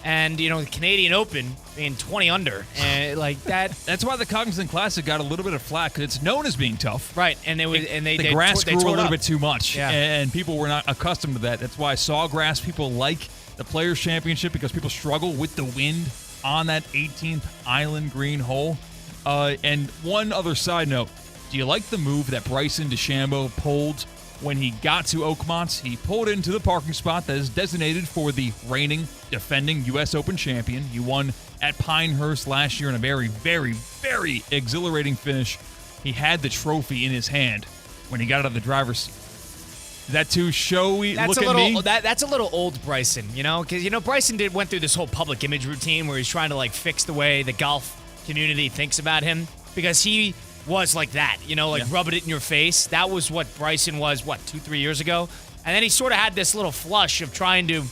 And, the Canadian Open being 20 under, and like that. That's why the Cognizant Classic got a little bit of flack, because it's known as being tough. Right, and the grass grew a little bit too much, yeah. And people were not accustomed to that. That's why Sawgrass people like the Players' Championship, because people struggle with the wind on that 18th island green hole. And one other side note, do you like the move that Bryson DeChambeau pulled when he got to Oakmont? He pulled into the parking spot that is designated for the reigning, defending U.S. Open champion. He won at Pinehurst last year in a very, very, very exhilarating finish. He had the trophy in his hand when he got out of the driver's seat. Is that too showy? That's a little old Bryson, because Bryson went through this whole public image routine where he's trying to fix the way the golf community thinks about him, because he was like that, rubbing it in your face. That was what Bryson was, 2-3 years ago? And then he sort of had this little flush of trying to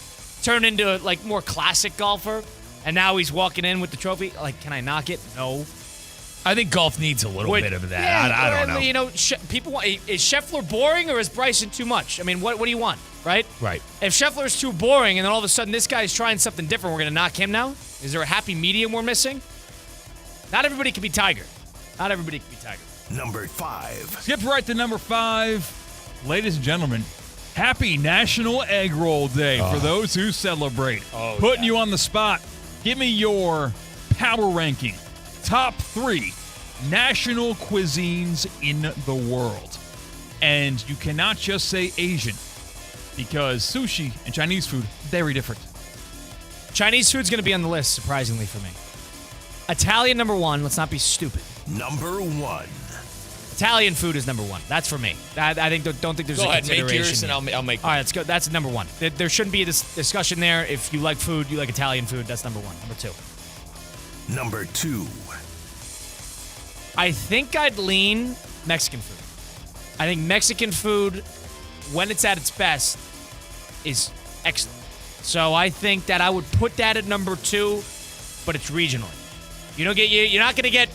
turn into a more classic golfer, and now he's walking in with the trophy. Can I knock it? No. I think golf needs a little bit of that. Yeah, I don't know. People want, is Scheffler boring or is Bryson too much? I mean, what do you want, right? Right. If Scheffler's too boring and then all of a sudden this guy's trying something different, we're going to knock him now? Is there a happy medium we're missing? Not everybody can be Tiger. Number 5. Skip right to number 5. Ladies and gentlemen, happy National Egg Roll Day for those who celebrate. Putting you on the spot. Give me your power ranking. Top 3 national cuisines in the world. And you cannot just say Asian, because sushi and Chinese food, very different. Chinese food's going to be on the list, surprisingly for me. Italian, number one. Let's not be stupid. Number 1. Italian food is number one. That's for me. I don't think there's Go a ahead, consideration. make yours, and here. I'll make All right, let's go. That's number one. There shouldn't be a discussion there. If you like food, you like Italian food, that's number one. Number 2. Number 2. I think I'd lean Mexican food. I think Mexican food, when it's at its best, is excellent. So I think that I would put that at number 2, but it's regionally. You're not going to get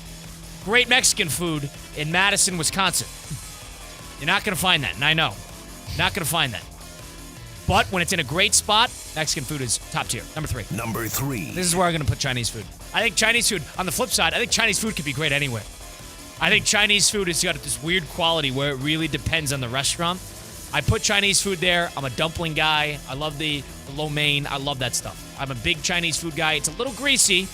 great Mexican food in Madison, Wisconsin. You're not going to find that, and I know. Not going to find that. But when it's in a great spot, Mexican food is top tier. Number 3. Number 3. This is where I'm going to put Chinese food. I think Chinese food, on the flip side, I think Chinese food could be great anywhere. I think Chinese food has got this weird quality where it really depends on the restaurant. I put Chinese food there. I'm a dumpling guy. I love the lo mein. I love that stuff. I'm a big Chinese food guy. It's a little greasy,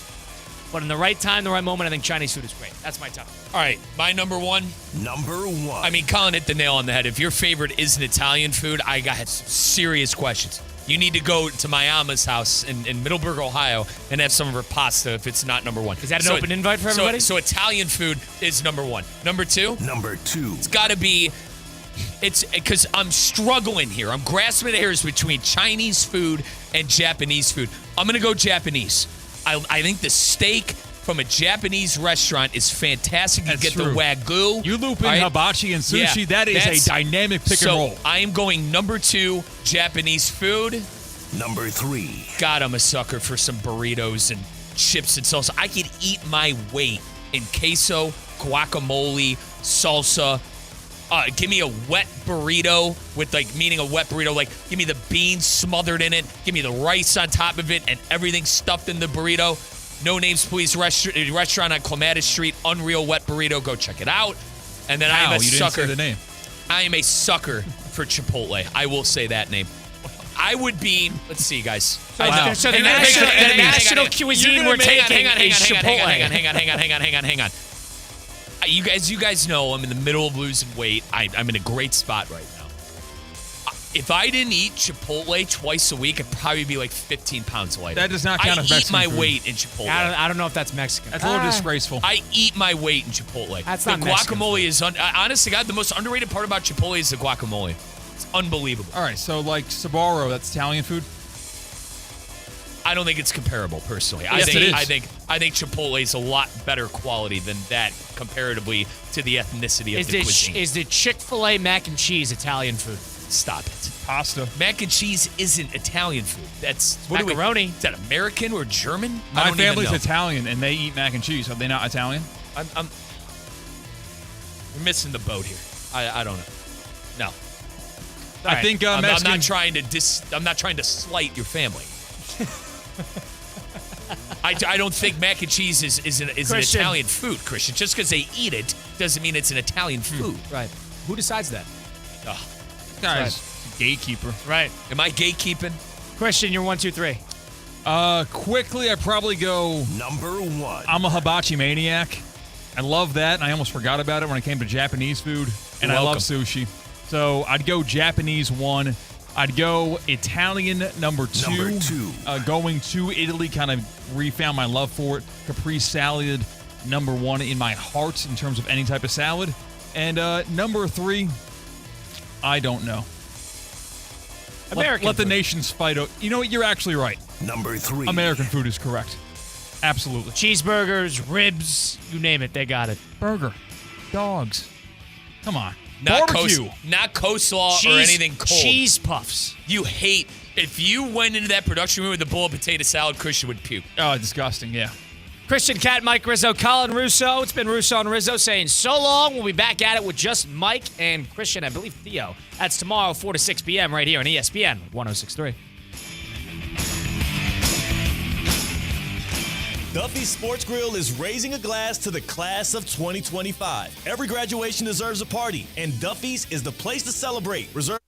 but in the right time, the right moment, I think Chinese food is great. That's my top. All right, my number 1. Number 1. I mean, Colin hit the nail on the head. If your favorite isn't Italian food, I got some serious questions. You need to go to my Ama's house in Middleburg, Ohio, and have some of her pasta if it's not number 1. Is that an open invite for everybody? So Italian food is number 1. Number 2? Number 2. It's got to be... It's because I'm struggling here. I'm grasping at hairs between Chinese food and Japanese food. I'm going to go Japanese. I think the steak from a Japanese restaurant is fantastic. You get true. the Wagyu. You loop in hibachi and sushi, Yeah, that is a dynamic pick and roll. I am going number 2, Japanese food. Number 3. God, I'm a sucker for some burritos and chips and salsa. I could eat my weight in queso, guacamole, salsa. Give me a wet burrito with, meaning a wet burrito, give me the beans smothered in it, give me the rice on top of it, and everything stuffed in the burrito. No Names Please restaurant on Clematis Street, Unreal Wet Burrito. Go check it out. And then I am a you sucker. didn't say the name. I am a sucker for Chipotle. I will say that name. I would be, let's see, guys. So the national cuisine we're taking is Chipotle. Hang on. You guys know I'm in the middle of losing weight. I'm in a great spot right now. If I didn't eat Chipotle twice a week, I'd probably be 15 pounds lighter. That does not count as Mexican I eat my food. weight in Chipotle. I don't know if that's Mexican. That's a little disgraceful. I eat my weight in Chipotle. That's the not Mexican guacamole is, honestly, God, the most underrated part about Chipotle is the guacamole. It's unbelievable. All right, so Sbarro, that's Italian food? I don't think it's comparable, personally. Yes, it is. I think Chipotle is a lot better quality than that comparatively to the ethnicity of the cuisine. Is the Chick-fil-A mac and cheese Italian food? Stop it. Pasta. Mac and cheese isn't Italian food. That's macaroni. Is that American or German? My family's Italian, and they eat mac and cheese. Are they not Italian? We're missing the boat here. I don't know. No. I think I'm Mexican. I'm not trying to slight your family. I don't think mac and cheese is an Italian food, Christian. Just because they eat it doesn't mean it's an Italian food. Right. Who decides that? This guy's a gatekeeper. Right. Am I gatekeeping? Christian, you're 1, 2, 3. Quickly, I probably go. Number 1. I'm a hibachi maniac. I love that, and I almost forgot about it when it came to Japanese food. And I love sushi. So I'd go Japanese 1. I'd go Italian number 2. Number 2. Going to Italy, kind of refound my love for it. Capri salad, number 1 in my heart in terms of any type of salad. And number 3, I don't know. American Let the food. nations fight. You know what? You're actually right. Number 3. American food is correct. Absolutely. Cheeseburgers, ribs, you name it, they got it. Burger. Dogs. Come on. Not Barbecue. not coleslaw or anything cold. Cheese puffs. You hate. If you went into that production room with a bowl of potato salad, Christian would puke. Oh, disgusting, yeah. Christian Cat, Mike Rizzo, Colin Russo. It's been Russo and Rizzo saying so long. We'll be back at it with just Mike and Christian, I believe Theo. That's tomorrow, 4 to 6 p.m. right here on ESPN 106.3. Duffy's Sports Grill is raising a glass to the class of 2025. Every graduation deserves a party, and Duffy's is the place to celebrate. Reserve